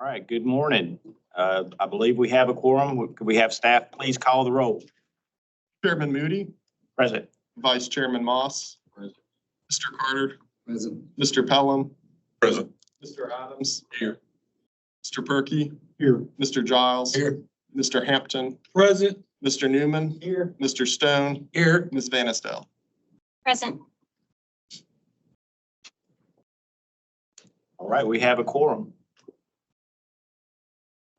All right, good morning. I believe we have a quorum. Could we have staff please call the roll? Chairman Moody, Present. Vice Chairman Moss, Present. Mr. Carter, Present. Mr. Pelham, Present. Mr. Adams, Here. Mr. Perky, Here. Mr. Giles, Here. Mr. Hampton, Present. Mr. Newman, Here. Mr. Stone, Here. Ms. Vanistel. Present. All right, we have a quorum.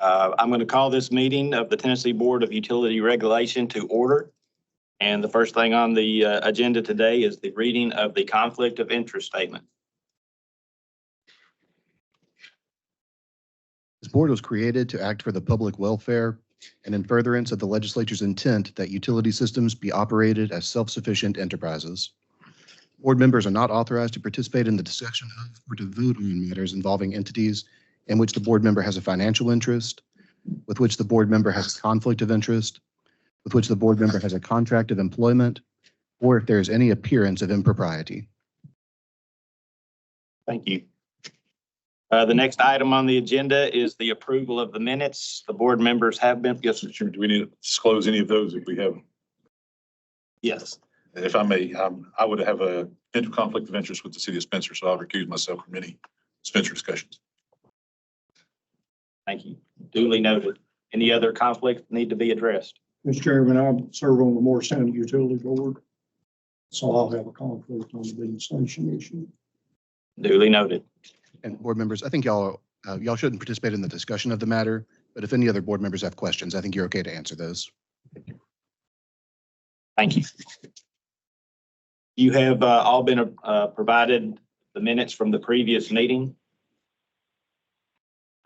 I'm going to call this meeting of the Tennessee Board of Utility Regulation to order. And the first thing on the agenda today is the reading of the conflict of interest statement. This board was created to act for the public welfare and in furtherance of the legislature's intent that utility systems be operated as self-sufficient enterprises. Board members are not authorized to participate in the discussion of or to vote on matters involving entities in which the board member has a financial interest, with which the board member has a conflict of interest, with which the board member has a contract of employment, or if there is any appearance of impropriety. Thank you. The next item on the agenda is the approval of the minutes. The board members have been. Yes, Mr. Chairman, do we need to disclose any of those if we have? Yes. If I may, I would have a conflict of interest with the city of Spencer, so I'll recuse myself from any Spencer discussions. Thank you. Duly noted. Any other conflicts need to be addressed? Mr. Chairman, I serve on the Moore County Utility Board, so I'll have a conflict on the Bean Station issue. Duly noted. And board members, I think y'all shouldn't participate in the discussion of the matter, but if any other board members have questions, I think you're okay to answer those. Thank you. You have all been provided the minutes from the previous meeting.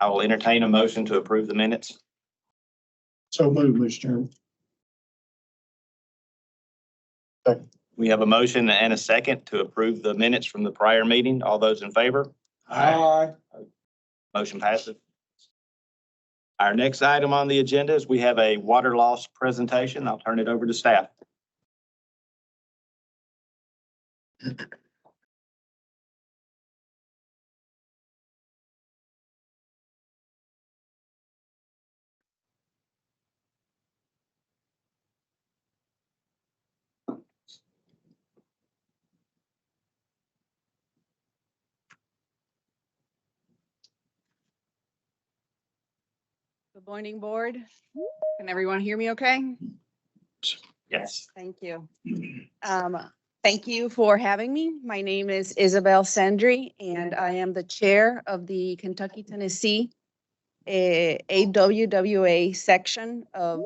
I will entertain a motion to approve the minutes. So move, Mr. Chairman. We have a motion and a second to approve the minutes from the prior meeting. All those in favor? Aye. Motion passes. Our next item on the agenda is we have a water loss presentation. I'll turn it over to staff. Good morning, board. Can everyone hear me okay? Yes. Thank you. Thank you for having me. My name is Isabel Sendry, and I am the chair of the Kentucky, Tennessee AWWA section of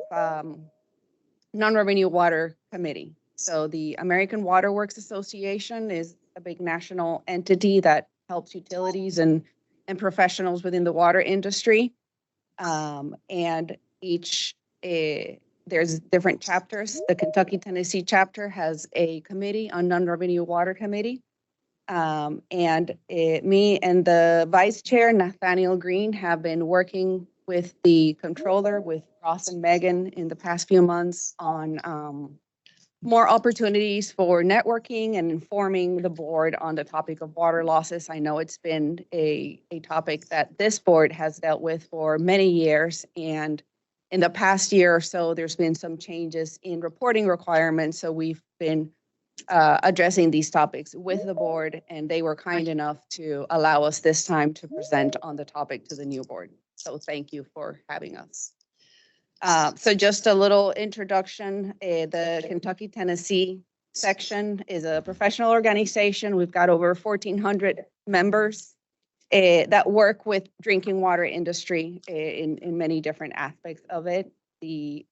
Non-Revenue Water Committee. So the American Water Works Association is a big national entity that helps utilities and professionals within the water industry. And each, there's different chapters. The Kentucky, Tennessee chapter has a committee on non-revenue water committee. Me and the vice chair, Nathaniel Green, have been working with the controller, with Ross and Megan in the past few months on more opportunities for networking and informing the board on the topic of water losses. I know it's been a topic that this board has dealt with for many years. And in the past year or so, there's been some changes in reporting requirements. So we've been addressing these topics with the board, and they were kind enough to allow us this time to present on the topic to the new board. So thank you for having us. So just a little introduction. The Kentucky, Tennessee section is a professional organization. We've got over 1,400 members that work with drinking water industry in many different aspects of it. The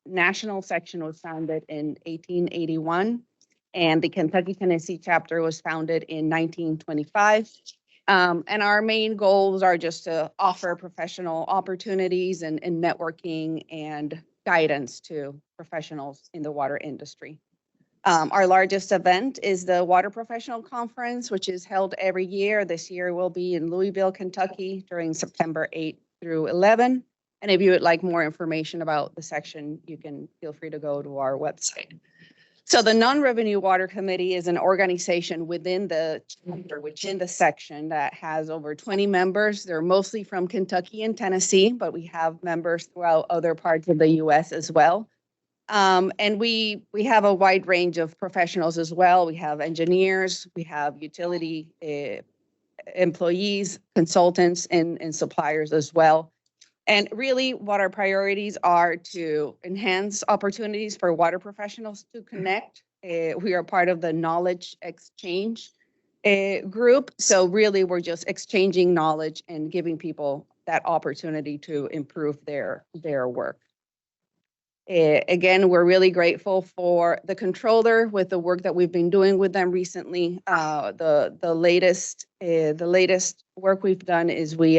national section was founded in 1881, and the Kentucky, Tennessee chapter was founded in 1925. And our main goals are just to offer professional opportunities and networking and guidance to professionals in the water industry. Our largest event is the Water Professional Conference, which is held every year. This year will be in Louisville, Kentucky during September 8th through 11. And if you would like more information about the section, you can feel free to go to our website. So the Non-Revenue Water Committee is an organization within the chapter, within the section that has over 20 members. They're mostly from Kentucky and Tennessee, but we have members throughout other parts of the US as well. And we have a wide range of professionals as well. We have engineers, we have utility employees, consultants, and suppliers as well. And really what our priorities are to enhance opportunities for water professionals to connect. We are part of the knowledge exchange group. So really we're just exchanging knowledge and giving people that opportunity to improve their work. Again, we're really grateful for the controller with the work that we've been doing with them recently. The latest work we've done is we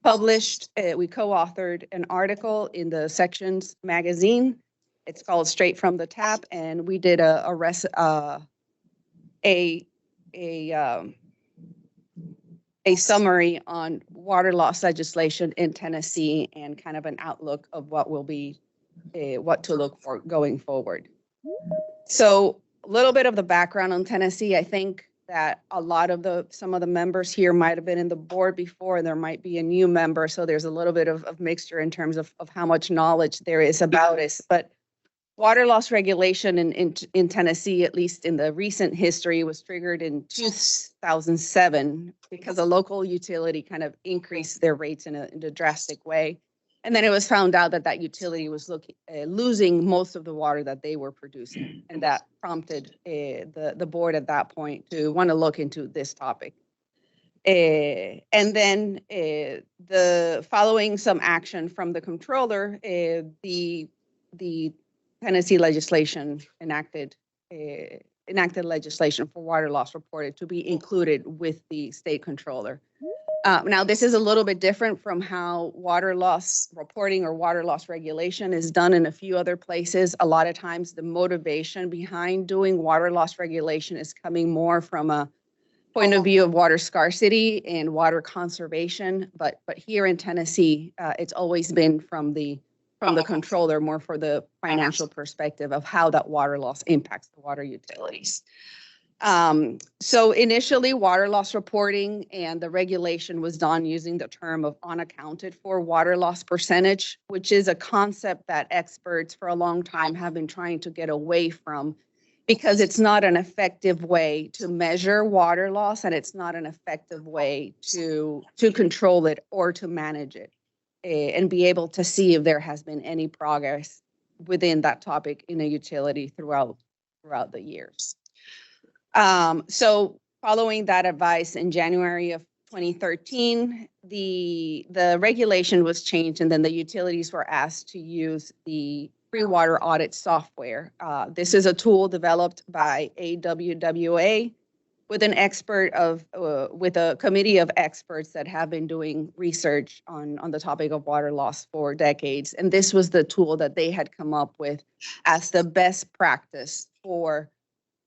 co-authored an article in the Sections magazine. It's called Straight from the Tap, and we did a summary on water loss legislation in Tennessee and kind of an outlook of what will be what to look for going forward. So a little bit of the background on Tennessee. I think that some of the members here might have been in the board before, and there might be a new member. So there's a little bit of mixture in terms of how much knowledge there is about us. But water loss regulation in Tennessee, at least in the recent history, was triggered in 2007 because a local utility kind of increased their rates in a drastic way. And then it was found out that utility was losing most of the water that they were producing. And that prompted the board at that point to want to look into this topic. And then following some action from the controller, the Tennessee legislation enacted legislation for water loss reported to be included with the state controller. Now, this is a little bit different from how water loss reporting or water loss regulation is done in a few other places. A lot of times the motivation behind doing water loss regulation is coming more from a point of view of water scarcity and water conservation. But here in Tennessee, it's always been from the controller, more for the financial perspective of how that water loss impacts the water utilities. So initially, water loss reporting and the regulation was done using the term of unaccounted for water loss percentage, which is a concept that experts for a long time have been trying to get away from because it's not an effective way to measure water loss, and it's not an effective way to control it or to manage it and be able to see if there has been any progress within that topic in a utility throughout the years. So following that advice in January of 2013, the regulation was changed, and then the utilities were asked to use the free water audit software. This is a tool developed by AWWA with with a committee of experts that have been doing research on the topic of water loss for decades. And this was the tool that they had come up with as the best practice for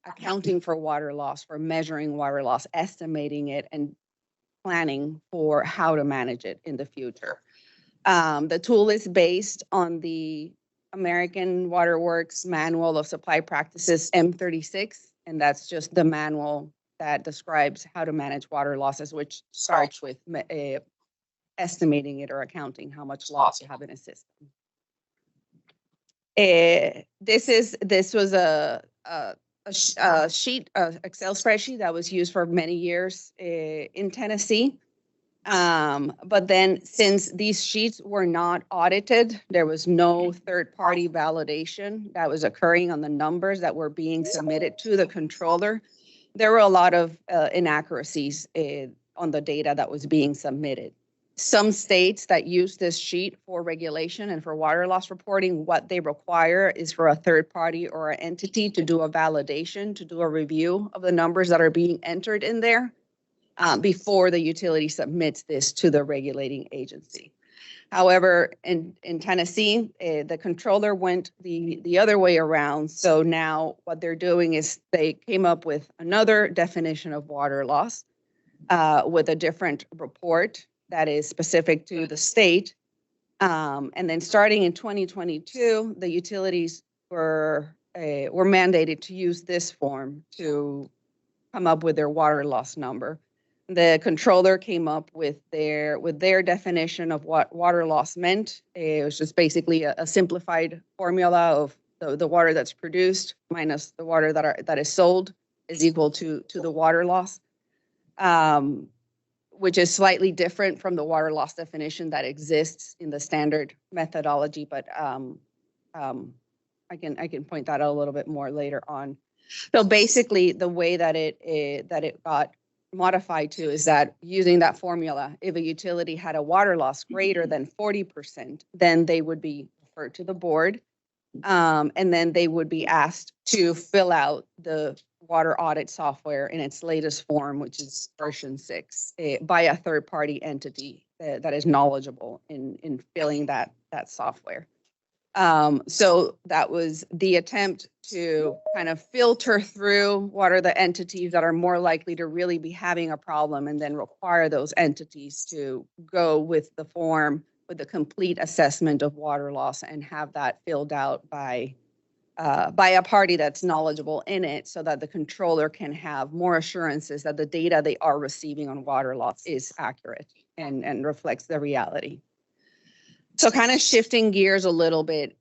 accounting for water loss, for measuring water loss, estimating it, and planning for how to manage it in the future. The tool is based on the American Water Works Manual of Supply Practices M36, and that's just the manual that describes how to manage water losses, which starts with estimating it or accounting how much loss you have in a system. This was a Excel spreadsheet that was used for many years in Tennessee. But then since these sheets were not audited, there was no third-party validation that was occurring on the numbers that were being submitted to the controller. There were a lot of inaccuracies on the data that was being submitted. Some states that use this sheet for regulation and for water loss reporting, what they require is for a third party or an entity to do a validation, to do a review of the numbers that are being entered in there before the utility submits this to the regulating agency. However, in Tennessee, the controller went the other way around. So now what they're doing is they came up with another definition of water loss with a different report that is specific to the state. And then starting in 2022, the utilities were were mandated to use this form to come up with their water loss number. The controller came up with their definition of what water loss meant. It was just basically a simplified formula of the water that's produced minus the water that is sold is equal to the water loss, which is slightly different from the water loss definition that exists in the standard methodology. But I can point that out a little bit more later on. So basically, the way that it got modified to is that using that formula, if a utility had a water loss greater than 40%, then they would be referred to the board. And then they would be asked to fill out the water audit software in its latest form, which is version 6, by a third-party entity that is knowledgeable in filling that software. So that was the attempt to kind of filter through what are the entities that are more likely to really be having a problem, and then require those entities to go with the form with the complete assessment of water loss and have that filled out by a party that's knowledgeable in it, so that the controller can have more assurances that the data they are receiving on water loss is accurate and reflects the reality. So kind of shifting gears a little bit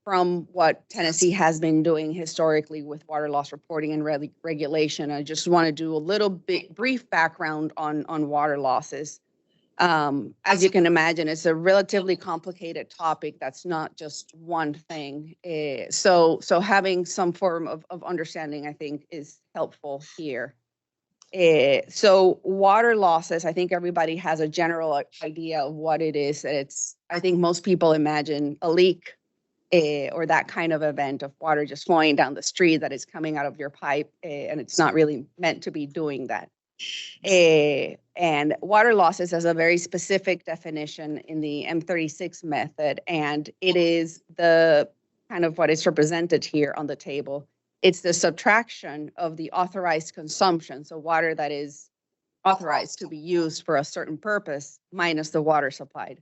from what Tennessee has been doing historically with water loss reporting and regulation, I just want to do a little bit brief background on water losses. As you can imagine, it's a relatively complicated topic that's not just one thing. So having some form of understanding, I think, is helpful here. So water losses, I think everybody has a general idea of what it is. I think most people imagine a leak or that kind of event of water just flowing down the street that is coming out of your pipe, and it's not really meant to be doing that. And water losses has a very specific definition in the M36 method, and it is the kind of what is represented here on the table. It's the subtraction of the authorized consumption, so water that is authorized to be used for a certain purpose, minus the water supplied.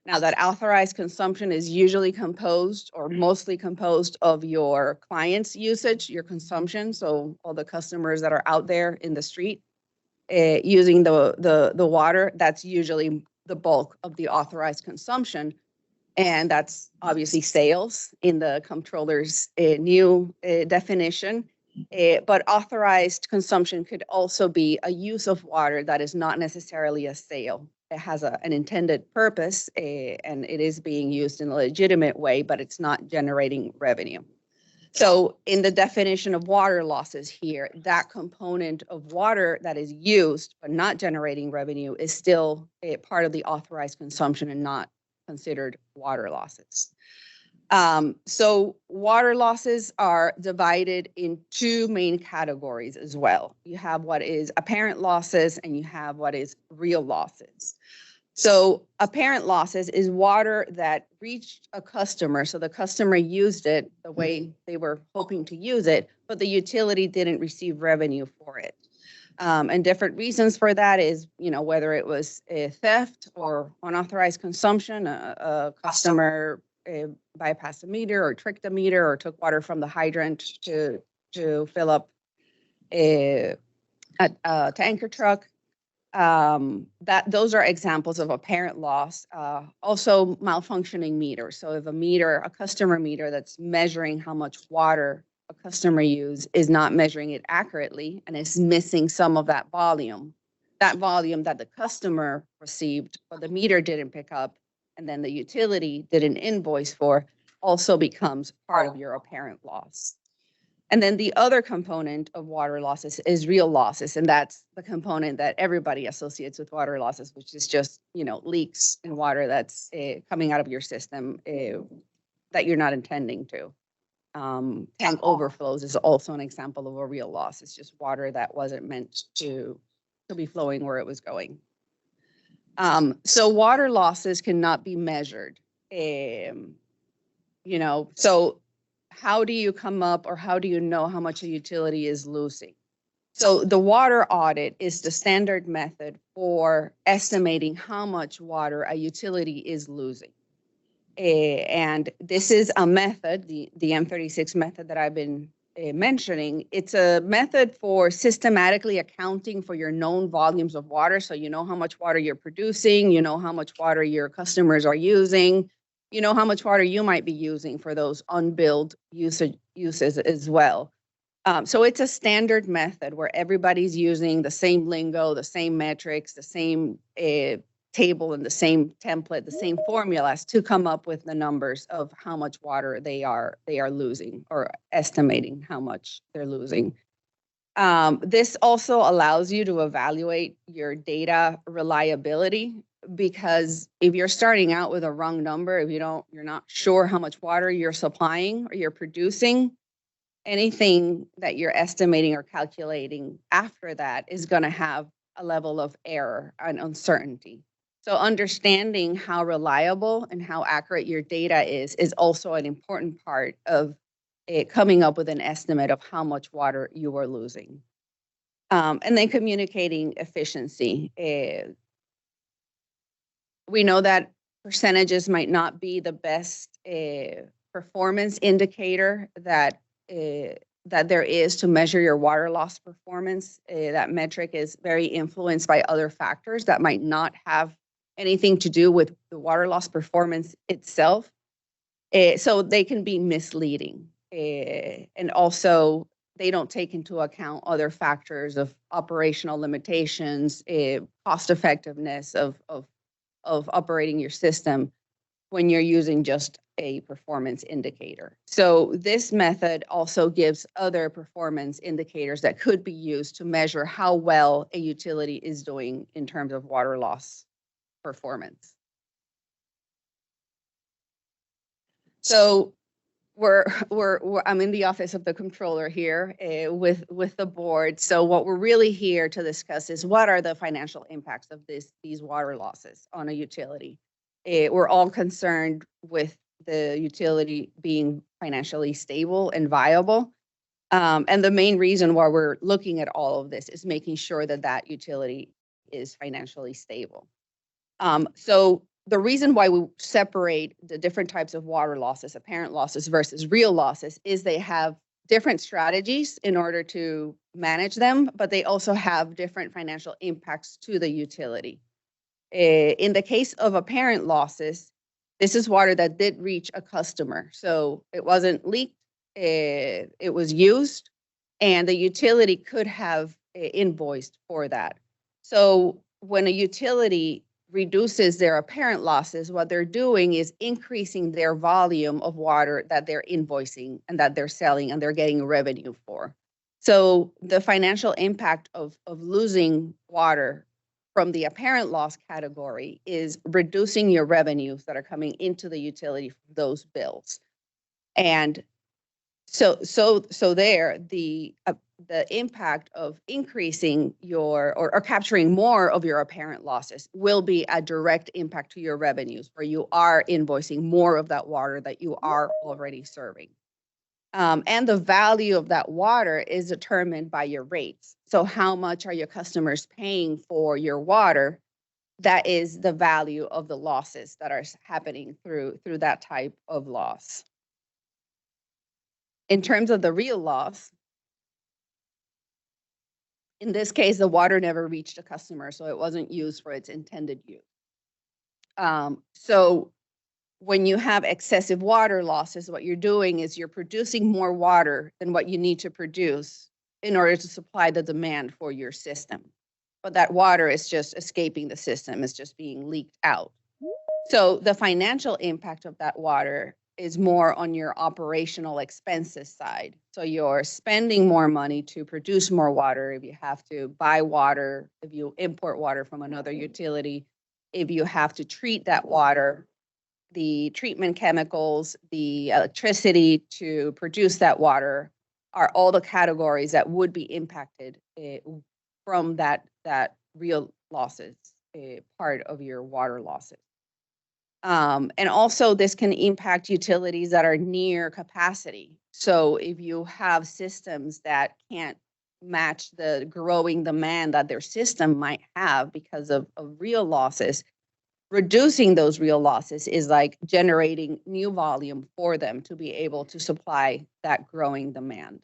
Now, that authorized consumption is usually composed or mostly composed of your client's usage, your consumption, so all the customers that are out there in the street using the water, that's usually the bulk of the authorized consumption. And that's obviously sales in the comptroller's new definition. But authorized consumption could also be a use of water that is not necessarily a sale. It has an intended purpose, and it is being used in a legitimate way, but it's not generating revenue. So in the definition of water losses here, that component of water that is used but not generating revenue is still a part of the authorized consumption and not considered water losses. So water losses are divided in two main categories as well. You have what is apparent losses and you have what is real losses. So apparent losses is water that reached a customer. So the customer used it the way they were hoping to use it, but the utility didn't receive revenue for it. And different reasons for that is, whether it was a theft or unauthorized consumption, a customer bypassed a meter or tricked a meter or took water from the hydrant to fill up a tanker truck. Those are examples of apparent loss. Also malfunctioning meters. So if a customer meter that's measuring how much water a customer use is not measuring it accurately and is missing some of that volume that the customer received but the meter didn't pick up, and then the utility didn't invoice for, also becomes part of your apparent loss. And then the other component of water losses is real losses, and that's the component that everybody associates with water losses, which is just, leaks in water that's coming out of your system that you're not intending to. Tank overflows is also an example of a real loss. It's just water that wasn't meant to be flowing where it was going. So water losses cannot be measured. So how do you come up, or how do you know how much a utility is losing? So the water audit is the standard method for estimating how much water a utility is losing. And this is a method, the M36 method that I've been mentioning. It's a method for systematically accounting for your known volumes of water. So you know how much water you're producing, you know how much water your customers are using, you know how much water you might be using for those unbilled uses as well. So it's a standard method where everybody's using the same lingo, the same metrics, the same table and the same template, the same formulas to come up with the numbers of how much water they are losing or estimating how much they're losing. This also allows you to evaluate your data reliability, because if you're starting out with a wrong number, if you're not sure how much water you're supplying or you're producing, anything that you're estimating or calculating after that is going to have a level of error and uncertainty. So understanding how reliable and how accurate your data is also an important part of coming up with an estimate of how much water you are losing. And then communicating efficiency. We know that percentages might not be the best performance indicator that there is to measure your water loss performance. That metric is very influenced by other factors that might not have anything to do with the water loss performance itself. So they can be misleading. And also, they don't take into account other factors of operational limitations, cost effectiveness of operating your system when you're using just a performance indicator. So this method also gives other performance indicators that could be used to measure how well a utility is doing in terms of water loss performance. So I'm in the office of the controller here with the board. So what we're really here to discuss is what are the financial impacts of these water losses on a utility. We're all concerned with the utility being financially stable and viable. And the main reason why we're looking at all of this is making sure that that utility is financially stable. So the reason why we separate the different types of water losses, apparent losses versus real losses, is they have different strategies in order to manage them, but they also have different financial impacts to the utility. In the case of apparent losses, this is water that did reach a customer. So it wasn't leaked, it was used, and the utility could have invoiced for that. So when a utility reduces their apparent losses, what they're doing is increasing their volume of water that they're invoicing and that they're selling and they're getting revenue for. So the financial impact of losing water from the apparent loss category is reducing your revenues that are coming into the utility from those bills. And so there, the impact of increasing your or capturing more of your apparent losses will be a direct impact to your revenues, where you are invoicing more of that water that you are already serving. And the value of that water is determined by your rates. So how much are your customers paying for your water? That is the value of the losses that are happening through that type of loss. In terms of the real loss, in this case, the water never reached a customer, so it wasn't used for its intended use. So when you have excessive water losses, what you're doing is you're producing more water than what you need to produce in order to supply the demand for your system. But that water is just escaping the system, it's just being leaked out. So the financial impact of that water is more on your operational expenses side. So you're spending more money to produce more water if you have to buy water, if you import water from another utility, if you have to treat that water, the treatment chemicals, the electricity to produce that water are all the categories that would be impacted from that real losses part of your water losses. And also this can impact utilities that are near capacity. So if you have systems that can't match the growing demand that their system might have because of real losses, reducing those real losses is like generating new volume for them to be able to supply that growing demand.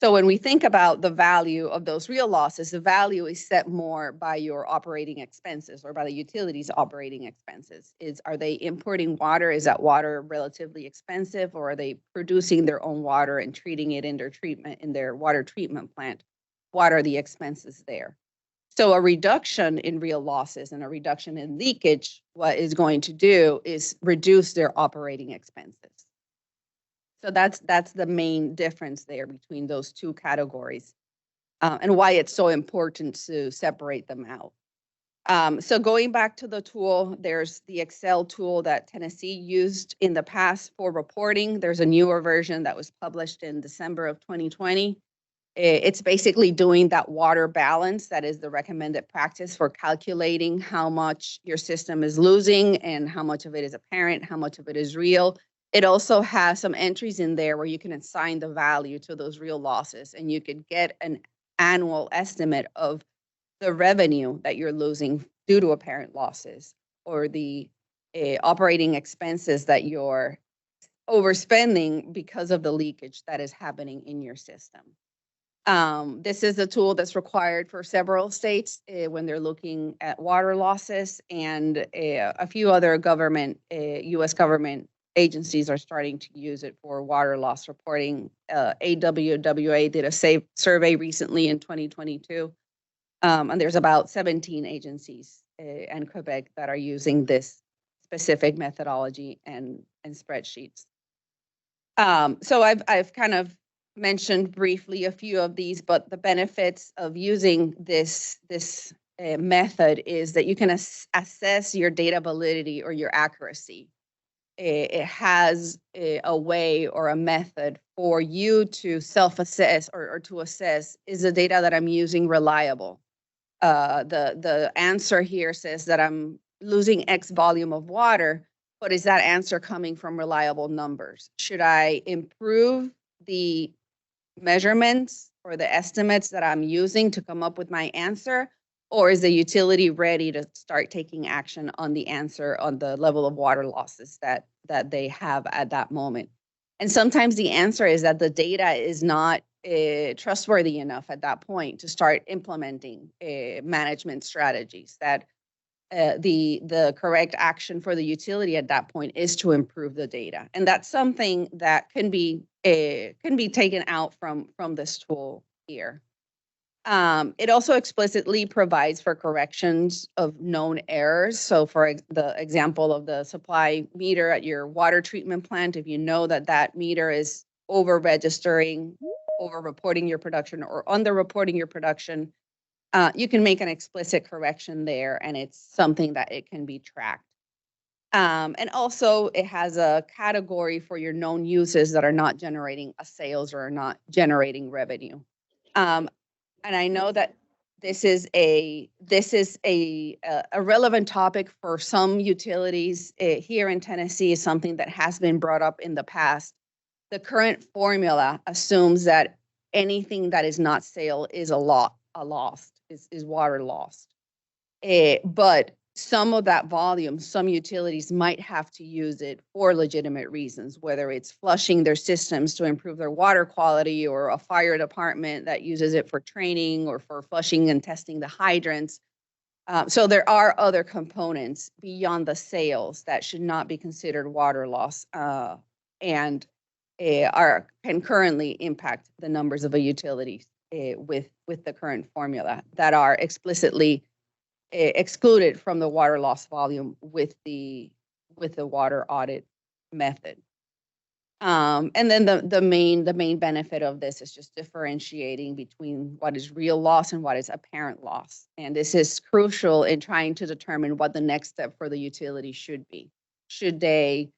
So when we think about the value of those real losses, the value is set more by your operating expenses or by the utilities operating expenses. Are they importing water? Is that water relatively expensive, or are they producing their own water and treating it in their water treatment plant? What are the expenses there? So a reduction in real losses and a reduction in leakage, what is going to do is reduce their operating expenses. So that's the main difference there between those two categories, and why it's so important to separate them out. So going back to the tool, there's the Excel tool that Tennessee used in the past for reporting. There's a newer version that was published in December of 2020. It's basically doing that water balance. That is the recommended practice for calculating how much your system is losing and how much of it is apparent, how much of it is real. It also has some entries in there where you can assign the value to those real losses, and you could get an annual estimate of the revenue that you're losing due to apparent losses, or the operating expenses that you're overspending because of the leakage that is happening in your system. This is a tool that's required for several states when they're looking at water losses, and a few other U.S. government agencies are starting to use it for water loss reporting. AWWA did a survey recently in 2022, and there's about 17 agencies in Quebec that are using this specific methodology and spreadsheets. So I've kind of mentioned briefly a few of these, but the benefits of using this method is that you can assess your data validity or your accuracy. It has a way or a method for you to self-assess or to assess, is the data that I'm using reliable? The answer here says that I'm losing X volume of water, but is that answer coming from reliable numbers? Should I improve the measurements or the estimates that I'm using to come up with my answer? Or is the utility ready to start taking action on the answer on the level of water losses that they have at that moment? And sometimes the answer is that the data is not trustworthy enough at that point to start implementing management strategies, that the correct action for the utility at that point is to improve the data. And that's something that can be taken out from this tool here. It also explicitly provides for corrections of known errors. So for the example of the supply meter at your water treatment plant, if you know that that meter is over-registering, over-reporting your production, or under-reporting your production, you can make an explicit correction there, and it's something that it can be tracked. And also it has a category for your known uses that are not generating a sales or are not generating revenue. And I know that this is a relevant topic for some utilities here in Tennessee. Is something that has been brought up in the past. The current formula assumes that anything that is not sale is a loss, is water lost. But some of that volume, some utilities might have to use it for legitimate reasons, whether it's flushing their systems to improve their water quality, or a fire department that uses it for training or for flushing and testing the hydrants. So there are other components beyond the sales that should not be considered water loss, and can currently impact the numbers of a utility with the current formula, that are explicitly excluded from the water loss volume with the water audit method. And then the main benefit of this is just differentiating between what is real loss and what is apparent loss. And this is crucial in trying to determine what the next step for the utility should be. Should they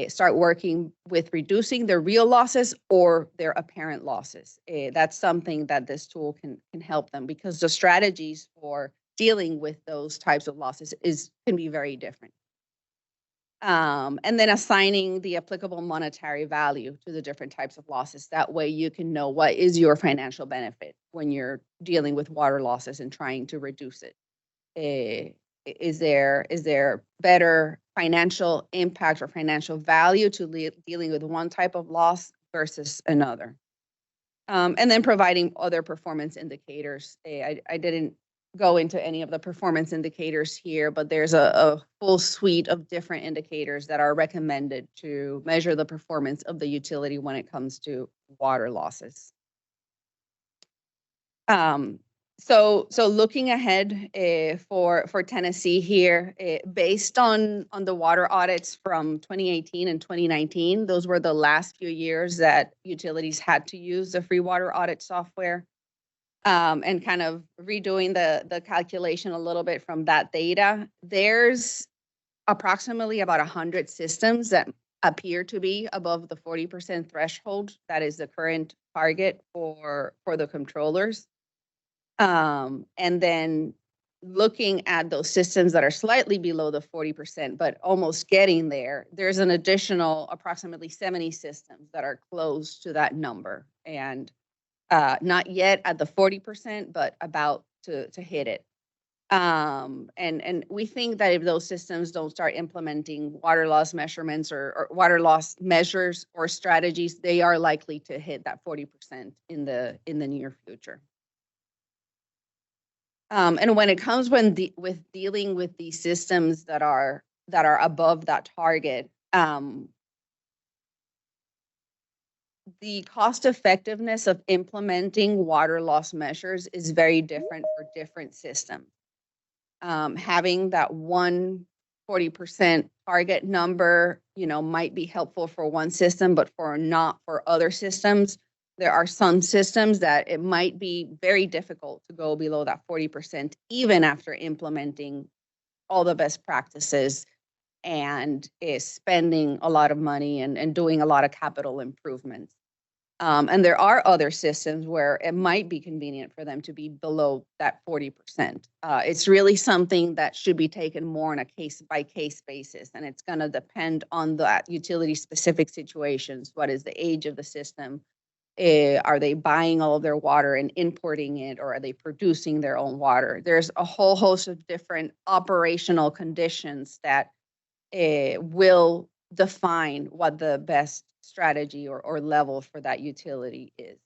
start working with reducing their real losses or their apparent losses? That's something that this tool can help them, because the strategies for dealing with those types of losses can be very different. And then assigning the applicable monetary value to the different types of losses. That way you can know what is your financial benefit when you're dealing with water losses and trying to reduce it. is there better financial impact or financial value to dealing with one type of loss versus another? And then providing other performance indicators. I didn't go into any of the performance indicators here, but there's a full suite of different indicators that are recommended to measure the performance of the utility when it comes to water losses. So looking ahead for Tennessee here, based on the water audits from 2018 and 2019, those were the last few years that utilities had to use the free water audit software. And kind of redoing the calculation a little bit from that data, there's approximately about 100 systems that appear to be above the 40% threshold. That is the current target for the controllers. And then looking at those systems that are slightly below the 40%, but almost getting there, there's an additional approximately 70 systems that are close to that number. And not yet at the 40%, but about to hit it. And we think that if those systems don't start implementing water loss measurements or water loss measures or strategies, they are likely to hit that 40% in the near future. And when it comes with dealing with these systems that are above that target, the cost effectiveness of implementing water loss measures is very different for different systems. Having that 40% target number, might be helpful for one system, but not for other systems. There are some systems that it might be very difficult to go below that 40%, even after implementing all the best practices and is spending a lot of money and doing a lot of capital improvements. And there are other systems where it might be convenient for them to be below that 40%. It's really something that should be taken more on a case-by-case basis, and it's going to depend on the utility-specific situations. What is the age of the system? Are they buying all of their water and importing it, or are they producing their own water? There's a whole host of different operational conditions that will define what the best strategy or level for that utility is.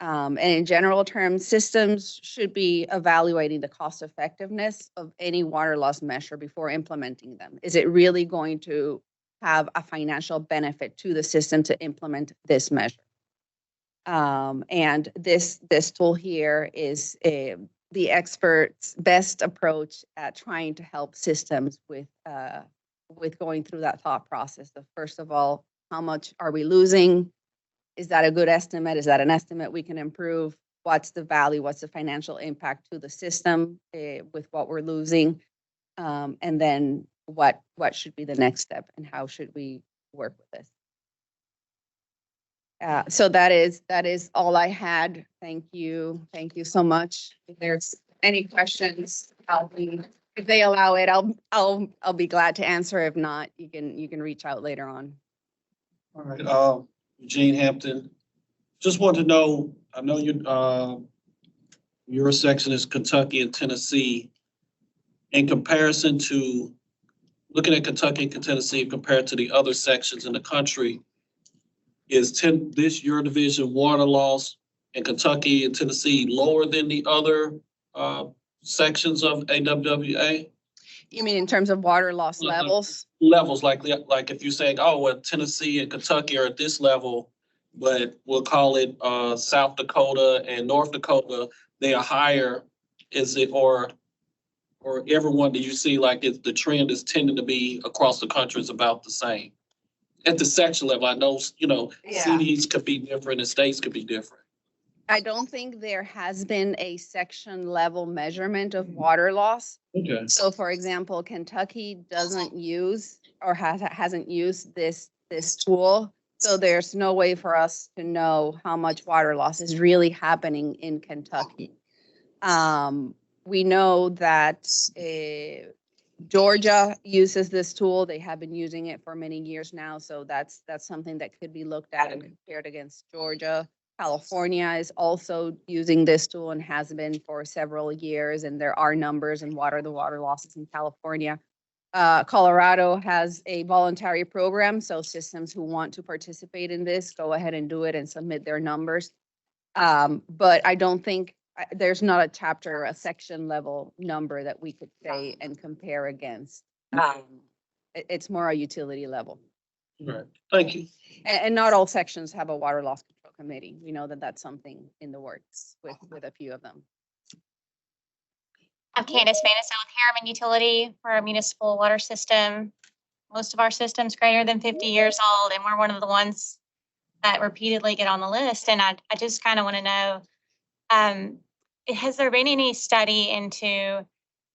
And in general terms, systems should be evaluating the cost effectiveness of any water loss measure before implementing them. Is it really going to have a financial benefit to the system to implement this measure? And this tool here is the expert's best approach at trying to help systems with going through that thought process of, first of all, how much are we losing? Is that a good estimate? Is that an estimate we can improve? What's the value? What's the financial impact to the system with what we're losing? And then what should be the next step, and how should we work with this? So that is all I had. Thank you so much. If there's any questions, if they allow it, I'll be glad to answer. If not, you can reach out later on. All right, Eugene Hampton, just want to know, I know your section is Kentucky and Tennessee. In comparison to, looking at Kentucky and Tennessee compared to the other sections in the country, is this your division water loss in Kentucky and Tennessee lower than the other sections of AWWA? You mean in terms of water loss levels? Levels, like if you're saying, oh, well, Tennessee and Kentucky are at this level, but we'll call it South Dakota and North Dakota, they are higher. Is it, or everyone, do you see like the trend is tending to be across the country is about the same? At the section level, I know, CDs could be different and states could be different. I don't think there has been a section level measurement of water loss. Okay. So for example, Kentucky doesn't use or hasn't used this tool. So there's no way for us to know how much water loss is really happening in Kentucky. We know that Georgia uses this tool. They have been using it for many years now. So that's something that could be looked at and compared against Georgia. California is also using this tool and has been for several years, and there are numbers and the water losses in California. Colorado has a voluntary program, so systems who want to participate in this, go ahead and do it and submit their numbers. But I don't think, there's not a chapter or a section level number that we could say and compare against. It's more a utility level. Right. Thank you. And not all sections have a water loss control committee. We know that that's something in the works with a few of them. I'm Candace Madison with Harriman Utility. We're a municipal water system. Most of our systems greater than 50 years old, and we're one of the ones that repeatedly get on the list. And I just kind of want to know, has there been any study into,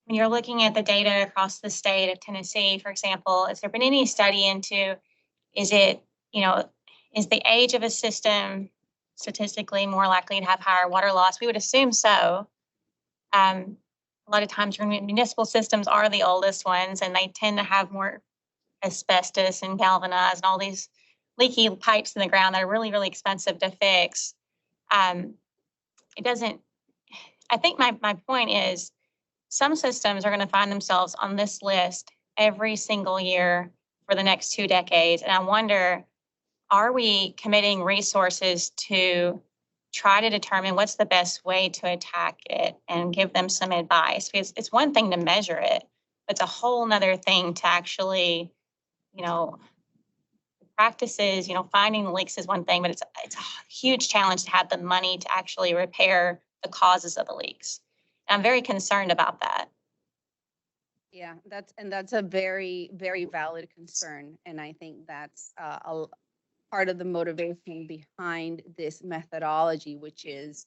when you're looking at the data across the state of Tennessee, for example, has there been any study into, is it, is the age of a system statistically more likely to have higher water loss? We would assume so. A lot of times your municipal systems are the oldest ones, and they tend to have more asbestos and galvanized and all these leaky pipes in the ground that are really, really expensive to fix. It doesn't, I think my point is some systems are going to find themselves on this list every single year for the next 2 decades. And I wonder, are we committing resources to try to determine what's the best way to attack it and give them some advice? Because it's one thing to measure it, but it's a whole nother thing to actually, practices, finding the leaks is one thing, but it's a huge challenge to have the money to actually repair the causes of the leaks. And I'm very concerned about that. Yeah, that's a very, very valid concern. And I think that's a part of the motivation behind this methodology, which is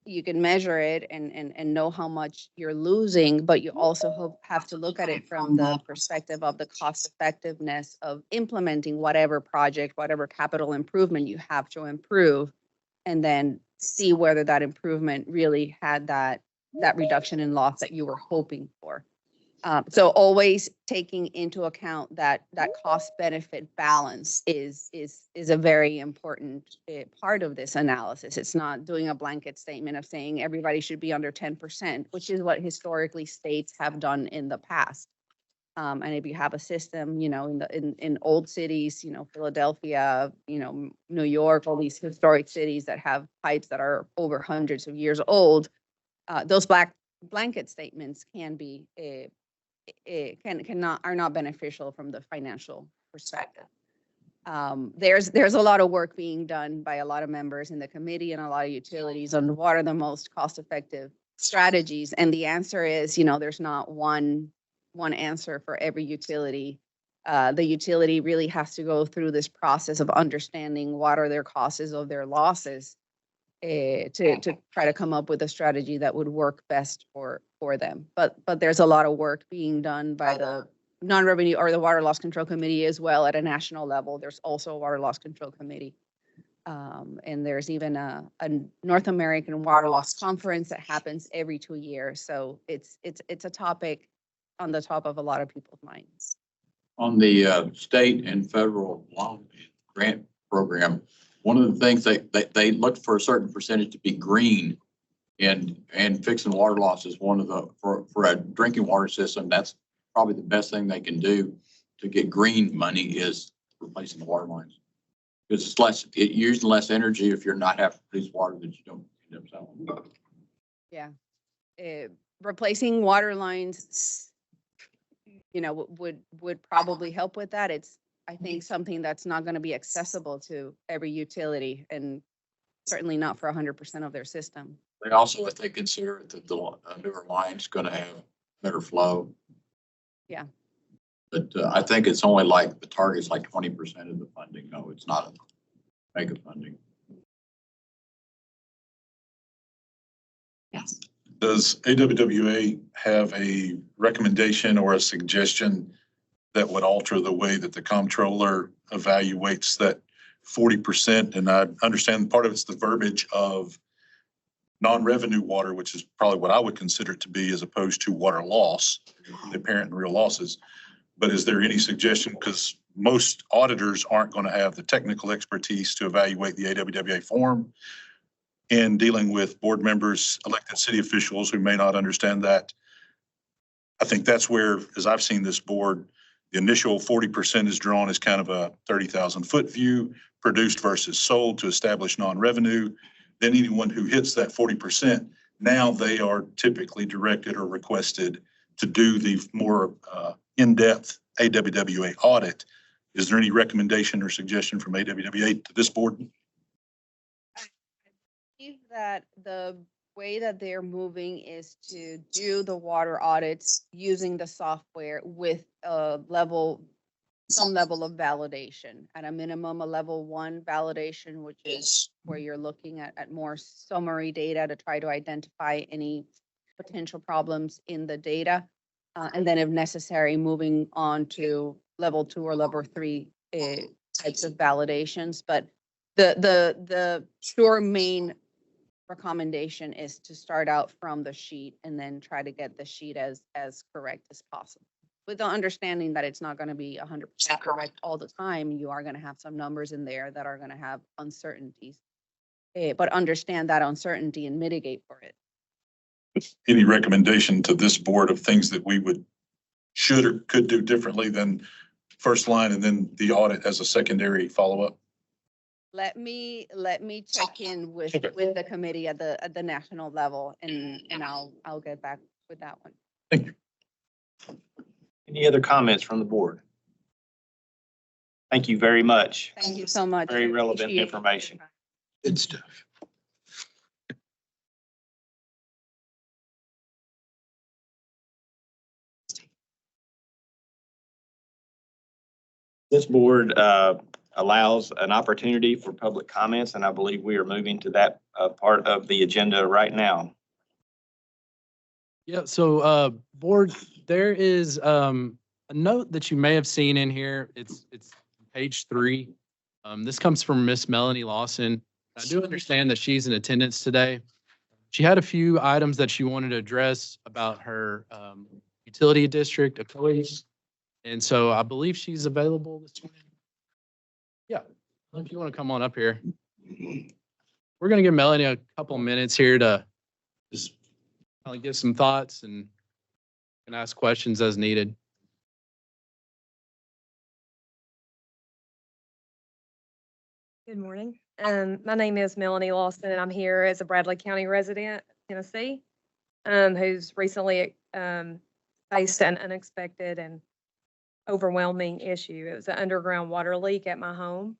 you can measure it and know how much you're losing, but you also have to look at it from the perspective of the cost effectiveness of implementing whatever project, whatever capital improvement you have to improve, and then see whether that improvement really had that reduction in loss that you were hoping for. So always taking into account that cost benefit balance is a very important part of this analysis. It's not doing a blanket statement of saying everybody should be under 10%, which is what historically states have done in the past. And if you have a system, in old cities, Philadelphia, New York, all these historic cities that have pipes that are over hundreds of years old, those blanket statements can be are not beneficial from the financial perspective. There's a lot of work being done by a lot of members in the committee and a lot of utilities on what are the most cost-effective strategies. And the answer is, there's not one answer for every utility. The utility really has to go through this process of understanding what are their causes of their losses to try to come up with a strategy that would work best for them. But there's a lot of work being done by the non-revenue or the Water Loss Control Committee as well at a national level. There's also a Water Loss Control Committee. And there's even a North American Water Loss Conference that happens every 2 years. So it's a topic on the top of a lot of people's minds. On the state and federal loan grant program, one of the things they look for a certain percentage to be green, and fixing water loss is one of the, for a drinking water system, that's probably the best thing they can do to get green money is replacing the water lines. Because it uses less energy if you're not having to produce water that you don't end up selling. Yeah. Replacing water lines, would probably help with that. It's, I think, something that's not going to be accessible to every utility, and certainly not for 100% of their system. They also, if they consider that the newer line's going to have better flow. Yeah. But I think it's only the target's 20% of the funding. No, it's not a mega funding. Yes. Does AWWA have a recommendation or a suggestion that would alter the way that the comptroller evaluates that 40%? And I understand part of it's the verbiage of non-revenue water, which is probably what I would consider it to be, as opposed to water loss, the apparent and real losses. But is there any suggestion? Because most auditors aren't going to have the technical expertise to evaluate the AWWA form. In dealing with board members, elected city officials who may not understand that, I think that's where, as I've seen this board, the initial 40% is drawn as kind of a 30,000-foot view, produced versus sold to establish non-revenue. Then anyone who hits that 40%, now they are typically directed or requested to do the more in-depth AWWA audit. Is there any recommendation or suggestion from AWWA to this board? Believe that the way that they're moving is to do the water audits using the software with some level of validation. At a minimum, a level 1 validation, which is where you're looking at more summary data to try to identify any potential problems in the data. And then if necessary, moving on to level 2 or level 3 types of validations. But the sure main recommendation is to start out from the sheet and then try to get the sheet as correct as possible. With the understanding that it's not going to be 100% correct all the time. You are going to have some numbers in there that are going to have uncertainties. But understand that uncertainty and mitigate for it. Any recommendation to this board of things that we should or could do differently than first line and then the audit as a secondary follow-up? Let me check in with the committee at the national level and I'll get back with that one. Thank you. Any other comments from the board? Thank you very much. Thank you so much. Very relevant Appreciate it. information. Good stuff. This board allows an opportunity for public comments, and I believe we are moving to that part of the agenda right now. Yeah, so board, there is a note that you may have seen in here. It's page 3. This comes from Miss Melanie Lawson. I do understand that she's in attendance today. She had a few items that she wanted to address about her utility district, Ocoee. And so I believe she's available this morning. Yeah, if you want to come on up here. We're going to give Melanie a couple minutes here to just kind of give some thoughts and ask questions as needed. Good morning. My name is Melanie Lawson, and I'm here as a Bradley County resident, Tennessee, who's recently faced an unexpected and overwhelming issue. It was an underground water leak at my home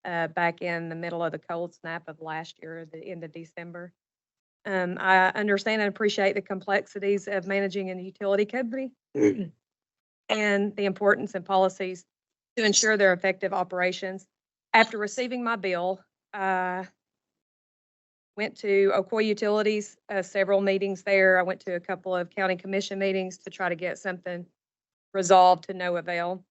back in the middle of the cold snap of last year, the end of December. I understand and appreciate the complexities of managing a utility company and the importance and policies to ensure their effective operations. After receiving my bill, I went to Ocoee Utilities, several meetings there. I went to a couple of county commission meetings to try to get something resolved to no avail.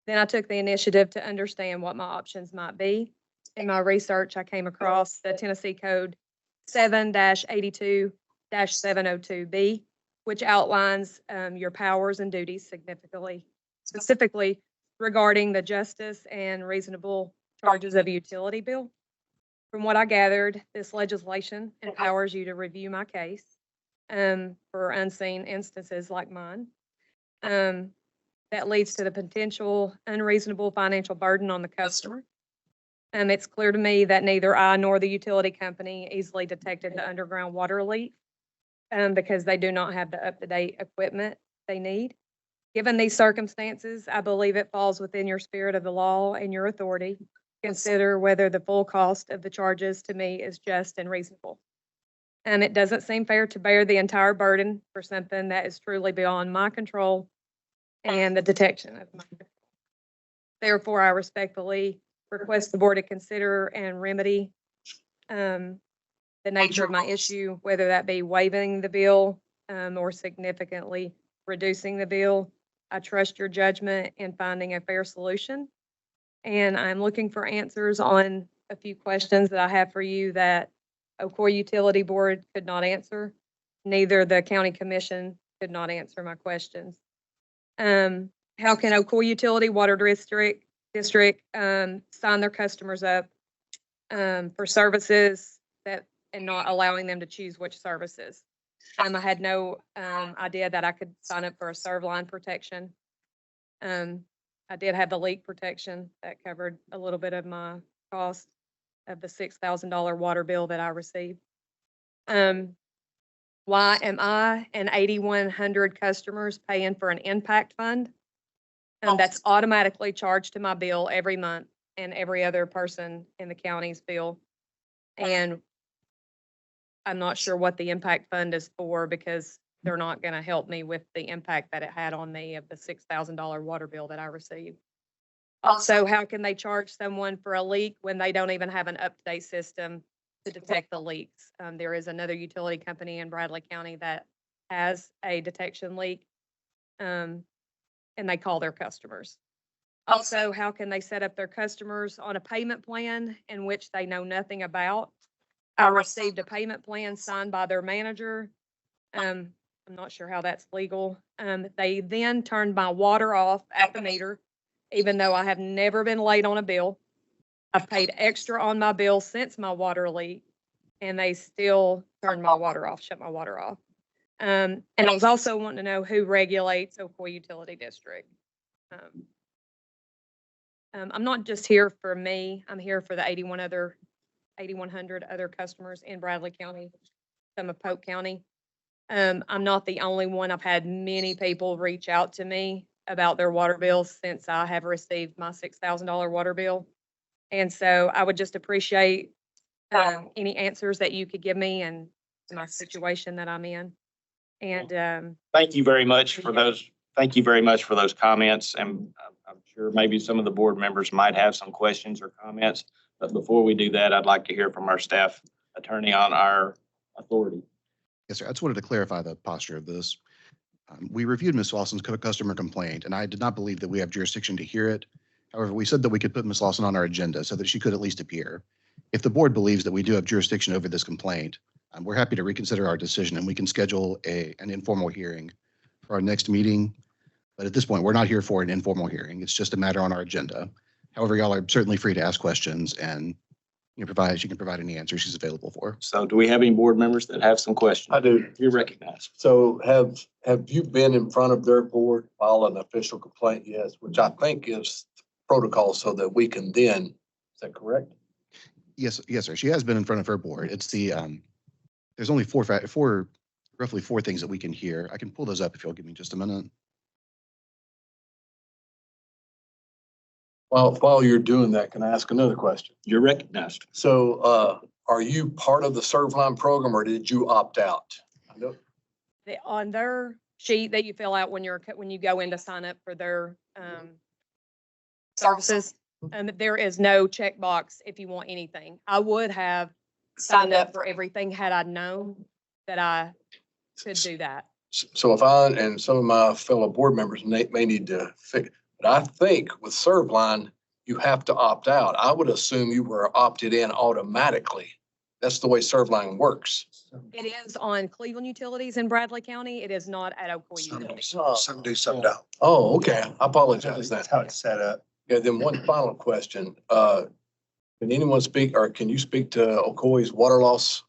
Then I took the initiative to understand what my options might be. In my research, I came across the Tennessee Code 7-82-702B, which outlines your powers and duties specifically regarding the justice and reasonable charges of a utility bill. From what I gathered, this legislation empowers you to review my case for unseen instances like mine. That leads to the potential unreasonable financial burden on the customer. It's clear to me that neither I nor the utility company easily detected the underground water leak because they do not have the up-to-date equipment they need. Given these circumstances, I believe it falls within your spirit of the law and your authority to consider whether the full cost of the charges to me is just and reasonable. It doesn't seem fair to bear the entire burden for something that is truly beyond my control and the detection of my control. Therefore, I respectfully request the board to consider and remedy the nature of my issue, whether that be waiving the bill or significantly reducing the bill. I trust your judgment in finding a fair solution. And I'm looking for answers on a few questions that I have for you that Ocoee Utility Board could not answer. Neither the County Commission could not answer my questions. How can Ocoee Utility Water District district sign their customers up for services that, and not allowing them to choose which services. I had no idea that I could sign up for a serve line protection. I did have the leak protection that covered a little bit of my cost of the $6,000 water bill that I received. Why am I and 8,100 customers paying for an impact fund? That's automatically charged to my bill every month and every other person in the county's bill. And I'm not sure what the impact fund is for because they're not going to help me with the impact that it had on me of the $6,000 water bill that I received. Also, how can they charge someone for a leak when they don't even have an up-to-date system to detect the leaks? There is another utility company in Bradley County that has a detection leak, and they call their customers. Also, how can they set up their customers on a payment plan in which they know nothing about? I received a payment plan signed by their manager. I'm not sure how that's legal. They then turned my water off at the meter, even though I have never been late on a bill. I've paid extra on my bill since my water leak, and they still turned my water off, shut my water off. And I was also wanting to know who regulates Ocoee Utility District. I'm not just here for me. I'm here for the 8,100 other customers in Bradley County, some of Polk County. I'm not the only one. I've had many people reach out to me about their water bills since I have received my $6,000 water bill. And so I would just appreciate any answers that you could give me and my situation that I'm in. And Thank you very much for those. Thank you very much for those comments. And I'm sure maybe some of the board members might have some questions or comments. But before we do that, I'd like to hear from our staff attorney on our authority. Yes, sir. I just wanted to clarify the posture of this. We reviewed Ms. Lawson's customer complaint, and I did not believe that we have jurisdiction to hear it. However, we said that we could put Ms. Lawson on our agenda so that she could at least appear. If the board believes that we do have jurisdiction over this complaint, we're happy to reconsider our decision, and we can schedule an informal hearing for our next meeting. But at this point, we're not here for an informal hearing. It's just a matter on our agenda. However, y'all are certainly free to ask questions, and she can provide any answers she's available for. So do we have any board members that have some questions? I do. You're recognized. So have you been in front of their board, file an official complaint? Yes, which I think is protocol so that we can then, is that correct? Yes, sir. She has been in front of her board. It's the, there's only roughly four things that we can hear. I can pull those up if you'll give me just a minute. While you're doing that, can I ask another question? You're recognized. So are you part of the serve line program or did you opt out? on their sheet that you fill out when you go in to sign up for their services, there is no checkbox if you want anything. I would have signed up for everything had I known that I could do that. So if I and some of my fellow board members may need to fix, but I think with ServLine, you have to opt out. I would assume you were opted in automatically. That's the way ServLine works. It is on Cleveland Utilities in Bradley County. It is not at Ocoee Utilities. Some do, some don't. Oh, okay. I apologize. That's how it's set up. Yeah, then one final question. Can anyone speak or can you speak to Ocoee's water loss,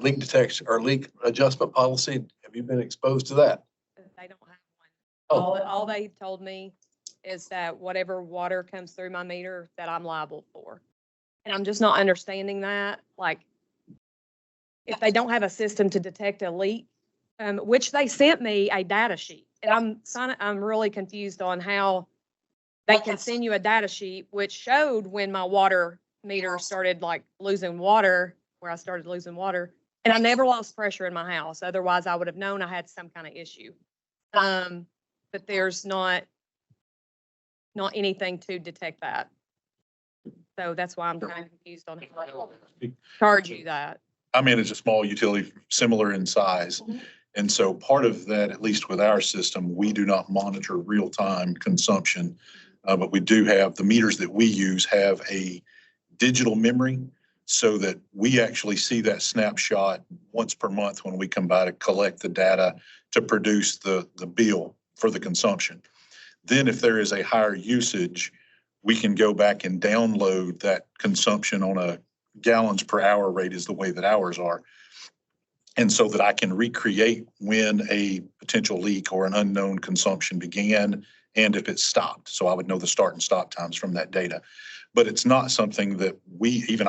leak detection or leak adjustment policy? Have you been exposed to that? They don't have one. Oh. All they told me is that whatever water comes through my meter that I'm liable for. And I'm just not understanding that. Like, if they don't have a system to detect a leak, which they sent me a data sheet. And I'm really confused on how they can send you a data sheet, which showed when my water meter started like losing water, where I started losing water. And I never lost pressure in my house. Otherwise, I would have known I had some kind of issue. But there's not anything to detect that. So that's why I'm kind of confused on how to charge you that. I manage a small utility similar in size. And so part of that, at least with our system, we do not monitor real-time consumption. But we do have the meters that we use have a digital memory so that we actually see that snapshot once per month when we come by to collect the data to produce the bill for the consumption. Then if there is a higher usage, we can go back and download that consumption on a gallons per hour rate is the way that ours are. And so that I can recreate when a potential leak or an unknown consumption began and if it stopped. So I would know the start and stop times from that data. But it's not something that we, even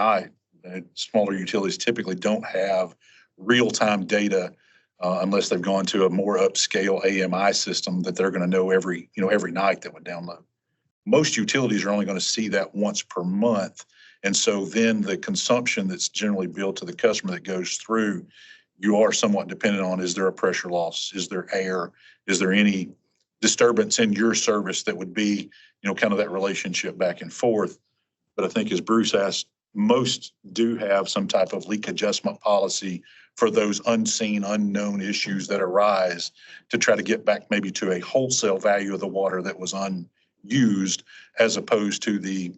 smaller utilities typically don't have real-time data unless they've gone to a more upscale AMI system that they're going to know every night that would download. Most utilities are only going to see that once per month. And so then the consumption that's generally billed to the customer that goes through, you are somewhat dependent on, is there a pressure loss? Is there air? Is there any disturbance in your service that would be, kind of that relationship back and forth? But I think as Bruce asked, most do have some type of leak adjustment policy for those unseen, unknown issues that arise to try to get back maybe to a wholesale value of the water that was unused as opposed to the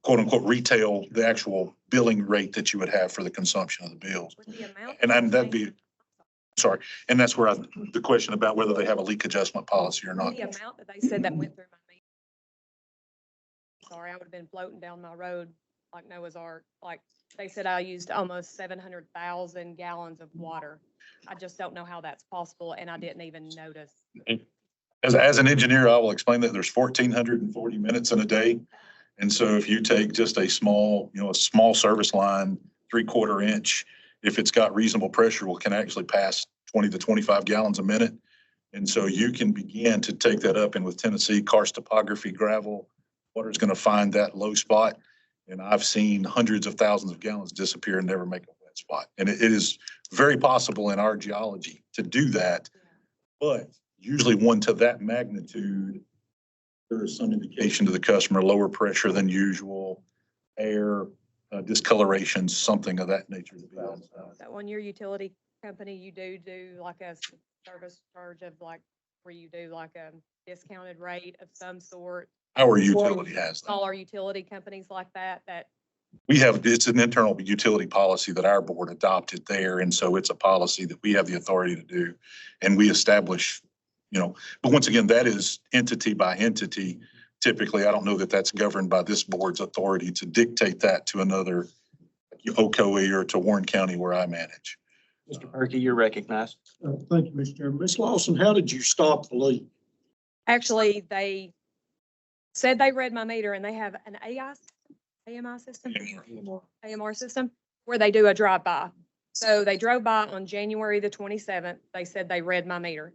quote unquote retail, the actual billing rate that you would have for the consumption of the bills. With the amount And that'd be, sorry, and that's where the question about whether they have a leak adjustment policy or not. The amount that they said that went through my meter. Sorry, I would have been floating down my road like Noah's Ark. Like they said, I used almost 700,000 gallons of water. I just don't know how that's possible, and I didn't even notice. As an engineer, I will explain that there's 1,440 minutes in a day. And so if you take just a small service line, 3/4 inch, if it's got reasonable pressure, can actually pass 20 to 25 gallons a minute. And so you can begin to take that up, and with Tennessee karst topography, gravel, water is going to find that low spot. And I've seen hundreds of thousands of gallons disappear and never make a wet spot. And it is very possible in our geology to do that. But usually one to that magnitude, there is some indication to the customer, lower pressure than usual, air, discoloration, something of that nature. So on your utility company, you do like a service charge of like, where you do like a discounted rate of some sort? Our utility has that. Smaller utility companies like that It's an internal utility policy that our board adopted there. And so it's a policy that we have the authority to do. And we establish, but once again, that is entity by entity. Typically, I don't know that that's governed by this board's authority to dictate that to another Ocoee or to Warren County where I manage. Mr. Perkey, you're recognized. Thank you, Mr. Chairman. Ms. Lawson, how did you stop the leak? actually, they said they read my meter, and they have an AMR system where they do a drive-by. So they drove by on January the 27th. They said they read my meter.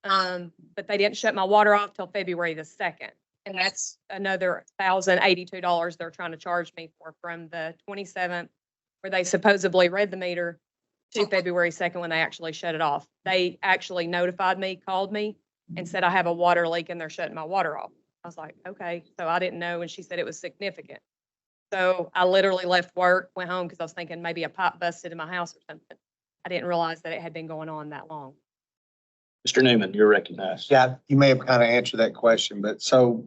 But they didn't shut my water off till February the 2nd. And that's another $1,082 they're trying to charge me for from the 27th, where they supposedly read the meter, to February 2nd when they actually shut it off. They actually notified me, called me, and said I have a water leak and they're shutting my water off. I was like, okay. So I didn't know, and she said it was significant. So I literally left work, went home, because I was thinking maybe a pipe busted in my house or something. I didn't realize that it had been going on that long. Mr. Newman, you're recognized. Yeah, you may have kind of answered that question, but so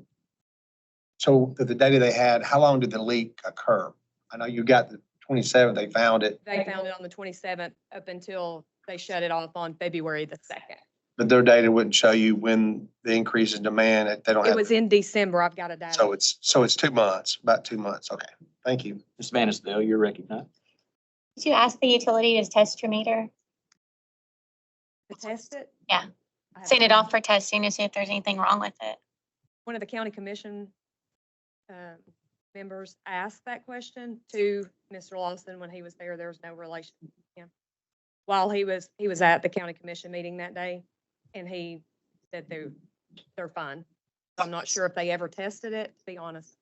the data they had, how long did the leak occur? I know you got the 27th, they found it, They found it on the 27th up until they shut it off on February the 2nd. but their data wouldn't show you when the increase in demand, they don't It have. was in December. I've got a data. So it's 2 months, about 2 months. Okay, thank you. Ms. Vanisdale, you're recognized. Did you ask the utility to test your meter? To test it? Yeah. I haven't. Send it off for testing to see if there's anything wrong with it. One of the county commission members asked that question to Mr. Lawson when he was there. There was no relation to him. While he was at the county commission meeting that day, and he said they're fine. I'm not sure if they ever tested it, to be honest.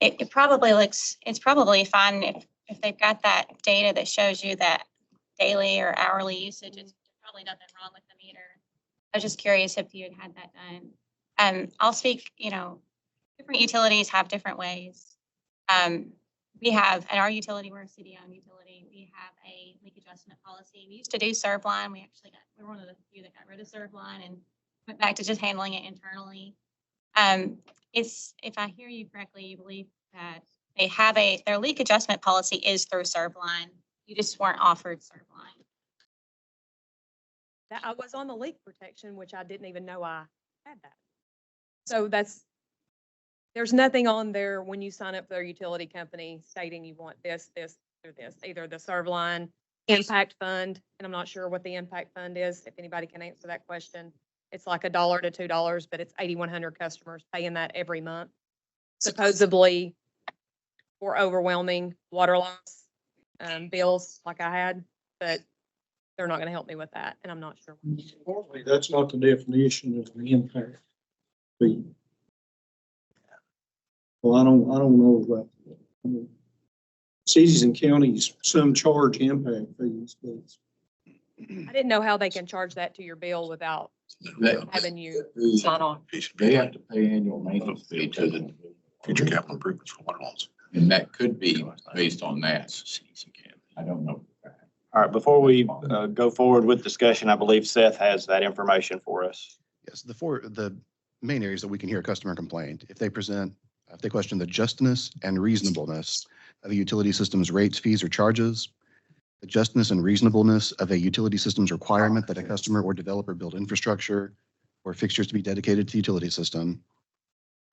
It probably it's probably fine if they've got that data that shows you that daily or hourly usage. It's probably nothing wrong with the meter. I was just curious if you had that done. I'll speak, different utilities have different ways. We have, at our utility, we're a city-owned utility, we have a leak adjustment policy. We used to do Servline. We're one of the few that got rid of Servline and went back to just handling it internally. If I hear you correctly, you believe that they have their leak adjustment policy is through Servline. You just weren't offered Servline. I was on the leak protection, which I didn't even know I had that. So that's There's nothing on there when you sign up for their utility company stating you want this, this, or this, either the serve line, impact fund, and I'm not sure what the impact fund is, if anybody can answer that question. It's like $1 to $2, but it's 8,100 customers paying that every month. Supposedly for overwhelming water loss, bills like I had, but they're not gonna help me with that, and I'm not sure. Partly, that's not the definition of an impact fee. Well, I don't know about, cities and counties, some charge impact fees, but I didn't know how they can charge that to your bill without having you sign on. They have to pay annual maintenance fee to the Future capital improvements for water loss. and that could be based on that. I don't know. All right, before we go forward with discussion, I believe Seth has that information for us. Yes, the main areas that we can hear a customer complaint, if they question the justness and reasonableness of a utility system's rates, fees, or charges, the justness and reasonableness of a utility system's requirement that a customer or developer build infrastructure or fixtures to be dedicated to the utility system,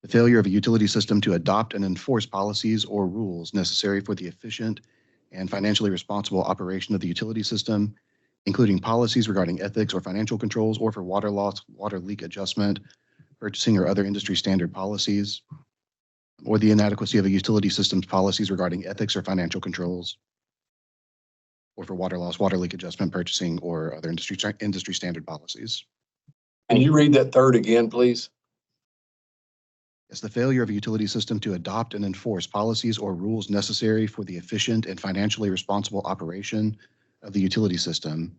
the failure of a utility system to adopt and enforce policies or rules necessary for the efficient and financially responsible operation of the utility system, including policies regarding ethics or financial controls, or for water loss, water leak adjustment, purchasing, or other industry standard policies, or the inadequacy of a utility system's policies regarding ethics or financial controls, or for water loss, water leak adjustment, purchasing, or other industry standard policies. Can you read that third again, please? It's the failure of a utility system to adopt and enforce policies or rules necessary for the efficient and financially responsible operation of the utility system,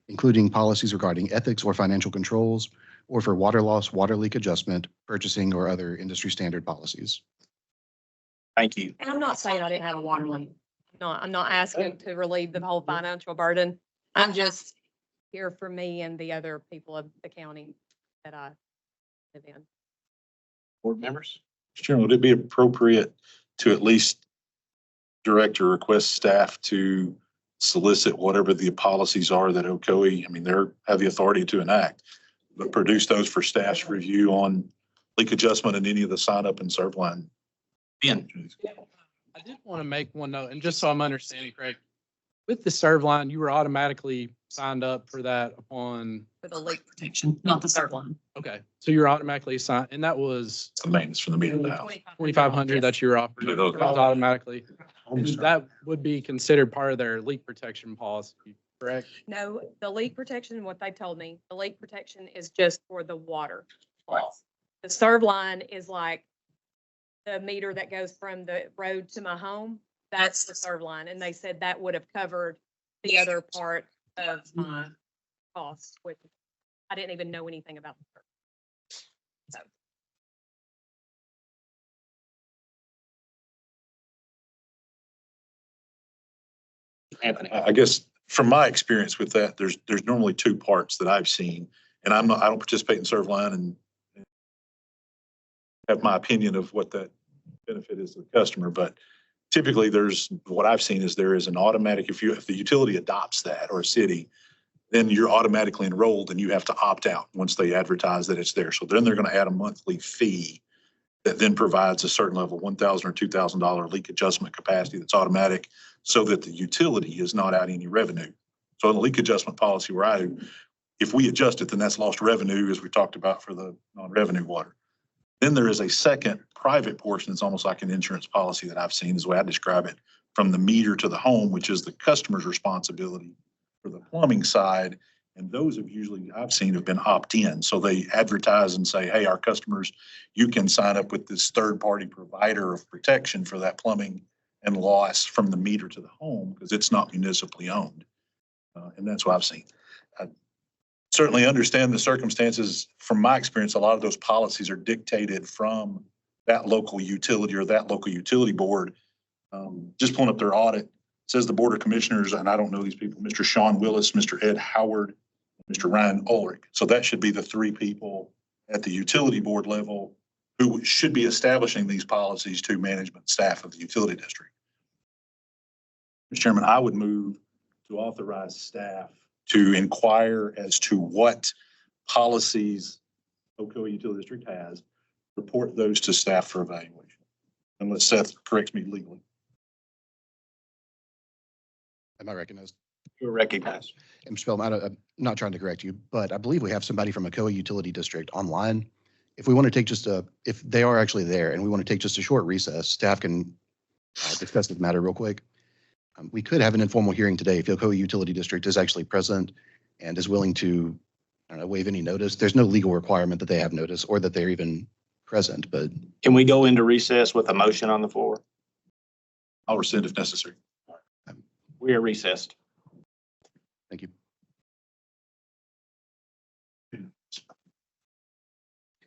including policies regarding ethics or financial controls, or for water loss, water leak adjustment, purchasing, or other industry standard policies. Thank you. And I'm not saying I didn't have a water leak. I'm not asking to relieve the whole financial burden. I'm just here for me and the other people of the county that I live in. Board members? Mr. Chairman, would it be appropriate to at least direct or request staff to solicit whatever the policies are that OCOE, I mean, have the authority to enact, but produce those for staff's review on leak adjustment and any of the sign up and serve line? Ben? I did want to make one note, and just so I'm understanding correct, with the serve line, you were automatically signed up for that upon, For the leak. Protection, not the serve line. okay, so you're automatically signed, and that was The maintenance from the meter of the house. 2,500 that you were offered. Yeah. That was automatically, and that would be considered part of their leak protection policy, correct? No, the leak protection, what they told me, the leak protection is just for the water loss. The serve line is like the meter that goes from the road to my home. That's the serve line. And they said that would have covered the other part of my costs, which I didn't even know anything about. So. Anthony? I guess from my experience with that, there's normally two parts that I've seen, and I don't participate in serve line and have my opinion of what that benefit is to the customer, but typically what I've seen is there is an automatic, if the utility adopts that, or a city, then you're automatically enrolled and you have to opt out once they advertise that it's there. So then they're going to add a monthly fee that then provides a certain level, $1,000 or $2,000 leak adjustment capacity that's automatic, so that the utility is not out any revenue. So in the leak adjustment policy if we adjust it, then that's lost revenue, as we talked about for the non-revenue water. Then there is a second private portion. It's almost like an insurance policy that I've seen, is the way I describe it, from the meter to the home, which is the customer's responsibility for the plumbing side. And those I've seen have been opt-in. So they advertise and say, hey, our customers, you can sign up with this third-party provider of protection for that plumbing and loss from the meter to the home, because it's not municipally owned. And that's what I've seen. I certainly understand the circumstances. From my experience, a lot of those policies are dictated from that local utility or that local utility board. Just pulling up their audit, it says the Board of Commissioners, and I don't know these people, Mr. Sean Willis, Mr. Ed Howard, Mr. Ryan Ulrich. So that should be the three people at the utility board level who should be establishing these policies to management staff of the utility district. Mr. Chairman, I would move to authorize staff to inquire as to what policies OCOE Utility District has report those to staff for evaluation. Unless Seth corrects me legally. Am I recognized? You're recognized. And Mr. Spellman, I'm not trying to correct you, but I believe we have somebody from a COA utility district online. If we want to take if they are actually there and we want to take just a short recess, staff can discuss the matter real quick. We could have an informal hearing today if the COA utility district is actually present and is willing to, I don't know, waive any notice. There's no legal requirement that they have notice or that they're even present, but Can we go into recess with a motion on the floor? I'll rescind if necessary. We are recessed. thank you.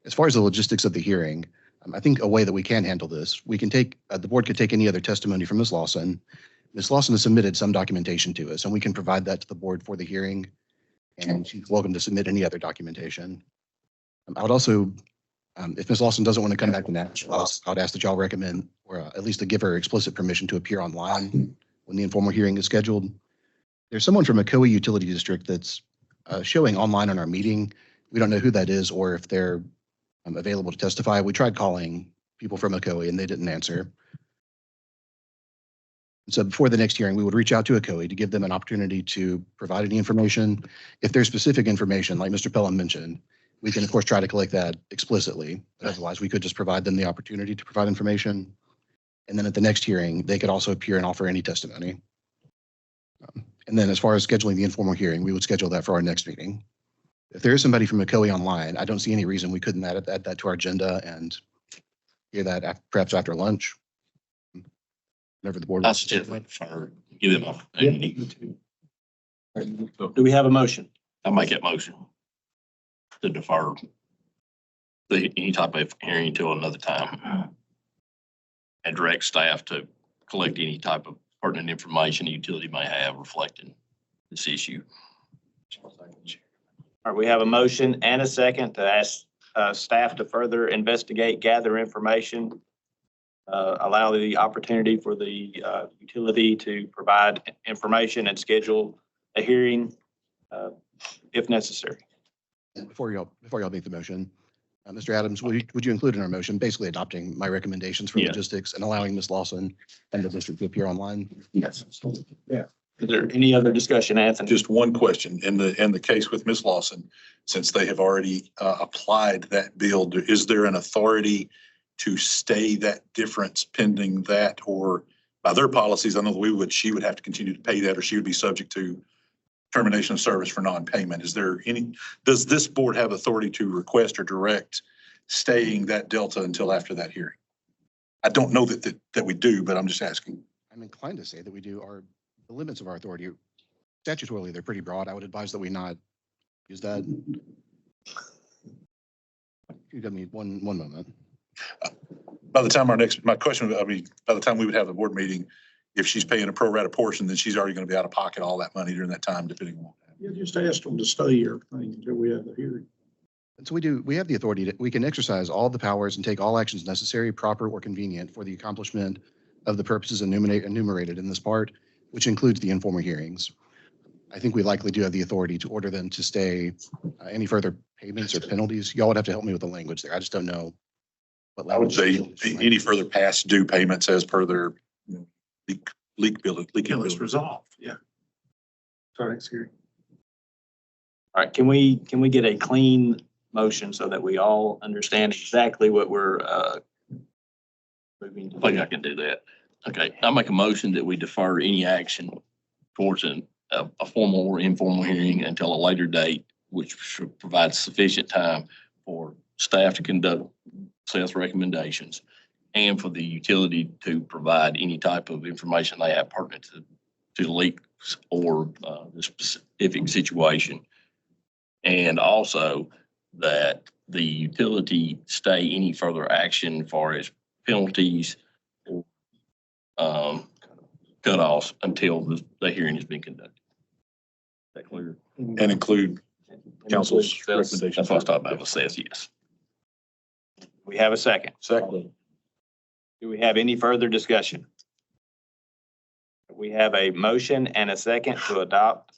As far as the logistics of the hearing, I think a way that we can handle this, we can take, the board could take any other testimony from Ms. Lawson. Ms. Lawson has submitted some documentation to us, and we can provide that to the board for the hearing. And she's welcome to submit any other documentation. I would also, if Ms. Lawson doesn't want to come back to that, I'd ask that y'all recommend, or at least to give her explicit permission to appear online when the informal hearing is scheduled. There's someone from a COA utility district that's showing online on our meeting. We don't know who that is or if they're available to testify. We tried calling people from a COA and they didn't answer. So before the next hearing, we would reach out to a COA to give them an opportunity to provide any information. If there's specific information, like Mr. Pelham mentioned, we can of course try to collect that explicitly. But otherwise, we could just provide them the opportunity to provide information. And then at the next hearing, they could also appear and offer any testimony. And then as far as scheduling the informal hearing, we would schedule that for our next meeting. If there is somebody from a COA online, I don't see any reason we couldn't add that to our agenda and hear that perhaps after lunch. Whenever the board. I suggest for give them opportunity. Do we have a motion? I'll make that motion to defer any type of hearing until another time. And direct staff to collect any type of pertinent information the utility may have reflecting this issue. All right, we have a motion and a second to ask staff to further investigate, gather information, allow the opportunity for the utility to provide information and schedule a hearing if necessary. Before y'all make the motion, Mr. Adams, would you include in our motion basically adopting my recommendations for Yeah. logistics and allowing Ms. Lawson and the district to appear online? Yes. Yeah. Is there any other discussion, Anthony? Just one question. In the case with Ms. Lawson, since they have already applied that bill, is there an authority to stay that difference pending that, or by their policies, I know that she would have to continue to pay that, or she would be subject to termination of service for non-payment. Does this board have authority to request or direct staying that delta until after that hearing? I don't know that we do, but I'm just asking. I'm inclined to say that we do. The limits of our authority, statutorily, they're pretty broad. I would advise that we not use that. You got me one moment. By the time my question, by the time we would have the board meeting, if she's paying a pro rata portion, then she's already going to be out of pocket all that money during that time, depending on. You just asked them to stay everything until we have the hearing. And so we have the authority we can exercise all the powers and take all actions necessary, proper, or convenient for the accomplishment of the purposes enumerated in this part, which includes the informal hearings. I think we likely do have the authority to order them to stay any further payments or penalties. Y'all would have to help me with the language there. I just don't know. What I would say language. any further past due payments as per their leak bill. Yeah, let's resolve. Yeah. Sorry, next hearing. All right, can we get a clean motion so that we all understand exactly what we're moving to? I think I can do that. Okay, I'll make a motion that we defer any action towards a formal or informal hearing until a later date, which should provide sufficient time for staff to conduct sales recommendations and for the utility to provide any type of information they have pertinent to leaks or the specific situation. And also that the utility stay any further action as far as penalties or cutoffs until the hearing has been conducted. Is that clear? And include council's recommendations. That's what I was talking about. It says yes. We have a second. Second. Do we have any further discussion? We have a motion and a second to adopt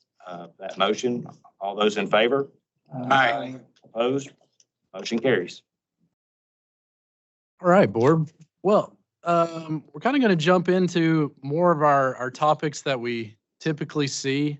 that motion. All those in favor? Aye. Opposed? Motion carries. All right, board. Well, we're kind of going to jump into more of our topics that we typically see.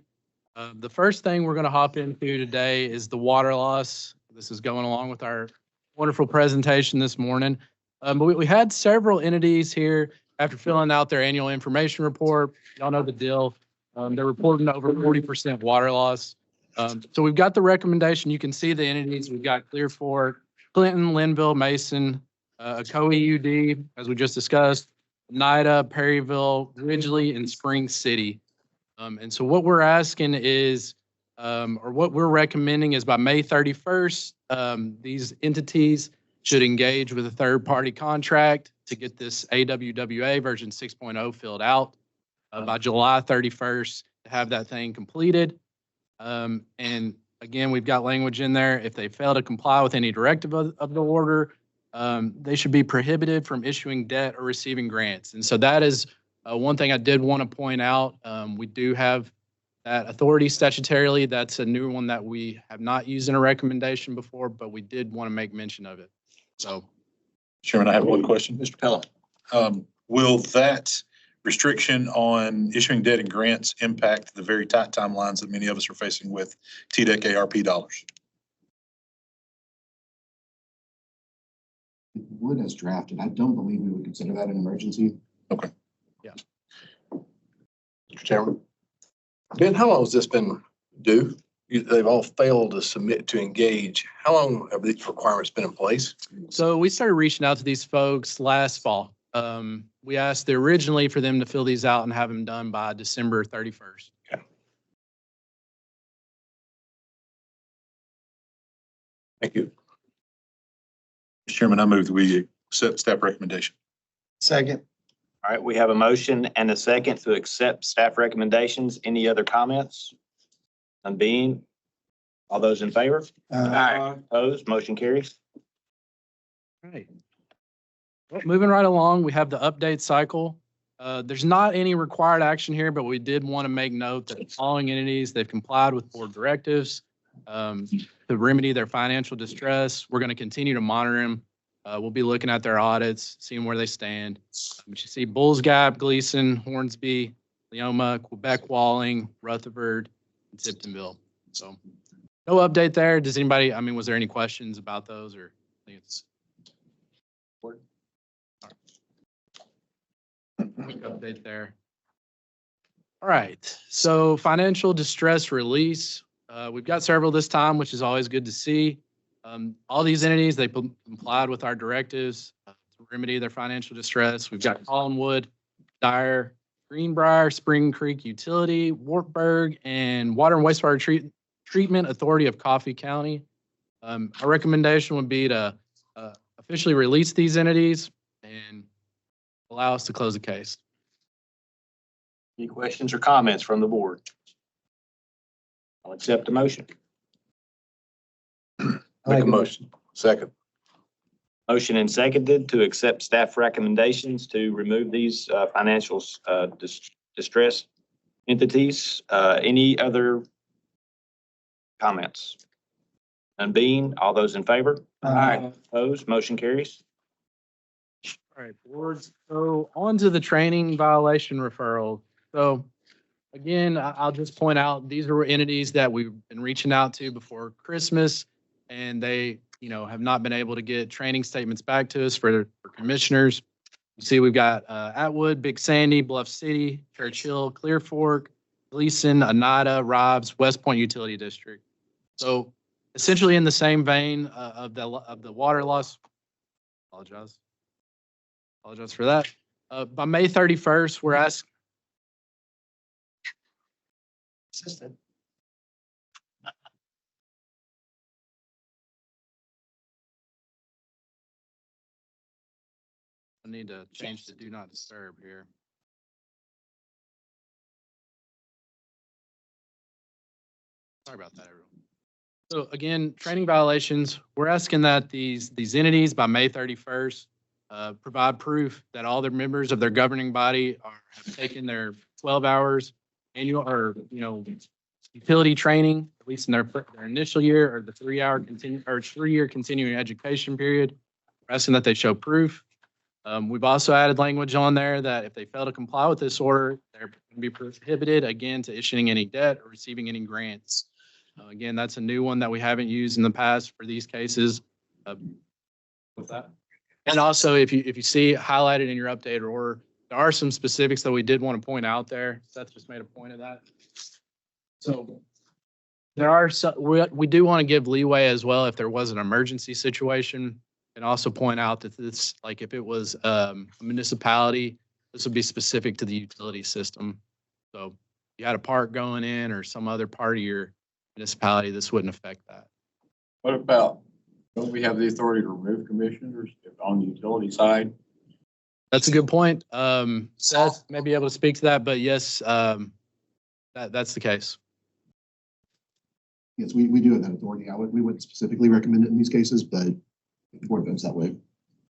The first thing we're going to hop into today is the water loss. This is going along with our wonderful presentation this morning. But we had several entities here after filling out their annual information report. Y'all know the deal. They're reporting over 40% water loss. So we've got the recommendation. You can see the entities. We've got Clear Fork, Clinton, Linville, Mason, Co-EUD, as we just discussed, NIDA, Perryville, Ridgely, and Spring City. And so what we're asking is, or what we're recommending is by May 31st, these entities should engage with a third-party contract to get this AWWA version 6.0 filled out by July 31st to have that thing completed. And again, we've got language in there. If they fail to comply with any directive of the order, they should be prohibited from issuing debt or receiving grants. And so that is one thing I did want to point out. We do have that authority statutorily. That's a new one that we have not used in a recommendation before, but we did want to make mention of it. So, Chairman, I have one question. Mr. Pelham. Will that restriction on issuing debt and grants impact the very tight timelines that many of us are facing with TDEC ARP dollars? It would as drafted. I don't believe we would consider that an emergency. Okay. Mr. Chairman. Ben, how long has this been due? They've all failed to submit to engage. How long have these requirements been in place? So we started reaching out to these folks last fall. We asked originally for them to fill these out and have them done by December 31st. Okay. Thank you. Mr. Chairman, I move that we accept staff recommendation. Second. All right, we have a motion and a second to accept staff recommendations. Any other comments? None being, all those in favor? Opposed, motion carries. All right. Well, moving right along, we have the update cycle. There's not any required action here, but we did want to make note that the following entities, they've complied with board directives to remedy their financial distress. We're going to continue to monitor them. We'll be looking at their audits, seeing where they stand. But you see Bulls Gap, Gleason, Hornsby, Leoma, Quebec Walling, Rutherford, and Tiptonville. So no update there. Does anybody, I mean, was there any questions about those or? I think it's quick update there. All right, so financial distress release. We've got several this time, which is always good to see. All these entities, they complied with our directives to remedy their financial distress. We've got Collinwood, Dyer, Greenbrier, Spring Creek Utility, Warburg, and Water and Wastewater Treatment Authority of Coffee County. Our recommendation would be to officially release these entities and allow us to close the case. Any questions or comments from the board? I'll accept the motion. Make a motion. Second. Motion and seconded to accept staff recommendations to remove these financial distress entities. Any other comments? None being, all those in favor? Opposed, motion carries. All right, boards. So on to the training violation referral. So again, I'll just point out, these are entities that we've been reaching out to before Christmas, and they, you know, have not been able to get training statements back to us for commissioners. You see, we've got Atwood, Big Sandy, Bluff City, Churchill, Clear Fork, Gleason, Oneida, Robbs, West Point Utility District. So essentially in the same vein of the water loss. Apologize for that. By May 31st, we're asking. Assistant. I need to change the do not disturb here. Sorry about that, everyone. So again, training violations, we're asking that these entities by May 31st provide proof that all their members of their governing body have taken their 12 hours annual or, you know, utility training, at least in their initial year or the 3-year continuing education period. We're asking that they show proof. We've also added language on there that if they fail to comply with this order, they're going to be prohibited again to issuing any debt or receiving any grants. Again, that's a new one that we haven't used in the past for these cases. With that. And also, if you see highlighted in your updated order, there are some specifics that we did want to point out there. Seth just made a point of that. So there are some, we do want to give leeway as well if there was an emergency situation. And also point out that this, like if it was a municipality, this would be specific to the utility system. So if you had a park going in or some other part of your municipality, this wouldn't affect that. What about, don't we have the authority to remove commissioners on the utility side? That's a good point. Seth may be able to speak to that, but yes, that's the case. Yes, we do have that authority. We wouldn't specifically recommend it in these cases, but if the board votes that way.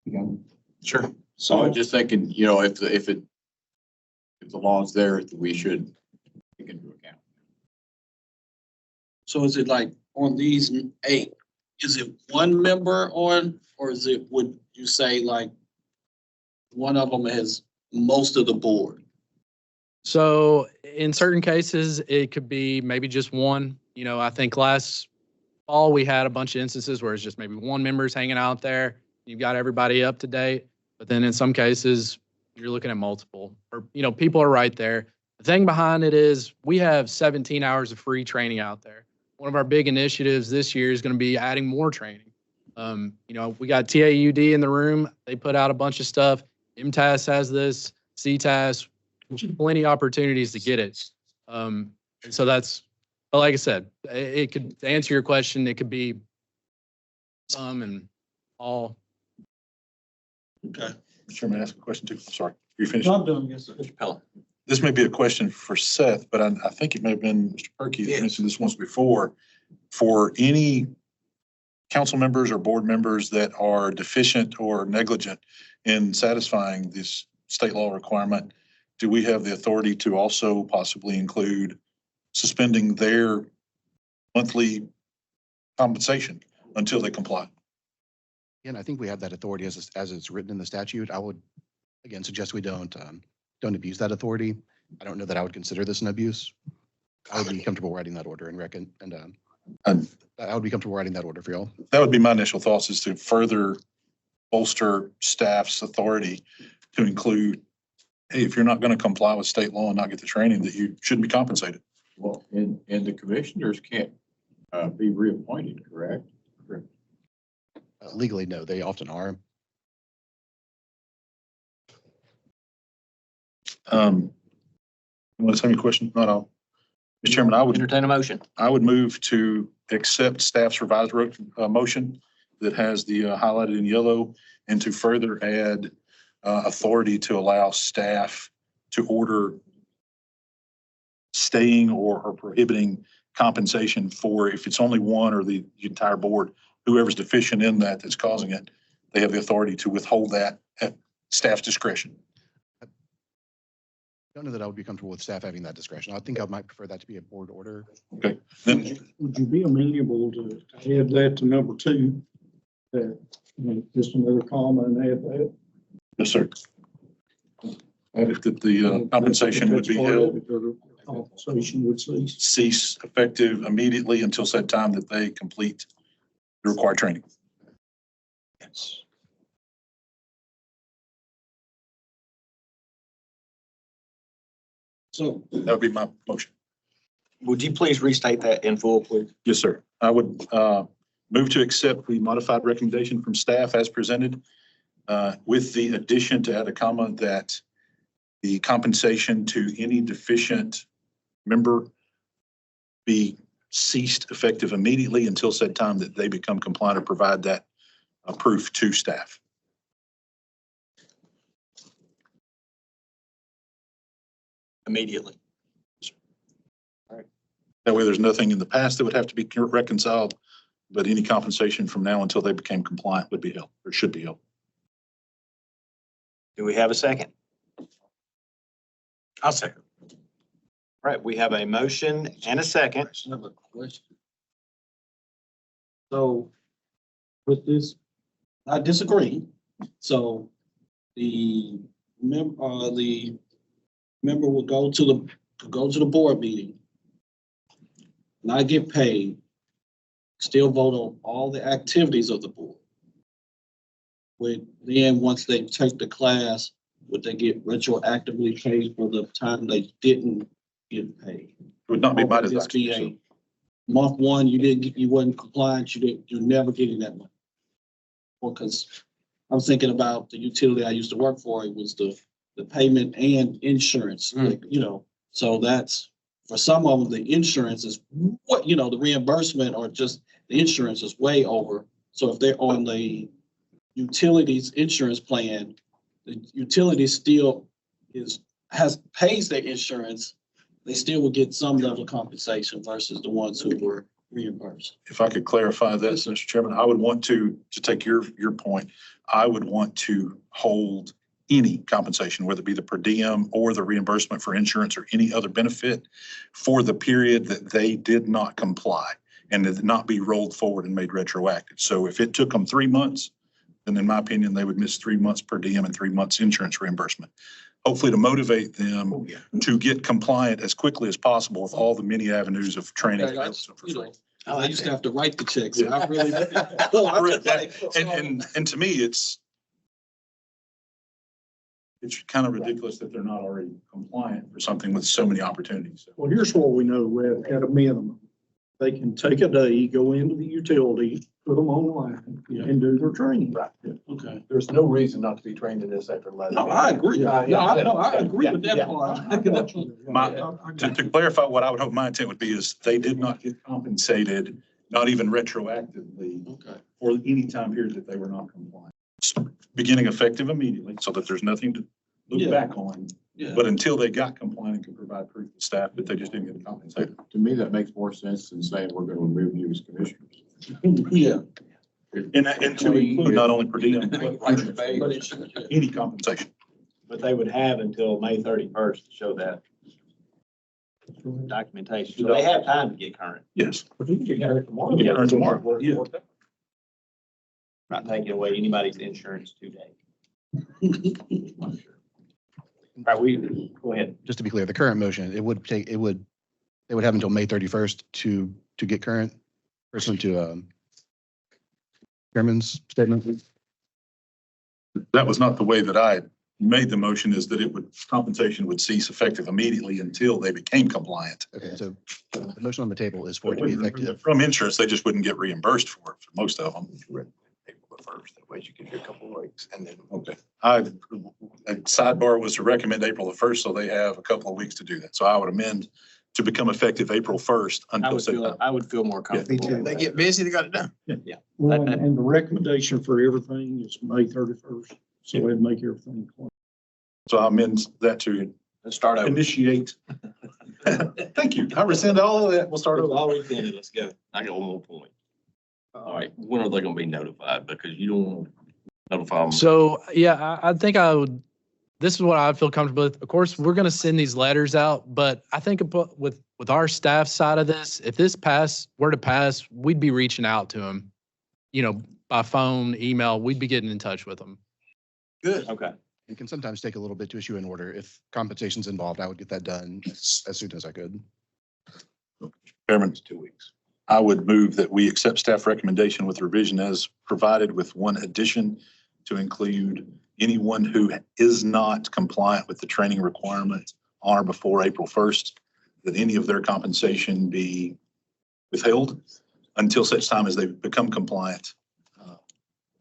Again. Sure. So I'm just thinking, you know, if the law is there, we should take into account. So is it like on these 8, is it one member on, or is it, would you say like one of them has most of the board? So in certain cases, it could be maybe just one. You know, I think last fall we had a bunch of instances where it's just maybe one member's hanging out there. You've got everybody up to date. But then in some cases, you're looking at multiple, or, you know, people are right there. The thing behind it is we have 17 hours of free training out there. One of our big initiatives this year is going to be adding more training. You know, we got TAUD in the room. They put out a bunch of stuff. MTAS has this, CTAS, plenty of opportunities to get it. And so that's, but like I said, it could, to answer your question, it could be some and all. Okay. Mr. Chairman, ask a question too. Sorry. You finished? I'm done, yes, sir. Mr. Pelham. This may be a question for Seth, but I think it may have been Mr. Perky that mentioned this once before. For any council members or board members that are deficient or negligent in satisfying this state law requirement, do we have the authority to also possibly include suspending their monthly compensation until they comply? Again, I think we have that authority as it's written in the statute. I would, again, suggest we don't abuse that authority. I don't know that I would consider this an abuse. I would be comfortable writing that order I would be comfortable writing that order for y'all. That would be my initial thoughts, is to further bolster staff's authority to include, hey, if you're not going to comply with state law and not get the training, that you shouldn't be compensated. Well, and the commissioners can't be reappointed, correct? Legally, no, they often are. Want to ask any questions? Not all. Mr. Chairman, I would Entertain a motion. I would move to accept staff's revised motion that has the highlighted in yellow, and to further add authority to allow staff to order staying or prohibiting compensation for, if it's only one or the entire board, whoever's deficient in that that's causing it, they have the authority to withhold that at staff's discretion. I don't know that I would be comfortable with staff having that discretion. I think I might prefer that to be a board order. Okay. Then, Would you be amenable to add that to number 2? That, just another comma and add that? yes, sir. If the compensation would be held, Compensation would cease. effective immediately until said time that they complete the required training. Yes. So That would be my motion. Would you please restate that in full, please? Yes, sir. I would move to accept the modified recommendation from staff as presented, with the addition, to add a comma, that the compensation to any deficient member be ceased effective immediately until said time that they become compliant or provide that proof to staff. Immediately. That way there's nothing in the past that would have to be reconciled, but any compensation from now until they became compliant would be held, or should be held. Do we have a second? I'll second. All right, we have a motion and a second. Another question. So with this, I disagree. So the member will go to the board meeting, not get paid, still vote on all the activities of the board. Then once they take the class, would they get retroactively paid for the time they didn't get paid? It would not be my Or would this be deduction. a month one, you wasn't compliant, you're never getting that money? Well, because I'm thinking about the utility I used to work for, it was the payment and insurance, like, so that's, for some of them, the insurance is what, the reimbursement or just the insurance is way over. So if they're on the utilities insurance plan, the utility still pays their insurance, they still will get some level of compensation versus the ones who were reimbursed. If I could clarify this, Mr. Chairman, I would want to take your point, I would want to hold any compensation, whether it be the per diem or the reimbursement for insurance or any other benefit for the period that they did not comply and it not be rolled forward and made retroactive. So if it took them 3 months, then in my opinion, they would miss 3 months per diem and 3 months insurance reimbursement. Hopefully to motivate them to get compliant as quickly as possible with all the many avenues of training. I used to have to write the checks. So I really. And to me, it's kind of ridiculous that they're not already compliant for something with so many opportunities. Well, here's what we know, Red, at a minimum. They can take a day, go into the utility, put them online and do their training. Right. Okay. There's no reason not to be trained in this after 11. No, I agree. Yeah, I agree with that yeah. part. To clarify, what I would hope my intent would be is they did not get compensated, not even retroactively, Okay. for any time period that they were not compliant. Beginning effective immediately, so that there's nothing to look Yeah. back on. Yeah. But until they got compliant and could provide proof to staff that they just didn't get compensated. To me, that makes more sense than saying we're going to remove you as commissioners. Yeah. And to include not only per diem, but But it's- any compensation. But they would have until May 31st to show that documentation. So they have time to get current. Yes. You can get it tomorrow. Yeah, or tomorrow. Yeah. Not taking away anybody's insurance today. All right, go ahead. Just to be clear, the current motion, they would have until May 31st to get current, pursuant to Chairman's statement. That was not the way that I made the motion, is that compensation would cease effective immediately until they became compliant. Okay, so the motion on the table is for it to be effective. From insurance, they just wouldn't get reimbursed for it, for most of them. April the 1st, that way you can get a couple of weeks and then. Okay. A sidebar was to recommend April the 1st, so they have a couple of weeks to do that. So I would amend to become effective April 1st until September. I would feel more comfortable. They get busy, they got it done. Well, and the recommendation for everything is May 31st. So they'd make everything clear. So I amend that to Let's start over. initiate. Thank you. I rescind all of that. We'll start over. Always did it. Let's go. I got one more point. All right, when are they gonna be notified? Because you don't want to notify them. So, yeah, I think this is what I feel comfortable with. Of course, we're going to send these letters out, but I think with our staff side of this, if this were to pass, we'd be reaching out to them, by phone, email, we'd be getting in touch with them. Good. Okay. It can sometimes take a little bit to issue an order. If compensation's involved, I would get that done as soon as I could. Chairman, 2 weeks. I would move that we accept staff recommendation with revision as provided, with one addition to include anyone who is not compliant with the training requirement on or before April 1st, that any of their compensation be withheld until such time as they become compliant at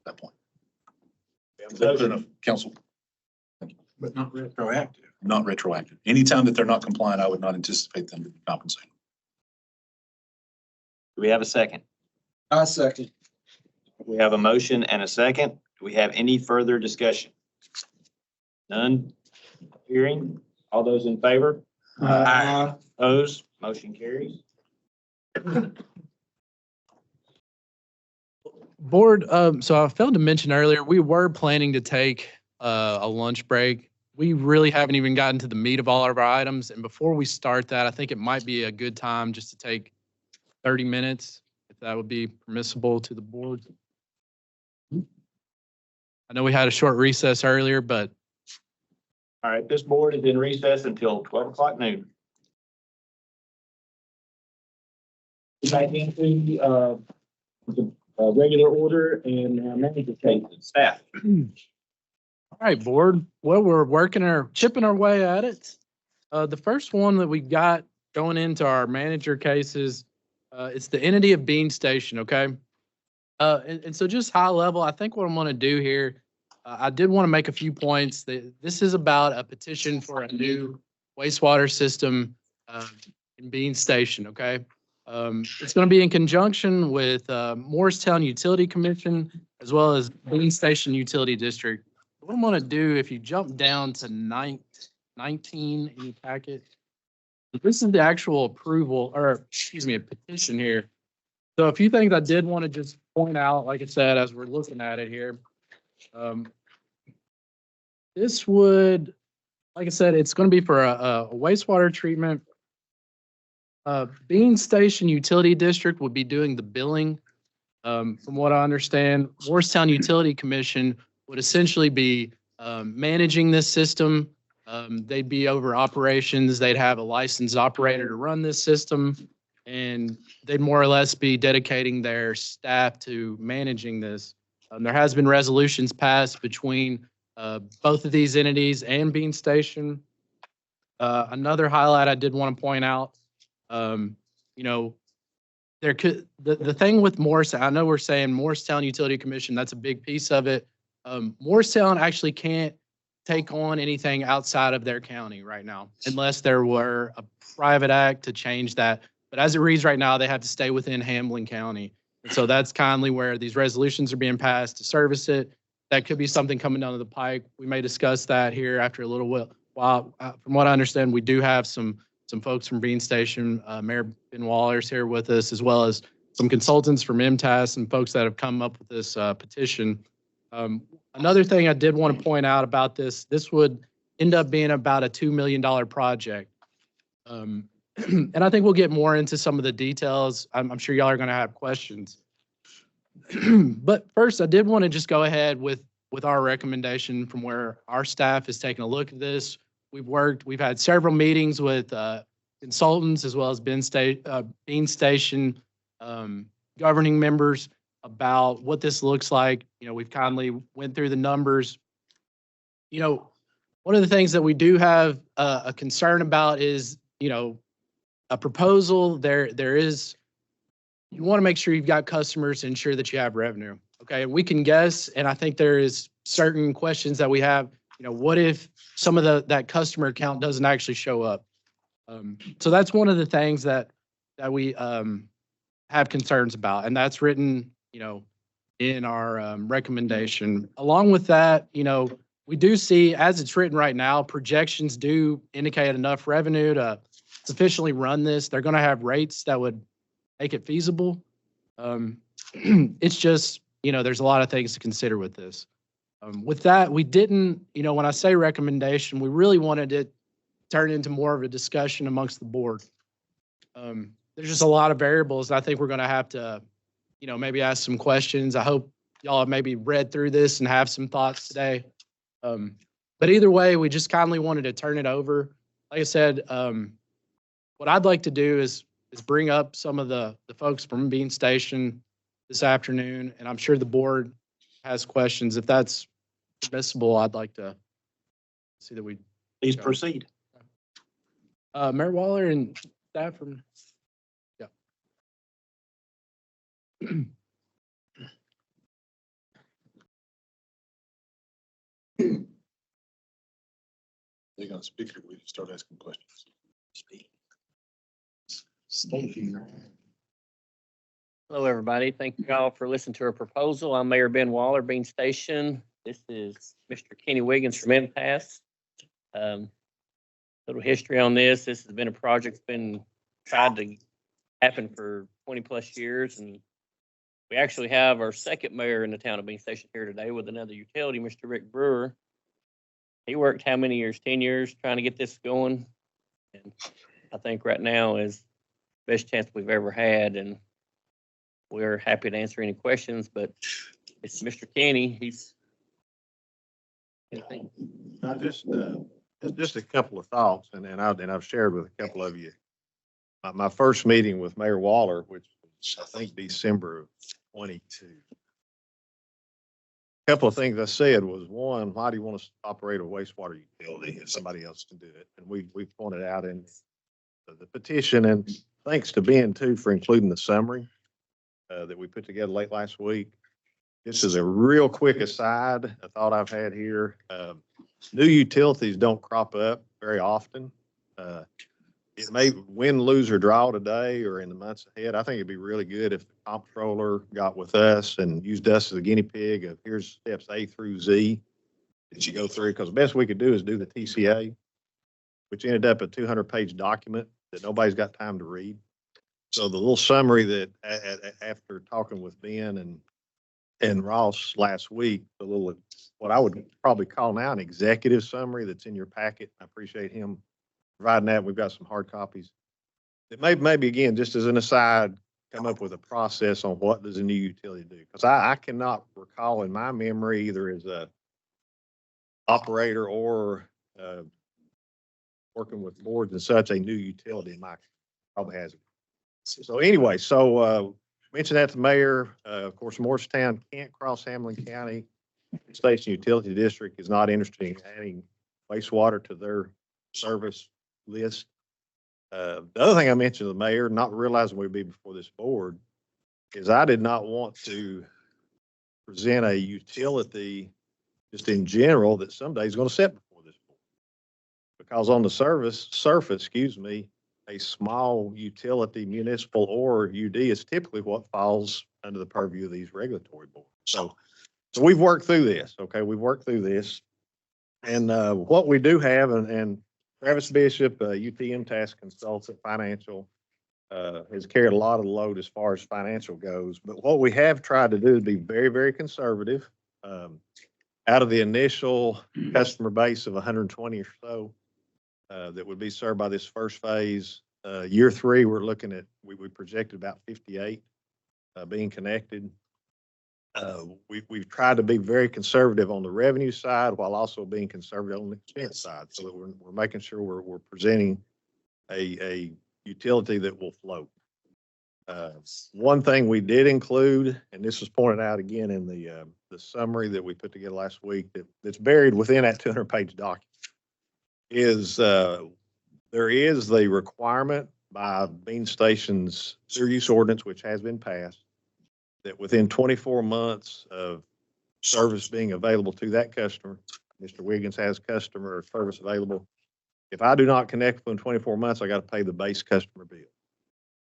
that point. Is that clear enough, council? But not retroactive. Not retroactive. Anytime that they're not compliant, I would not anticipate them to be compensated. Do we have a second? I second. We have a motion and a second. Do we have any further discussion? None? Hearing? All those in favor? Opposed? Motion carries. Board, so I failed to mention earlier, we were planning to take a lunch break. We really haven't even gotten to the meat of all of our items. And before we start that, I think it might be a good time just to take 30 minutes, if that would be permissible to the board. I know we had a short recess earlier, but All right, this board is in recess until 12 o'clock noon. Back into, the, regular order and manager cases. Staff. all right, board. Well, we're chipping our way at it. The first one that we got going into our manager cases, it's the entity of Bean Station, okay? And so just high level, I think what I'm gonna do here, I did want to make a few points. This is about a petition for a new wastewater system in Bean Station, okay? It's gonna be in conjunction with Morristown Utility Commission as well as Bean Station Utility District. What I'm gonna do, if you jump down to 19 in your packet, this is the actual approval, or excuse me, a petition here. So a few things I did want to just point out, like I said, as we're looking at it here. This would, like I said, it's going to be for a wastewater treatment. Bean Station Utility District would be doing the billing. From what I understand, Morristown Utility Commission would essentially be managing this system. They'd be over operations. They'd have a licensed operator to run this system, and they'd more or less be dedicating their staff to managing this. There has been resolutions passed between both of these entities and Bean Station. Another highlight I did want to point out, there could, the thing with Morristown, I know we're saying Morristown Utility Commission, that's a big piece of it. Morristown actually can't take on anything outside of their county right now, unless there were a private act to change that. But as it reads right now, they have to stay within Hamlin County. And so that's kindly where these resolutions are being passed to service it. That could be something coming down the pike. We may discuss that here after a little while. From what I understand, we do have some folks from Bean Station, Mayor Ben Waller's here with us, as well as some consultants from MTAS and folks that have come up with this petition. Another thing I did want to point out about this would end up being about a $2 million project. And I think we'll get more into some of the details. I'm sure y'all are going to have questions. But first, I did want to just go ahead with our recommendation from where our staff is taking a look at this. We've had several meetings with consultants as well as Bean Station governing members about what this looks like. We've kindly went through the numbers. One of the things that we do have a concern about is, a proposal. There is, you want to make sure you've got customers to ensure that you have revenue. Okay, we can guess, and I think there is certain questions that we have. What if some of that customer account doesn't actually show up? So that's one of the things that we have concerns about, and that's written, in our recommendation. Along with that, we do see, as it's written right now, projections do indicate enough revenue to sufficiently run this. They're going to have rates that would make it feasible. It's just, there's a lot of things to consider with this. With that, we didn't, when I say recommendation, we really wanted it to turn into more of a discussion amongst the board. There's just a lot of variables. I think we're going to have to, maybe ask some questions. I hope y'all have maybe read through this and have some thoughts today. But either way, we just kindly wanted to turn it over. Like I said, what I'd like to do is bring up some of the folks from Bean Station this afternoon, and I'm sure the board has questions. If that's permissible, I'd like to see that we. Please proceed. Mayor Waller and staff from, yeah. They're gonna speak or we start asking questions. Speak. Hello, everybody. Thank you all for listening to our proposal. I'm Mayor Ben Waller, Bean Station. This is Mr. Kenny Wiggins from MTAS. Little history on this. This has been a project that's been tried to happen for 20 plus years. And we actually have our second mayor in the town of Bean Station here today with another utility, Mr. Rick Brewer. He worked how many years? 10 years trying to get this going. And I think right now is the best chance we've ever had. And we're happy to answer any questions, but it's Mr. Kenny. He's I just a couple of thoughts, and I've shared with a couple of you. My first meeting with Mayor Waller, which was, I think, December of 22. A couple of things I said was, one, why do you want to operate a wastewater utility if somebody else can do it? And we pointed out in the petition, and thanks to Ben too for including the summary that we put together late last week. This is a real quick aside, a thought I've had here. New utilities don't crop up very often. It may win, lose, or draw today or in the months ahead. I think it'd be really good if the comptroller got with us and used us as a guinea pig of here's steps A through Z that you go through. Because the best we could do is do the TCA, which ended up a 200-page document that nobody's got time to read. So the little summary that after talking with Ben and Ross last week, the little, what I would probably call now an executive summary that's in your packet. I appreciate him providing that. We've got some hard copies. It maybe again, just as an aside, come up with a process on what does a new utility do? Because I cannot recall in my memory either as a operator or working with boards and such, a new utility in my probably has it. So anyway, mentioned that to the mayor. Of course, Morristown can't cross Hamlin County. Station Utility District is not interested in adding wastewater to their service list. The other thing I mentioned to the mayor, not realizing we'd be before this board, is I did not want to present a utility just in general that someday is going to sit before this board. Because on the surface, excuse me, a small utility, municipal or UD is typically what falls under the purview of these regulatory boards. So we've worked through this. Okay. We've worked through this. And what we do have, and Travis Bishop, UTM task consultant, financial, has carried a lot of the load as far as financial goes. But what we have tried to do is be very, very conservative. Out of the initial customer base of 120 or so that would be served by this first phase, year 3, we're looking at, we projected about 58 being connected. We've tried to be very conservative on the revenue side while also being conservative on the expense side, so that we're making sure we're presenting a utility that will float. One thing we did include, and this was pointed out again in the summary that we put together last week, that's buried within that 200-page document, is there is the requirement by Bean Station's sewer use ordinance, which has been passed, that within 24 months of service being available to that customer, Mr. Wiggins has customer service available. If I do not connect within 24 months, I got to pay the base customer bill.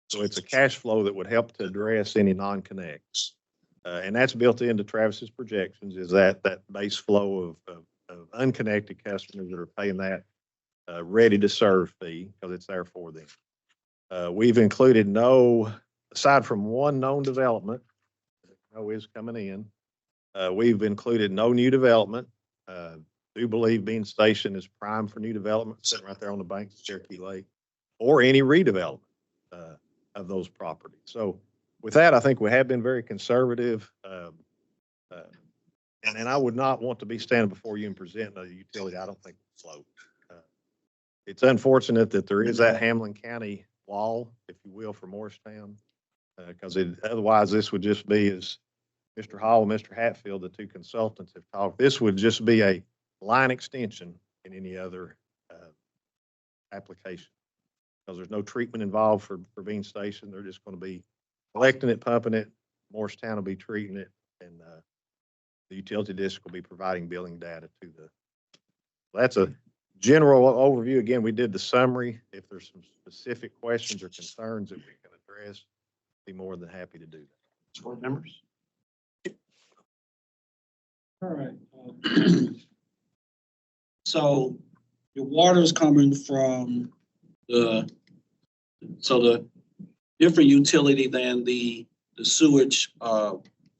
So it's a cash flow that would help to address any non-connects. And that's built into Travis's projections, is that base flow of unconnected customers that are paying that ready to serve fee, because it's there for them. We've included aside from one known development, is coming in. We've included no new development. Do believe Bean Station is prime for new development, sitting right there on the banks of Cherokee Lake, or any redevelopment of those properties. So with that, I think we have been very conservative. And I would not want to be standing before you and presenting a utility I don't think will float. It's unfortunate that there is that Hamlin County wall, if you will, for Morristown, because otherwise this would just be, as Mr. Hall and Mr. Hatfield, the two consultants, have talked, this would just be a line extension in any other application, because there's no treatment involved for Bean Station. They're just going to be collecting it, pumping it. Morristown will be treating it, and the utility district will be providing billing data to the. That's a general overview. Again, we did the summary. If there's some specific questions or concerns that we can address, be more than happy to do that. Board members. All right. So your water is coming from the different utility than the sewage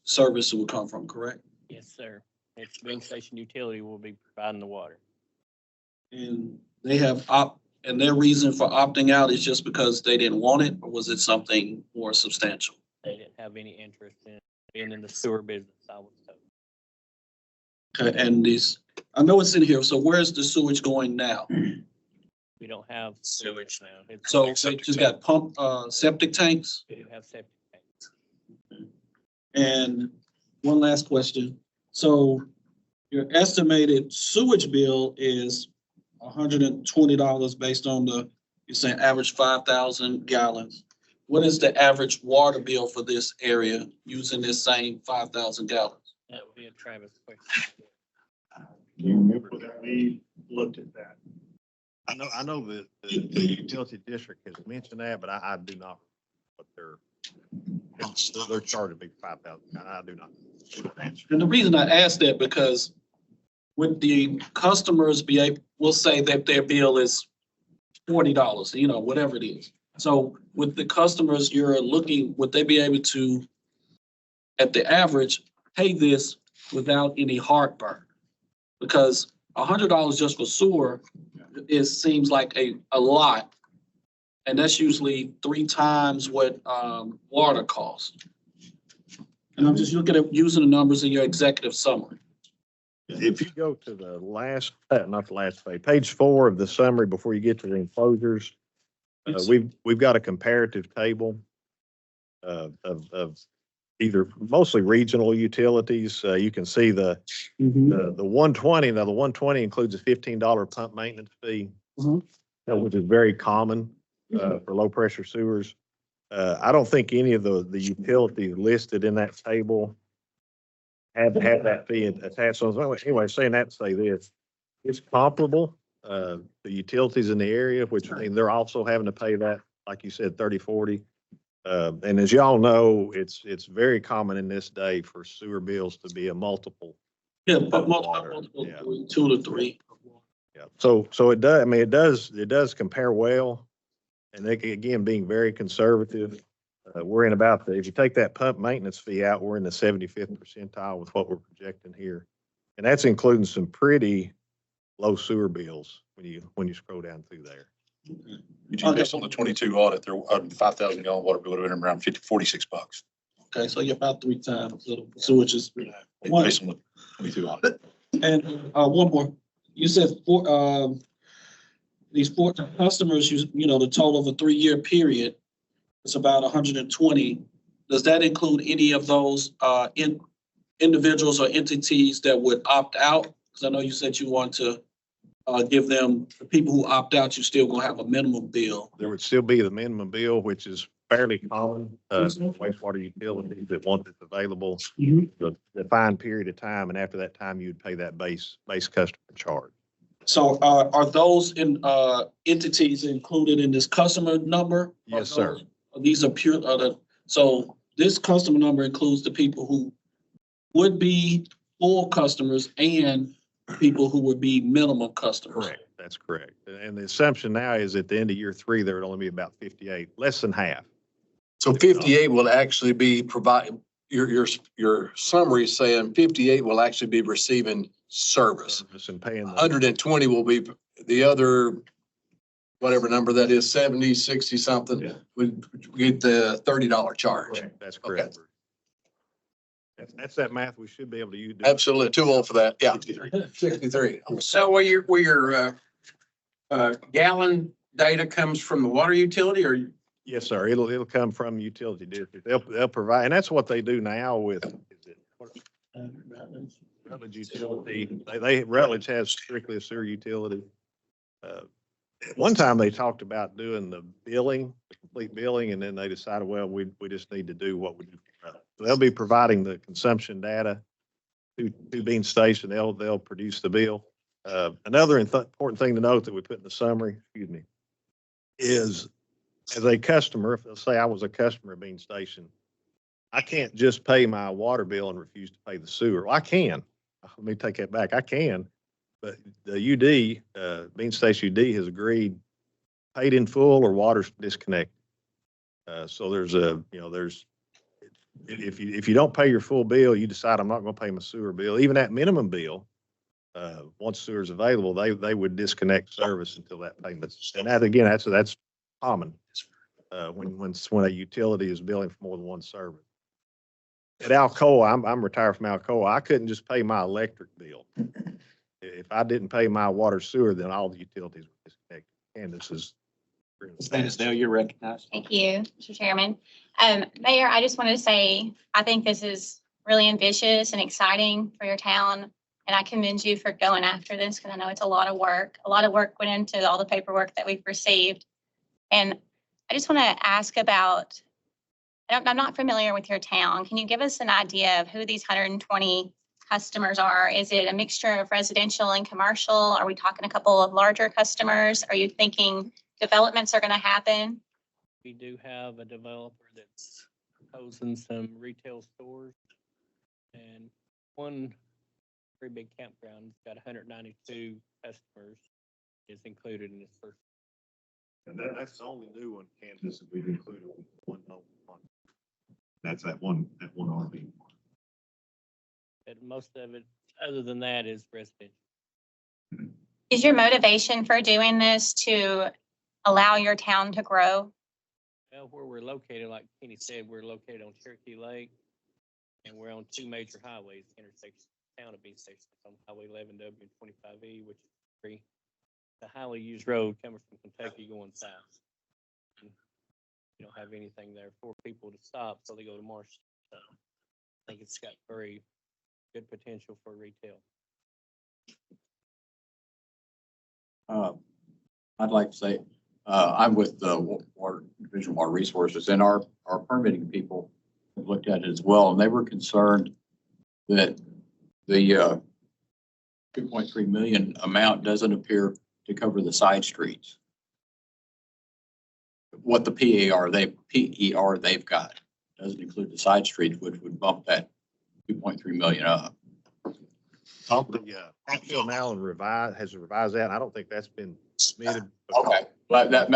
service will come from, correct? Yes, sir. It's Bean Station Utility will be providing the water. And they have and their reason for opting out is just because they didn't want it, or was it something more substantial? They didn't have any interest in being in the sewer business, I was told. Okay, and these, I know it's in here, so where's the sewage going now? We don't have sewage now. It's- So they just got pump, septic tanks? We do have septic tanks. And one last question. So your estimated sewage bill is $120 based on you're saying average 5,000 gallons. What is the average water bill for this area using this same 5,000 gallons? That would be a Travis question. Do you remember that we looked at that? I know that the utility district has mentioned that, but I do not, but they're charging me 5,000. I do not. And the reason I ask that because would the customers be able, we'll say that their bill is $40, you know, whatever it is. So with the customers you're looking, would they be able to, at the average, pay this without any heartburn? Because $100 just for sewer seems like a lot. And that's usually 3 times what water costs. And I'm just looking at using the numbers in your executive summary. If you go to the last, not the last page 4 of the summary before you get to the enclosures, we've got a comparative table of either mostly regional utilities. You can see the 120. Now the 120 includes a $15 pump maintenance fee, which is very common for low pressure sewers. I don't think any of the utilities listed in that table have that fee attached. So anyway, saying that to say this, it's comparable. The utilities in the area, which I mean, they're also having to pay that, like you said, 30, 40. And as y'all know, it's very common in this day for sewer bills to be a multiple. Yeah, but multiple, Yeah. 2 to 3. Yeah. So it does, I mean, it does compare well. And they, again, being very conservative, we're in about if you take that pump maintenance fee out, we're in the 75th percentile with what we're projecting here. And that's including some pretty low sewer bills when you scroll down through there. Based on the 22 audit, their 5,000 gallon water bill would have been around $46. Okay, so you're about 3 times the sewage is. Based on the 22 audit. And one more, you said these 4 customers, you know, the total of a 3-year period, it's about 120. Does that include any of those individuals or entities that would opt out? Because I know you said you want to give them, the people who opt out, you still gonna have a minimum bill. There would still be the minimum bill, which is fairly common, wastewater utilities that want it available the defined period of time, and after that time, you'd pay that base customer charge. So are those entities included in this customer number? Yes, sir. These are pure, so this customer number includes the people who would be full customers and people who would be minimum customers. Correct. That's correct. And the assumption now is at the end of year 3, there would only be about 58, less than half. So 58 will actually be provided, your summary is saying 58 will actually be receiving service. And paying 120 will be the other, whatever number that is, 70, 60 something, would get the $30 charge. Correct. That's correct. That's that math we should be able to use. Absolutely. Too old for that. Yeah. 63. So will your gallon data comes from the water utility or? Yes, sir. It'll come from utility district. They'll provide, and that's what they do now with, Rutledge Utility. Rutledge has strictly a sewer utility. One time they talked about doing the billing, the complete billing, and then they decided, well, we just need to do what we do. So they'll be providing the consumption data to Bean Station. They'll produce the bill. Another important thing to note that we put in the summary, is as a customer, if let's say I was a customer of Bean Station, I can't just pay my water bill and refuse to pay the sewer. Well, I can. Let me take that back. I can, but the UD, Bean Station UD has agreed paid in full or water's disconnected. So there's if you don't pay your full bill, you decide I'm not going to pay my sewer bill, even that minimum bill. Once sewer is available, they would disconnect service until that payment. And that again, that's common when a utility is billing for more than one service. at Alcoa, I'm retired from Alcoa. I couldn't just pay my electric bill. If I didn't pay my water sewer, then all the utilities were disconnected. Candace is. Ms. Lansdale, you're recognized. Thank you, Mr. Chairman. Mayor, I just wanted to say, I think this is really ambitious and exciting for your town. And I commend you for going after this because I know it's a lot of work. A lot of work went into all the paperwork that we've received. And I just want to ask about, I'm not familiar with your town. Can you give us an idea of who these 120 customers are? Is it a mixture of residential and commercial? Are we talking a couple of larger customers? Are you thinking developments are going to happen? We do have a developer that's proposing some retail stores and one very big campground. It's got 192 customers is included in this first. And that's the only new one, Kansas, that we've included one. That's that one RV. And most of it, other than that, is residential. Is your motivation for doing this to allow your town to grow? Well, where we're located, like Kenny said, we're located on Cherokee Lake, and we're on two major highways, intersections, town of being stations on Highway 11W and 25E, which is free. The highly used road coming from Kentucky going south. And you don't have anything there for people to stop, so they go to Marsh. So I think it's got very good potential for retail. I'd like to say, I'm with the Water Division of Water Resources, and our permitting people have looked at it as well, and they were concerned that the 2.3 million amount doesn't appear to cover the side streets. What the PER they've got doesn't include the side streets, which would bump that 2.3 million up. Hatfield now has revised that. And I don't think that's been submitted. Okay, but that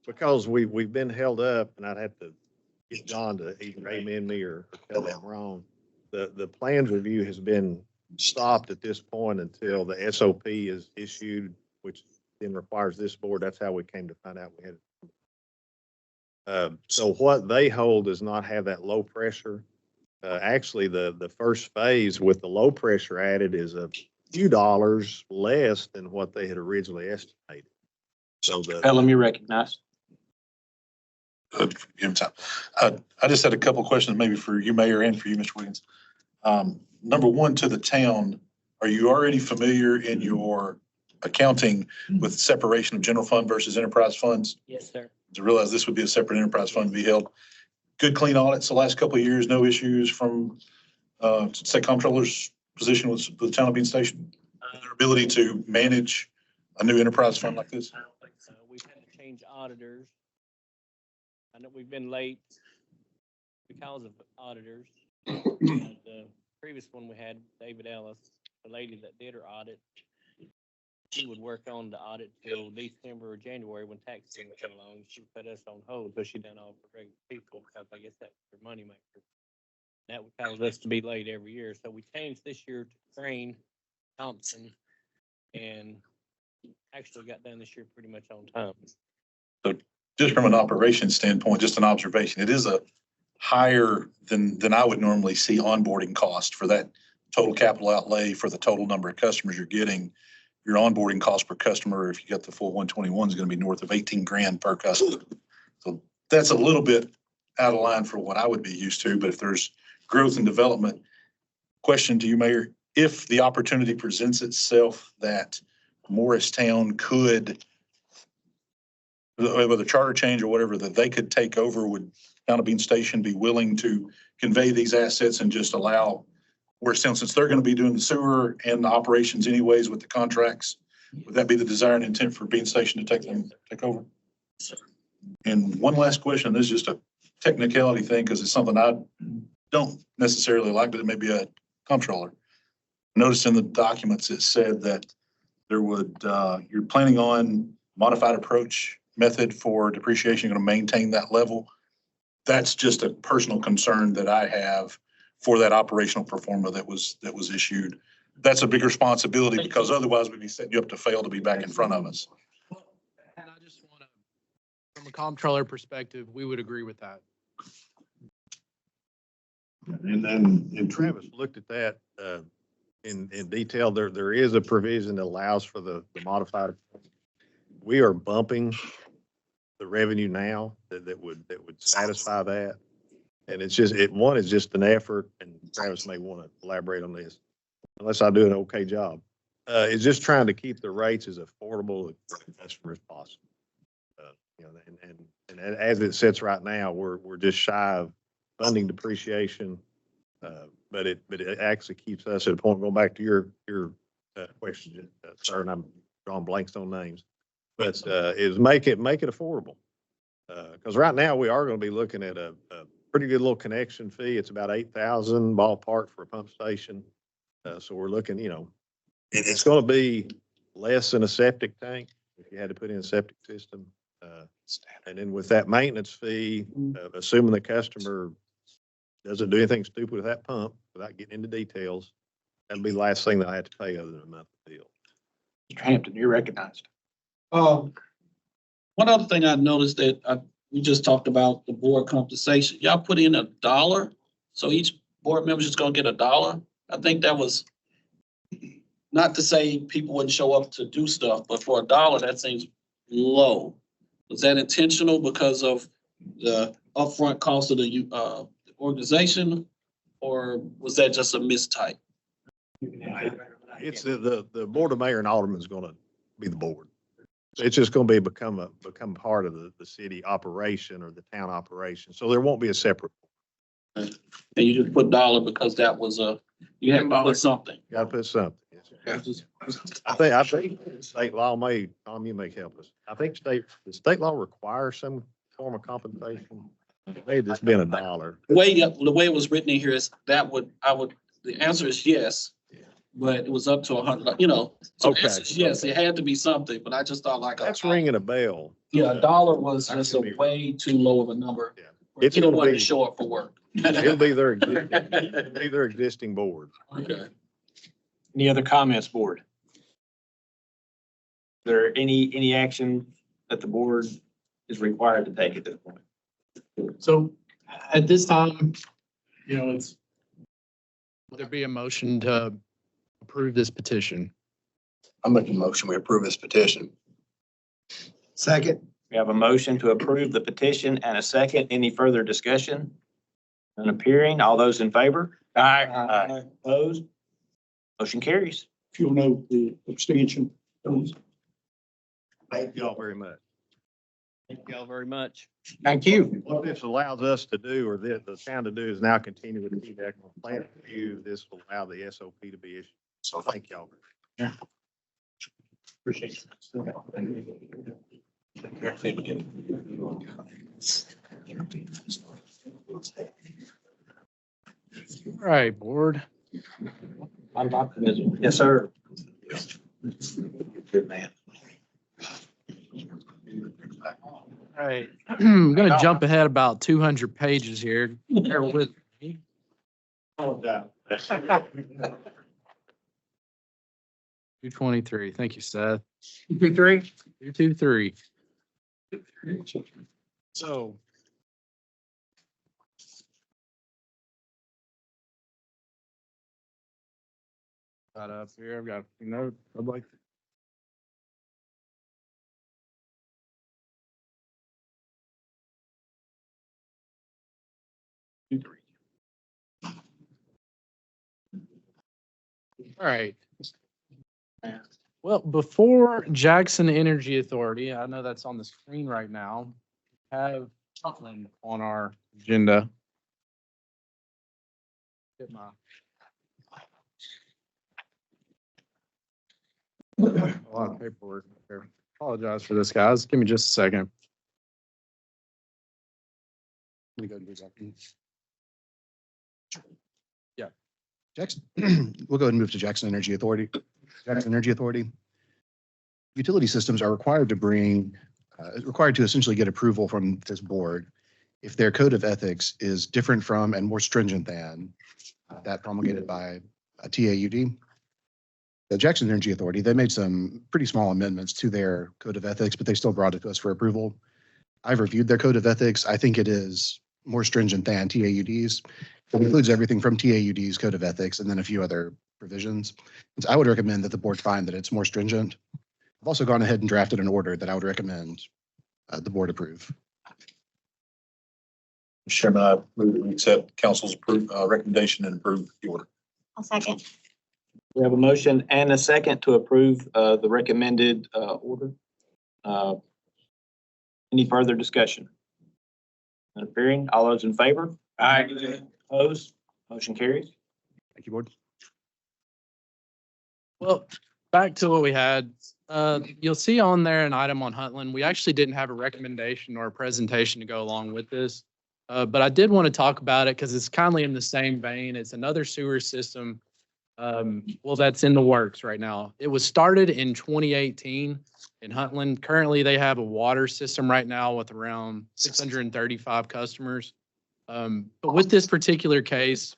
Because we've been held up, and I'd have to get John to either amen me or tell me I'm wrong. The plans review has been stopped at this point until the SOP is issued, which then requires this board. That's how we came to find out we had. So what they hold does not have that low pressure. Actually, the first phase with the low pressure added is a few dollars less than what they had originally estimated. So Pelham, you're recognized. Give him time. I just had a couple of questions maybe for you, Mayor, and for you, Mr. Wiggins. Number one, to the town, are you already familiar in your accounting with separation of general fund versus enterprise funds? Yes, sir. To realize this would be a separate enterprise fund to be held. Good, clean audits the last couple of years, no issues from state comptroller's position with the town of Bean Station? Their ability to manage a new enterprise fund like this? I don't think so. We've had to change auditors. I know we've been late because of auditors. The previous one we had, David Ellis, the lady that did her audit, she would work on the audit till December or January when tax season would come along. She would put us on hold because she done all for regular people because I guess that was her moneymaker. That would cause us to be late every year. So we changed this year to Crane Thompson and actually got done this year pretty much on time. So just from an operations standpoint, just an observation, it is a higher than I would normally see onboarding cost for that total capital outlay for the total number of customers you're getting. Your onboarding cost per customer, if you get the full 121, is going to be north of 18 grand per customer. So that's a little bit out of line for what I would be used to, but if there's growth and development, question to you, Mayor, if the opportunity presents itself that Morristown could, whether charter change or whatever, that they could take over, would Town of Bean Station be willing to convey these assets and just allow Morristown, since they're going to be doing the sewer and the operations anyways with the contracts, would that be the desire and intent for Bean Station to take over? And one last question, this is just a technicality thing because it's something I don't necessarily like, but it may be a comptroller. Notice in the documents it said that there would, you're planning on modified approach method for depreciation, going to maintain that level. That's just a personal concern that I have for that operational performer that was issued. That's a big responsibility because otherwise we'd be setting you up to fail to be back in front of us. And I just want to, from a comptroller perspective, we would agree with that. And Travis looked at that in detail. There is a provision that allows for the modified. We are bumping the revenue now that would satisfy that. And it's just, one is just an effort, and Travis may want to elaborate on this, unless I do an okay job. It's just trying to keep the rates as affordable for the customer as possible. You know, and as it sits right now, we're just shy of funding depreciation. But it actually keeps us at a point, going back to your question, sir, and I'm drawing blanks on names, but is make it affordable. Because right now we are going to be looking at a pretty good little connection fee. It's about 8,000 ballpark for a pump station. So we're looking, you know, it's going to be less than a septic tank if you had to put in a septic system. And then with that maintenance fee, assuming the customer doesn't do anything stupid with that pump, without getting into details, that'll be the last thing that I have to pay other than a monthly bill. Mr. Hampton, you're recognized. One other thing I noticed that we just talked about the board compensation. Y'all put in $1, so each board member is gonna get $1. I think that was, not to say people wouldn't show up to do stuff, but for $1, that seems low. Was that intentional because of the upfront cost of the organization, or was that just a mistype? It's the board of mayor and alderman is going to be the board. It's just going to become part of the city operation or the town operation. So there won't be a separate. And you just put $1 because that was you had to put something. Got to put something. I think state law may, Tom, you may help us. I think the state law requires some form of compensation. It may have just been $1. The way it was written in here is the answer is yes, but it was up to 100, you know. So the answer is yes, it had to be something, but I just thought like. That's ringing a bell. Yeah, $1 was just a way too low of a number. Yeah. It's It's gonna anyone to be- show up for work. It'll be their existing board. Okay. Any other comments, board? Is there any action that the board is required to take at this point? So at this time, you know, would there be a motion to approve this petition? I'm making a motion, we approve this petition. Second. We have a motion to approve the petition and a second. Any further discussion? None appearing. All those in favor? Aye. Opposed? Motion carries. If you'll note the abstention. Thank you all very much. Thank y'all very much. Thank you. What this allows us to do, or the town to do, is now continue with the economic plan review. This will allow the SOP to be issued. So thank y'all. Appreciate it. All right, board. A lot of optimism. Yes, sir. Good man. All right, I'm gonna jump ahead about 200 pages here. Bear with me. 223. Thank you, Seth. 223? 223. So. Got up here. I've got a few notes. I'd like. All right. Well, before Jackson Energy Authority, I know that's on the screen right now, have Huntland on our agenda. Get my. A lot of paperwork here. Apologize for this, guys. Give me just a second. Let me go to Jackson. Yeah. Jackson, we'll go ahead and move to Jackson Energy Authority. Jackson Energy Authority. Utility systems are required to essentially get approval from this board if their code of ethics is different from and more stringent than that promulgated by a TAUD. The Jackson Energy Authority, they made some pretty small amendments to their code of ethics, but they still brought it to us for approval. I've reviewed their code of ethics. I think it is more stringent than TAUD's. It includes everything from TAUD's Code of Ethics and then a few other provisions. And so I would recommend that the board find that it's more stringent. I've also gone ahead and drafted an order that I would recommend the board approve. Mr. Chairman, I move that we accept council's recommendation and approve the order. I'll second. We have a motion and a second to approve the recommended order. Any further discussion? None appearing. All those in favor? Aye. Opposed? Motion carries. Thank you, board. Well, back to what we had. You'll see on there an item on Huntland. We actually didn't have a recommendation or a presentation to go along with this. But I did want to talk about it because it's kind of in the same vein. It's another sewer system. Well, that's in the works right now. It was started in 2018 in Huntland. Currently, they have a water system right now with around 635 customers. But with this particular case,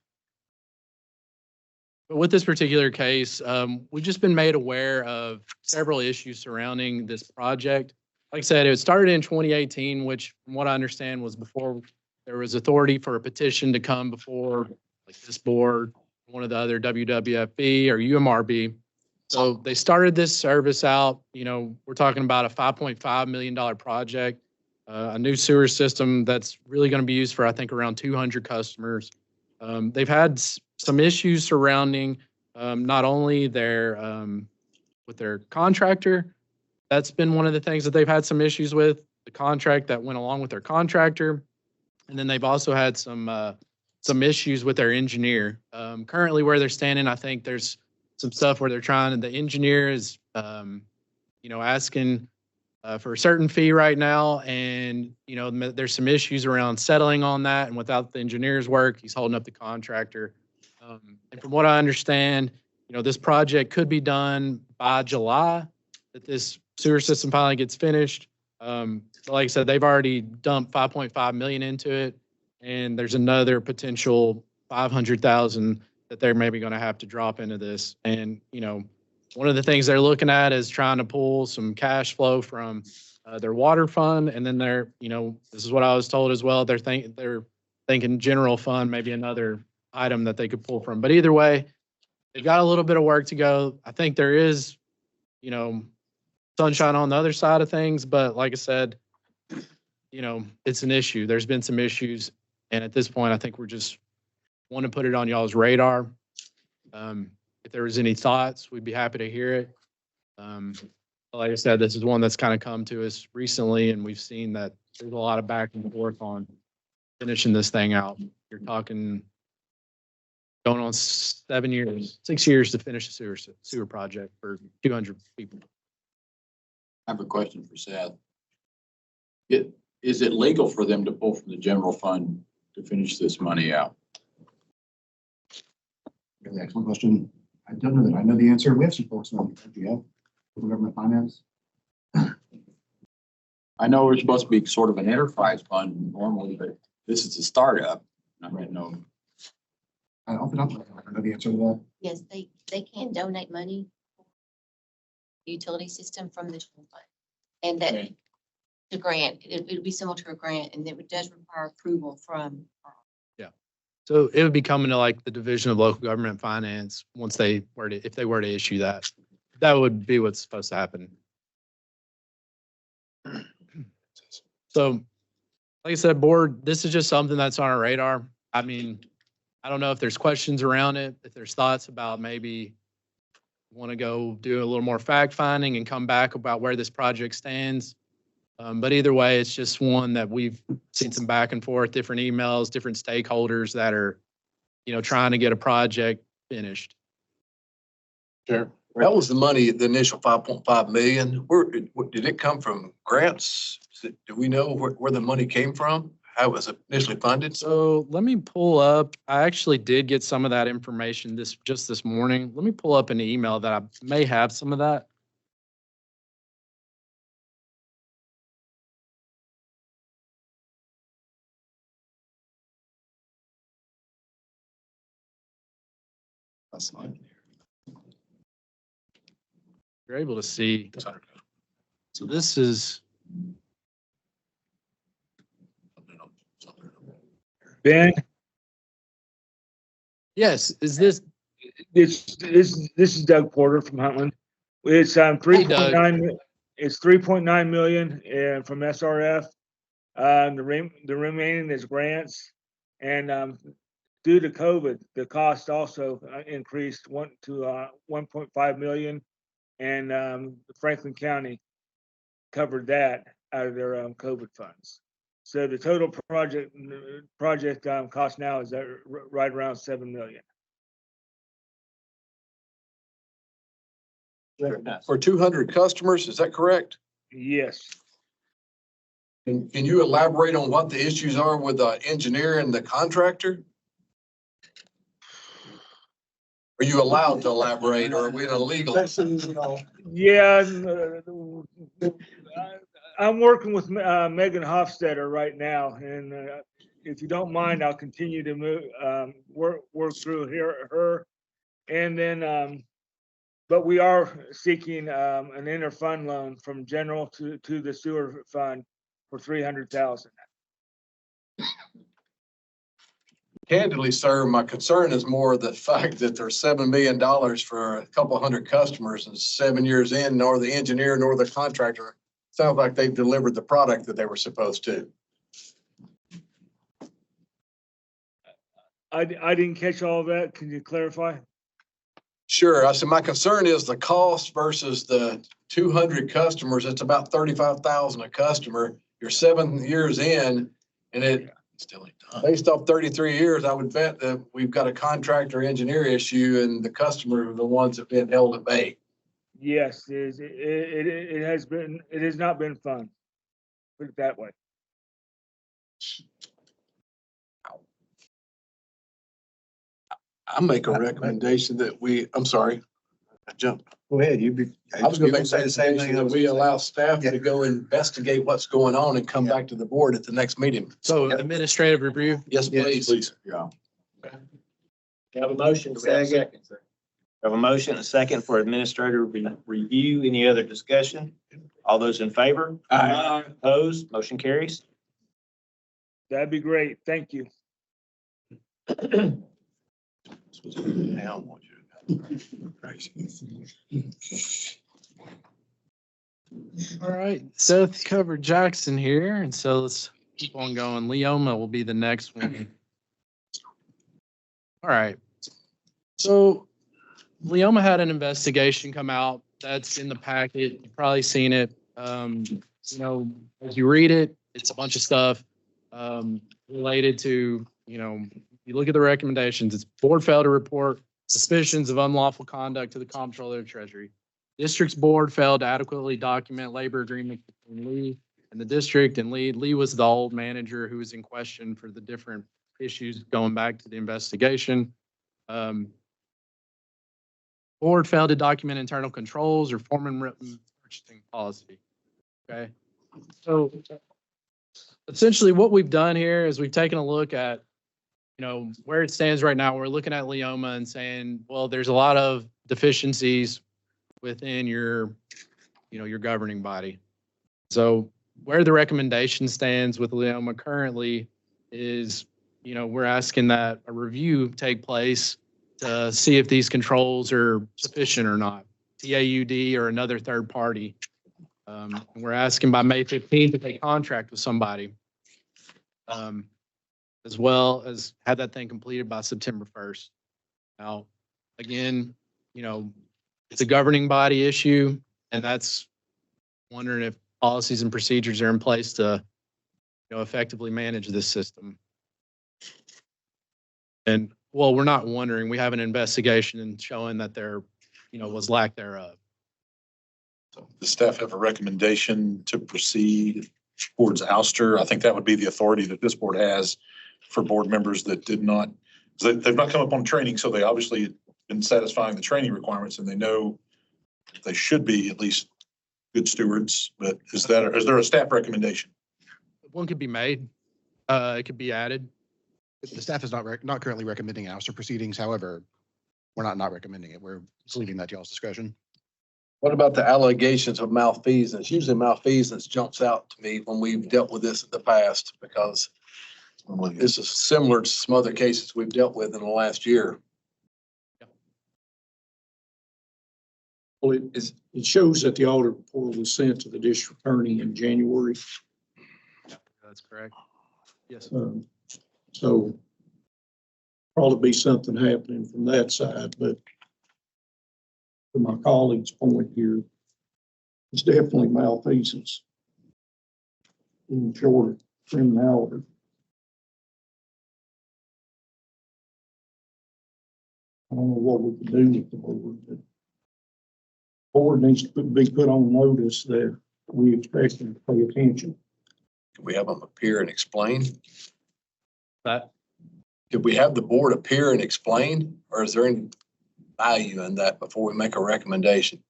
we've just been made aware of several issues surrounding this project. Like I said, it started in 2018, which from what I understand was before there was authority for a petition to come before like this board, one of the other WWFB or UMRB. So they started this service out, we're talking about a $5.5 million project, a new sewer system that's really going to be used for, I think, around 200 customers. They've had some issues surrounding not only with their contractor. That's been one of the things that they've had some issues with, the contract that went along with their contractor. And then they've also had some issues with their engineer. Currently where they're standing, I think there's some stuff where they're the engineer is, asking for a certain fee right now. And, there's some issues around settling on that. And without the engineer's work, he's holding up the contractor. And from what I understand, this project could be done by July, that this sewer system finally gets finished. So like I said, they've already dumped 5.5 million into it. And there's another potential 500,000 that they're maybe going to have to drop into this. And, one of the things they're looking at is trying to pull some cash flow from their water fund. And then this is what I was told as well. They're thinking general fund, maybe another item that they could pull from. But either way, they've got a little bit of work to go. I think there is, sunshine on the other side of things. But like I said, it's an issue. There's been some issues. And at this point, I think we're just want to put it on y'all's radar. If there was any thoughts, we'd be happy to hear it. Like I said, this is one that's kind of come to us recently, and we've seen that there's a lot of back and forth on finishing this thing out. You're talking going on 6 years to finish a sewer project for 200 people. I have a question for Seth. Is it legal for them to pull from the general fund to finish this money out? Really excellent question. I don't know that I know the answer. We have some folks on the GF, government finance. I know we're supposed to be sort of an enterprise fund normally, but this is a startup. I don't know. I don't know the answer to that. Yes, they can donate money for the utility system from the general fund. And that the grant, it would be similar to a grant, and it does require approval from. So it would be coming to like the Division of Local Government Finance once if they were to issue that. That would be what's supposed to happen. So, like I said, board, this is just something that's on our radar. I mean, I don't know if there's questions around it, if there's thoughts about maybe want to go do a little more fact finding and come back about where this project stands. But either way, it's just one that we've seen some back and forth, different emails, different stakeholders that are, trying to get a project finished. Sure. That was the money, the initial 5.5 million. Where did it come from? Grants? Do we know where the money came from? How it was initially funded? So let me pull up. I actually did get some of that information just this morning. Let me pull up an email that I may have some of that. That's fine. You're able to see. So this is. Ben, Yes, is this, This is Doug Porter from Huntland. It's 3.9, it's 3.9 million from SRF. The remaining is grants. And due to COVID, the cost also increased to 1.5 million. And Franklin County covered that out of their COVID funds. So the total project cost now is right around 7 million. For 200 customers, is that correct? Yes. Can you elaborate on what the issues are with the engineer and the contractor? Are you allowed to elaborate, or are we illegal? Yeah, I'm working with Megan Hofstetter right now, and if you don't mind, I'll continue to work through her, and then but we are seeking an interfund loan from general to the sewer fund for 300,000. Candidly, sir, my concern is more the fact that there's $7 million for a couple hundred customers, and 7 years in, nor the engineer nor the contractor sounds like they've delivered the product that they were supposed to. I didn't catch all of that. Can you clarify? Sure. I said, my concern is the cost versus the 200 customers. It's about 35,000 a customer. You're 7 years in, and it still ain't done. Based off 33 years, I would bet that we've got a contractor engineer issue, and the customer are the ones that have been held at bay. Yes, it has been. It has not been fun. Put it that way. I make a recommendation that I'm sorry, I jumped. Go ahead, I was gonna say the same thing, that we allow staff to go investigate what's going on and come back to the board at the next meeting. so administrative review? Yes, please. Yeah. Have a motion. Do we have a second, sir? Have a motion, a second for administrative review. Any other discussion? All those in favor? Aye. Opposed? Motion carries. That'd be great. Thank you. All right, Seth covered Jackson here, and so let's keep on going. Leoma will be the next one. All right. So Leoma had an investigation come out. That's in the packet. You've probably seen it. You know, as you read it, it's a bunch of stuff related to, you know, you look at the recommendations. It's board failed to report suspicions of unlawful conduct to the comptroller of Treasury. District's board failed to adequately document labor agreement between Lee and the district, and Lee was the old manager who was in question for the different issues going back to the investigation. Board failed to document internal controls or form written purchasing policy. Okay, so essentially what we've done here is we've taken a look at, you know, where it stands right now. We're looking at Leoma and saying, well, there's a lot of deficiencies within your, you know, your governing body. So where the recommendation stands with Leoma currently is, you know, we're asking that a review take place to see if these controls are sufficient or not, TAUD or another third party. We're asking by May 15th if they contract with somebody, as well as have that thing completed by September 1st. Now, again, you know, it's a governing body issue, and that's wondering if policies and procedures are in place to, you know, effectively manage this system. And well, we're not wondering, we have an investigation and showing that there, you know, was lack thereof. So the staff have a recommendation to proceed towards ouster. I think that would be the authority that this board has for board members that did not, they've not come up on training, so they obviously been satisfying the training requirements, and they know they should be at least good stewards. But is there a staff recommendation? One could be made. It could be added. The staff is not currently recommending ouster proceedings. However, we're not recommending it. We're just leaving that to y'all's discretion. What about the allegations of malfeasance? Usually malfeasance jumps out to me when we've dealt with this in the past, because this is similar to some other cases we've dealt with in the last year. Well, it shows that the audit report was sent to the district attorney in January. That's correct. Yes. So probably be something happening from that side, but to my colleague's point here, it's definitely malfeasance. In short, criminality. I don't know what we can do with the board, but board needs to be put on notice that we expect them to pay attention. Could we have them appear and explain? That, Could we have the board appear and explain, or is there any value in that before we make a recommendation?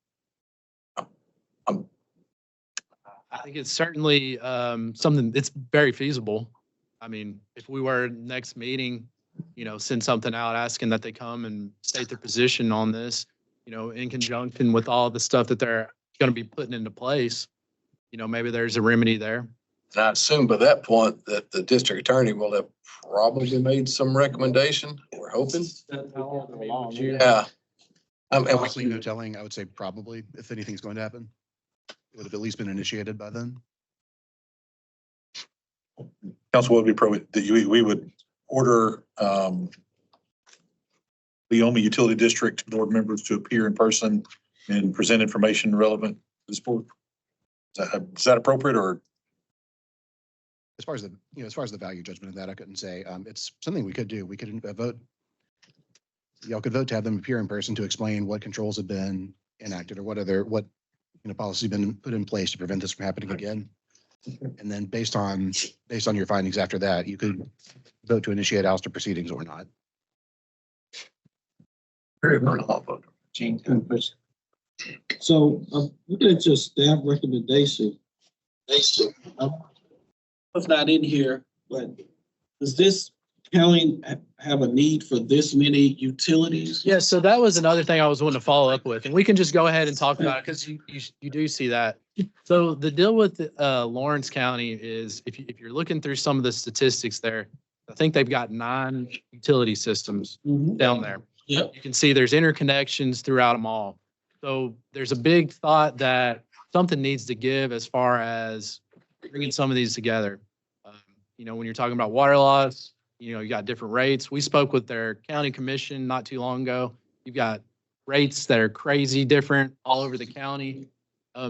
I think it's certainly something that's very feasible. I mean, if we were next meeting, send something out asking that they come and state their position on this, in conjunction with all the stuff that they're going to be putting into place, maybe there's a remedy there. And I assume by that point that the district attorney will have probably made some recommendation, we're hoping. Yeah. And Honestly, no telling, I would say probably, if anything's going to happen. It would have at least been initiated by then. Council would be that we would order Leoma Utility District board members to appear in person and present information relevant to this board. Is that appropriate, or? As far as the value judgment of that, I couldn't say. It's something we could do. We could vote. Y'all could vote to have them appear in person to explain what controls have been enacted or what policy have been put in place to prevent this from happening again. And then based on your findings after that, you could vote to initiate ouster proceedings or not. So looking at your staff recommendation, It's not in here, but does this county have a need for this many utilities? Yeah, so that was another thing I was wanting to follow up with, and we can just go ahead and talk about it because you do see that. So the deal with Lawrence County is if you're looking through some of the statistics there, I think they've got 9 utility systems down there. Yep. You can see there's interconnections throughout them all. So there's a big thought that something needs to give as far as bringing some of these together. When you're talking about water loss, you got different rates. We spoke with their county commission not too long ago. You've got rates that are crazy different all over the county.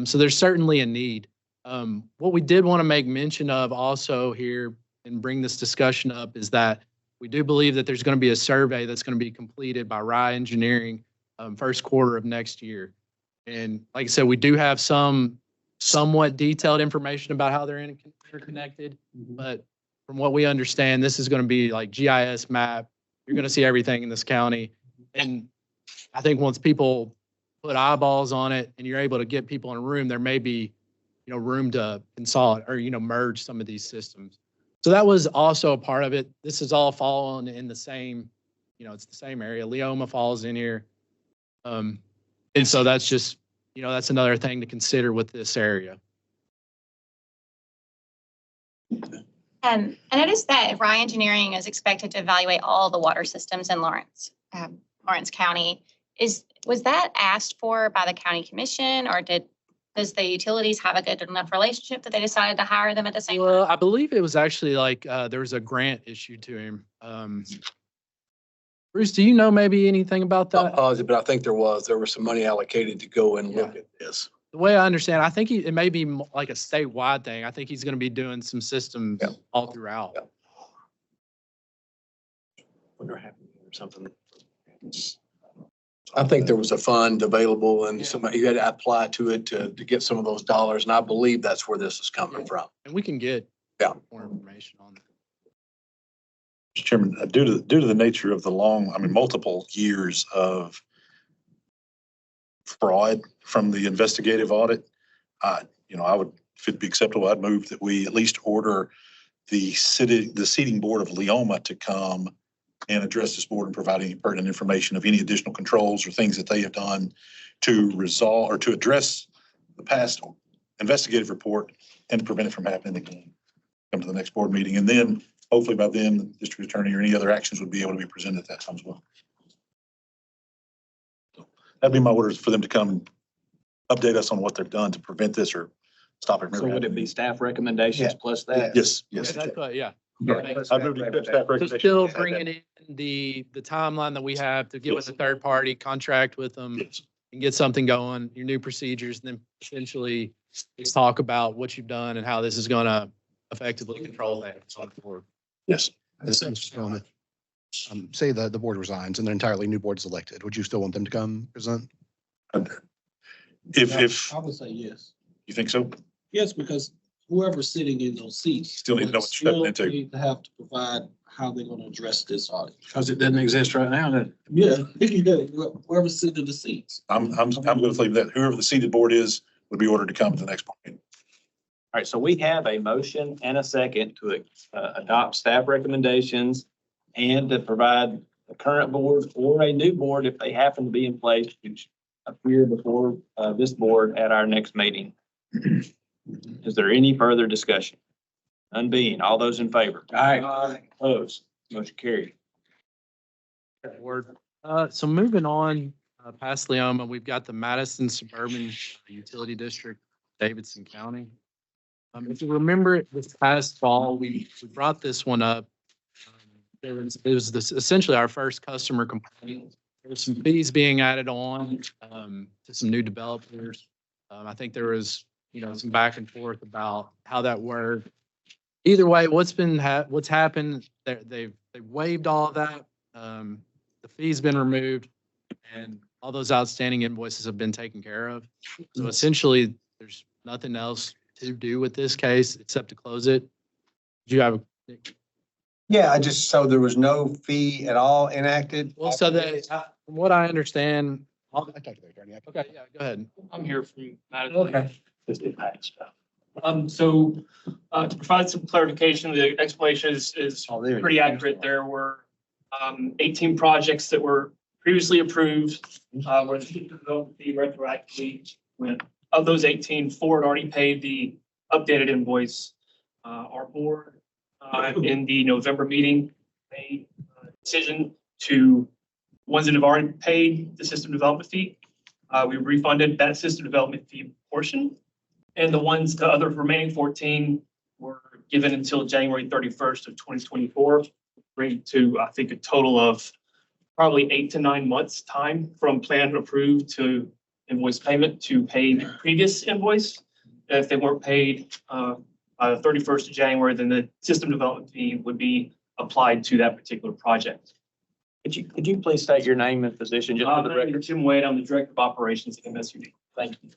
So there's certainly a need. What we did want to make mention of also here and bring this discussion up is that we do believe that there's going to be a survey that's going to be completed by Rye Engineering first quarter of next year. And like I said, we do have some somewhat detailed information about how they're interconnected, but from what we understand, this is going to be like GIS map. You're going to see everything in this county. And I think once people put eyeballs on it and you're able to get people in a room, there may be, room to consolidate or, merge some of these systems. So that was also a part of it. This is all falling in the same, it's the same area. Leoma falls in here. And so that's just, that's another thing to consider with this area. I noticed that Rye Engineering is expected to evaluate all the water systems in Lawrence County. Was that asked for by the county commission, or does the utilities have a good enough relationship that they decided to hire them at the same time? Well, I believe it was actually like there was a grant issued to him. Bruce, do you know maybe anything about that? Not positive, but I think there was some money allocated to go and look at this. The way I understand, I think it may be like a statewide thing. I think he's going to be doing some systems all throughout. Wonder what happened or something. I think there was a fund available and somebody, you had to apply to it to get some of those dollars. And I believe that's where this is coming from. And we can get more information on that. Mr. Chairman, due to the nature of the multiple years of fraud from the investigative audit, I would, if it'd be acceptable, I'd move that we at least order the seating board of Leoma to come and address this board and provide any pertinent information of any additional controls or things that they have done to resolve or to address the past investigative report and to prevent it from happening again. Come to the next board meeting, and then hopefully by then the district attorney or any other actions would be able to be presented at that time as well. So that'd be my orders for them to come and update us on what they've done to prevent this or stop it from So would it happening. be staff recommendations plus that? Yes, yes. That's what, yeah. I've moved to accept staff So recommendation. still bringing in the timeline that we have to get with a third party, contract with them Yes. and get something going, your new procedures, and then essentially just talk about what you've done and how this is gonna effectively control that. going forward. Yes. Say the board resigns and an entirely new board is elected. Would you still want them to come present? If I would say yes. you think so, Yes, because whoever's sitting in those seats. Still need to know what you're stepping still into. need to have to provide how they're gonna address this audit. Because it doesn't exist right now, then. Yeah, whoever's sitting in the seats. I'm going to believe that whoever the seated board is would be ordered to come to the next meeting. All right, so we have a motion and a second to adopt staff recommendations and to provide the current board or a new board, if they happen to be in place, to appear before this board at our next meeting. Is there any further discussion? None being, all those in favor? Aye. Opposed? Motion carried. Board. So moving on, past Leoma, we've got the Madison Suburban Utility District, Davidson County. If you remember this past fall, we brought this one up. It was essentially our first customer complaint. There were some fees being added on to some new developers. I think there was, some back and forth about how that worked. Either way, what's happened, they've waived all of that. The fee's been removed and all those outstanding invoices have been taken care of. So essentially, there's nothing else to do with this case except to close it. Do you have a? Yeah, so there was no fee at all enacted? Well, so from what I understand. I talked to the attorney. Okay, yeah, go ahead. I'm here from Madison. Okay. So, to provide some clarification, the explanation is Oh, there you pretty go. accurate. There were 18 projects that were previously approved, where the development fee retroactively went. Of those 18, 4 had already paid the updated invoice. Our board, in the November meeting, made a decision to ones that have already paid the system development fee. We refunded that system development fee portion. And the other remaining 14 were given until January 31st of 2024, bring to, I think, a total of probably 8 to 9 months time from plan approved to invoice payment to pay the previous invoice. And if they weren't paid by the 31st of January, then the system development fee would be applied to that particular project. Could you please state your name and position just for the My name record? is Jim Wade. I'm the Director of Operations at MSUD. Thank you.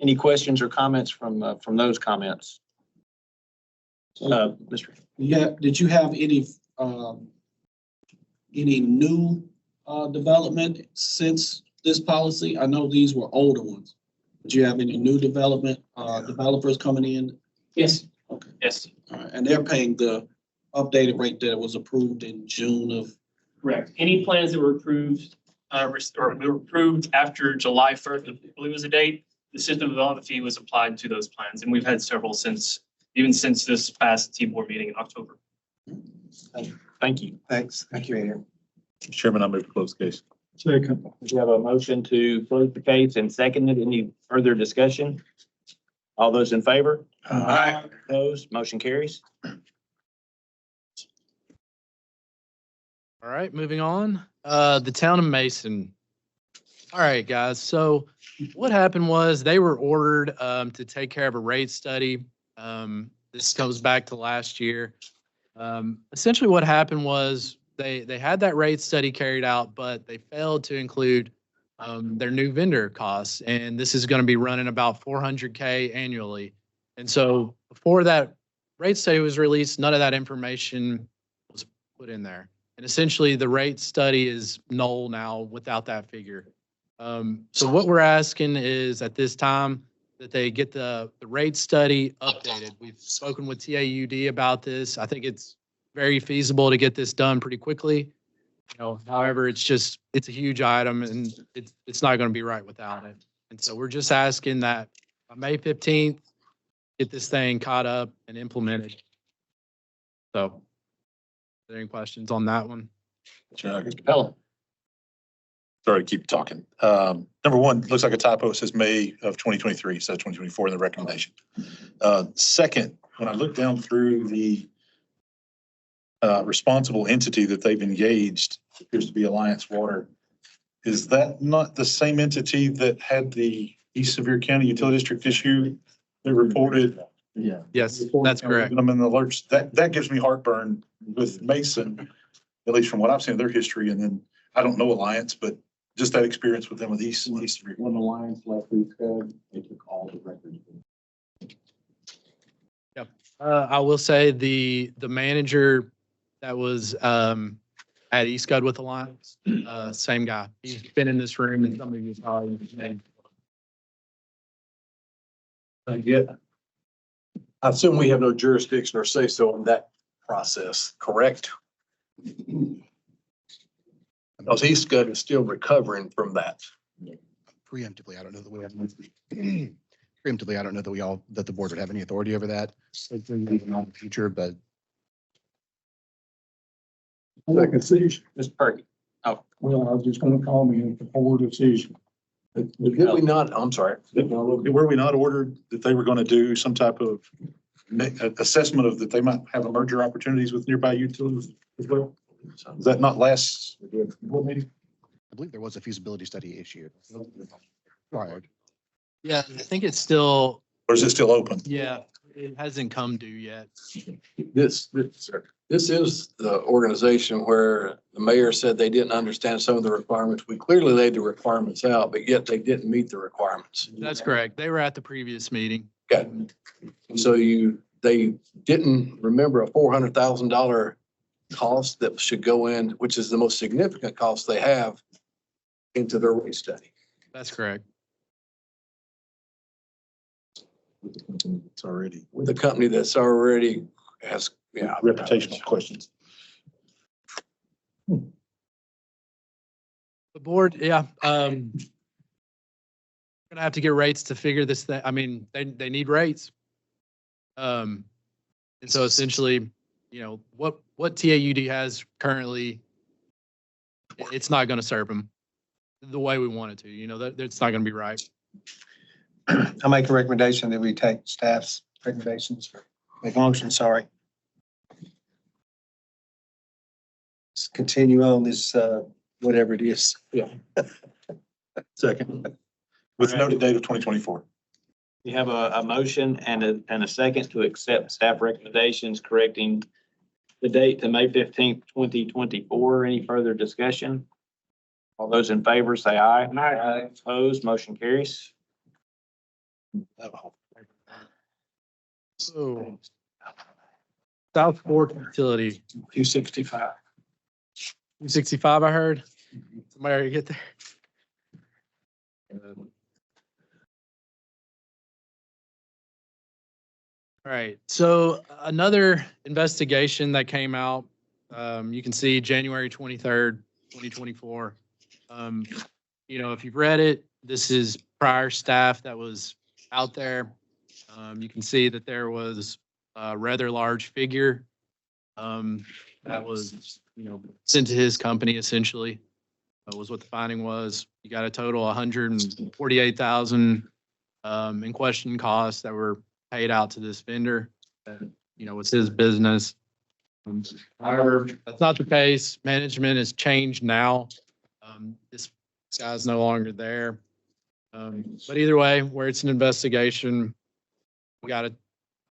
Any questions or comments from those comments? Mr. Yeah, did you have any new development since this policy? I know these were older ones. Did you have any new development, developers coming in? Yes. Okay. Yes, All right, and they're paying the updated rate that was approved in June of, correct. Any plans that were approved, or were approved after July 1st, I believe was the date, the system development fee was applied to those plans. And we've had several even since this past T-board meeting in October. Thank you. Thanks. Thank you, Andrew. Chairman, I move to close the case. Second. We have a motion to close the case and seconded. Any further discussion? All those in favor? Aye. Opposed? Motion carries. All right, moving on. The town of Mason. All right, guys. So what happened was they were ordered to take care of a rate study. This goes back to last year. Essentially what happened was they had that rate study carried out, but they failed to include their new vendor costs. And this is going to be running about $400K annually. And so before that rate study was released, none of that information was put in there. And essentially the rate study is null now without that figure. So what we're asking is at this time that they get the rate study updated. We've spoken with TAUD about this. I think it's very feasible to get this done pretty quickly. However, it's a huge item and it's not going to be right without it. And so we're just asking that by May 15th, get this thing caught up and implemented. So, are there any questions on that one? Sure. Mr. Pelham. Sorry to keep talking. Number one, looks like a typo. It says May of 2023, so 2024 in the recommendation. Second, when I look down through the responsible entity that they've engaged, appears to be Alliance Water. Is that not the same entity that had the East Sevier County Utility District issue that reported? Yeah. Yes, that's correct. I'm in the alerts. That gives me heartburn with Mason, at least from what I've seen of their history. And then I don't know Alliance, but just that experience with them with East Sevier. When Alliance left East Coast, they took all the records. Yep. I will say the manager that was at East Cud with Alliance, same guy. He's been in this room and some of you probably know. Yeah. I assume we have no jurisdiction or say so in that process, correct? Because East Scud is still recovering from that. Preemptively, I don't know that we have. Preemptively, I don't know that that the board would have any authority over that. In the future, but. Like a decision. Mr. Perky. Well, I was just gonna comment the board decision. Did we not, I'm sorry. Were we not ordered that they were going to do some type of assessment of that they might have a merger opportunities with nearby utilities as well? Is that not last board meeting? I believe there was a feasibility study issued. Required. Yeah, I think it's still, Or is it still open? yeah, it hasn't come due yet. This is the organization where the mayor said they didn't understand some of the requirements. We clearly laid the requirements out, but yet they didn't meet the requirements. That's correct. They were at the previous meeting. Okay. So they didn't remember a $400,000 cost that should go in, which is the most significant cost they have into their rate study. That's correct. It's already. With a company that's already has, yeah. Reputational questions. The board, yeah, gonna have to get rates to figure this thing. I mean, they need rates. And so essentially, you know, what TAUD has currently, it's not gonna serve them the way we want it to, you know, that's not gonna be right. I make a recommendation that we take staff's recommendations. Make a motion, sorry. Let's continue on this, whatever it is. Yeah. Second. With noted date of 2024. We have a motion and a second to accept staff recommendations correcting the date to May 15th, 2024. Any further discussion? All those in favor say aye. Aye. Opposed, motion carries. So South Fork Utility, 265. 265, I heard. Somebody already get there? All right, so another investigation that came out, you can see January 23rd, 2024. You know, if you've read it, this is prior staff that was out there. You can see that there was a rather large figure that was, you know, sent to his company essentially. That was what the finding was. You got a total 148,000 in question costs that were paid out to this vendor. That, you know, was his business. However, that's not the case. Management has changed now. This guy's no longer there. But either way, where it's an investigation, we got to,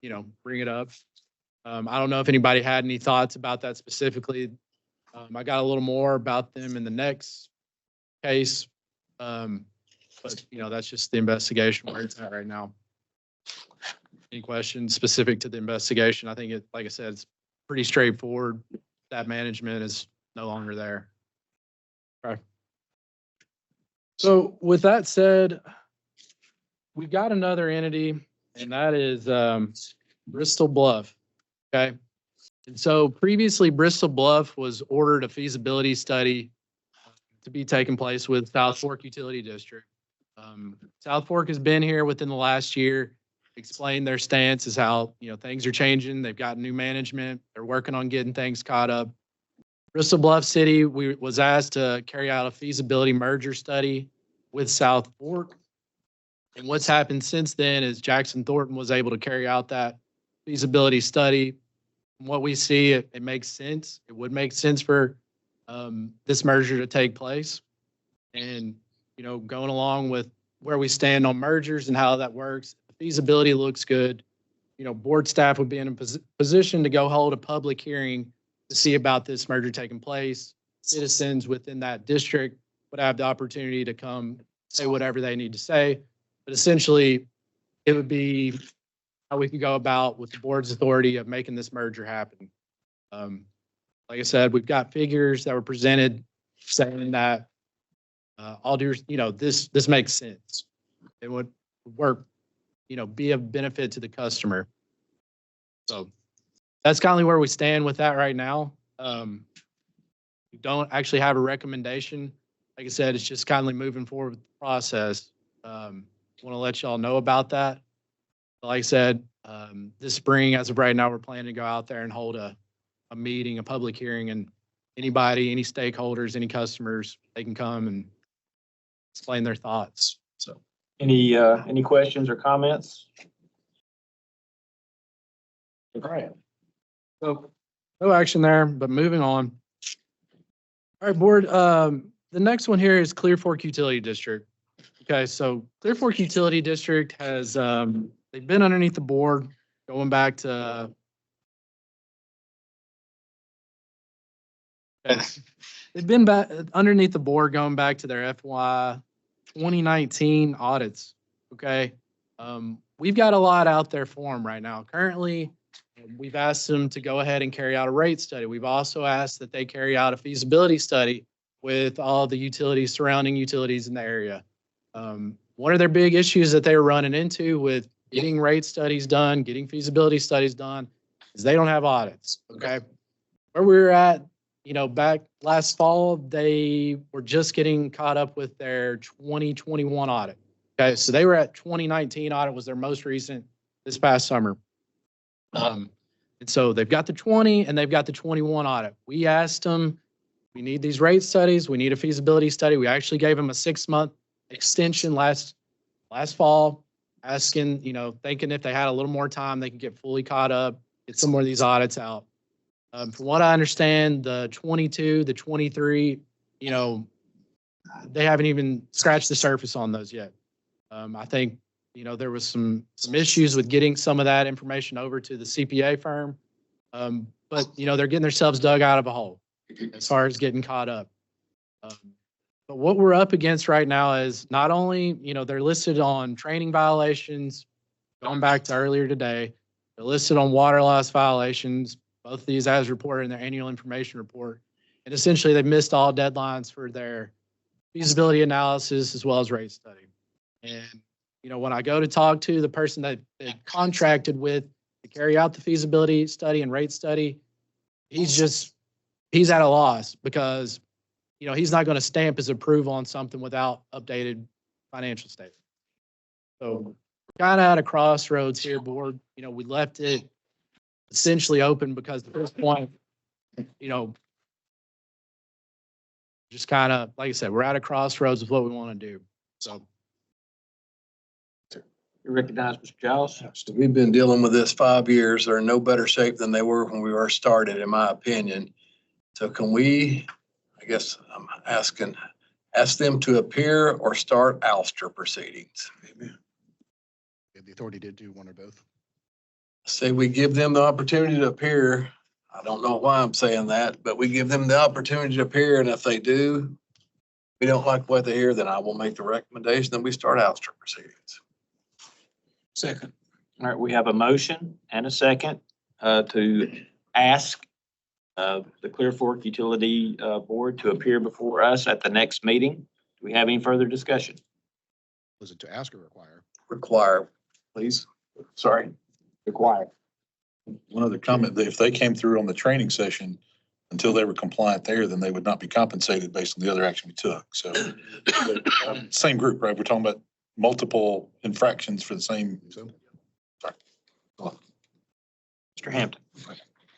you know, bring it up. I don't know if anybody had any thoughts about that specifically. I got a little more about them in the next case. But, you know, that's just the investigation where it's at right now. Any questions specific to the investigation? I think it, like I said, it's pretty straightforward. That management is no longer there. Okay. So with that said, we've got another entity, and that is Bristol Bluff. Okay. And so previously Bristol Bluff was ordered a feasibility study to be taking place with South Fork Utility District. South Fork has been here within the last year, explained their stance is how, you know, things are changing. They've got new management. They're working on getting things caught up. Bristol Bluff City, was asked to carry out a feasibility merger study with South Fork. And what's happened since then is Jackson Thornton was able to carry out that feasibility study. From what we see, it makes sense. It would make sense for this merger to take place. And, going along with where we stand on mergers and how that works, the feasibility looks good. Board staff would be in a position to go hold a public hearing to see about this merger taking place. Citizens within that district would have the opportunity to come say whatever they need to say. But essentially, it would be how we could go about with the board's authority of making this merger happen. Like I said, we've got figures that were presented saying that this makes sense. It would work, be of benefit to the customer. So that's kind of where we stand with that right now. We don't actually have a recommendation. Like I said, it's just kindly moving forward with the process. Want to let y'all know about that. But like I said, this spring, as of right now, we're planning to go out there and hold a meeting, a public hearing, and anybody, any stakeholders, any customers, they can come and explain their thoughts. So, Any questions or comments? all right. So no action there, but moving on. All right, board. The next one here is Clear Fork Utility District. Okay, so Clear Fork Utility District has, they've been underneath the board going back to, they've been back underneath the board going back to their FY 2019 audits. Okay, we've got a lot out there for them right now. Currently, we've asked them to go ahead and carry out a rate study. We've also asked that they carry out a feasibility study with all the utilities, surrounding utilities in the area. One of their big issues that they were running into with getting rate studies done, getting feasibility studies done, is they don't have audits. Okay, where we were at, back last fall, they were just getting caught up with their 2021 audit. Okay, so they were at 2019 audit was their most recent this past summer. And so they've got the 20 and they've got the 21 audit. We asked them, we need these rate studies. We need a feasibility study. We actually gave them a 6-month extension last fall, asking, thinking if they had a little more time, they could get fully caught up, get some more of these audits out. From what I understand, the 22, the 23, they haven't even scratched the surface on those yet. I think, there was some issues with getting some of that information over to the CPA firm. But, they're getting themselves dug out of a hole as far as getting caught up. But what we're up against right now is not only, they're listed on training violations, going back to earlier today, they're listed on water loss violations, both of these as reported in their annual information report. And essentially they've missed all deadlines for their feasibility analysis as well as rate study. And, when I go to talk to the person that they contracted with to carry out the feasibility study and rate study, he's at a loss because, he's not going to stamp his approval on something without updated financial statement. So we're kind of at a crossroads here, board. We left it essentially open because at this point, just kind of, like I said, we're at a crossroads with what we want to do. So. You recognize Mr. Giles? We've been dealing with this 5 years. They're in no better shape than they were when we were started, in my opinion. So can we, I guess I'm asking, ask them to appear or start ouster proceedings? The authority did do one or both. Say we give them the opportunity to appear. I don't know why I'm saying that, but we give them the opportunity to appear, and if they do, we don't like what they hear, then I will make the recommendation that we start ouster proceedings. Second. All right, we have a motion and a second to ask the Clear Fork Utility Board to appear before us at the next meeting. Do we have any further discussion? Was it to ask or require? Require, please. Sorry, require. One other comment, that if they came through on the training session until they were compliant there, then they would not be compensated based on the other action we took. So same group, right? We're talking about multiple infractions for the same. So, Mr. Hampton.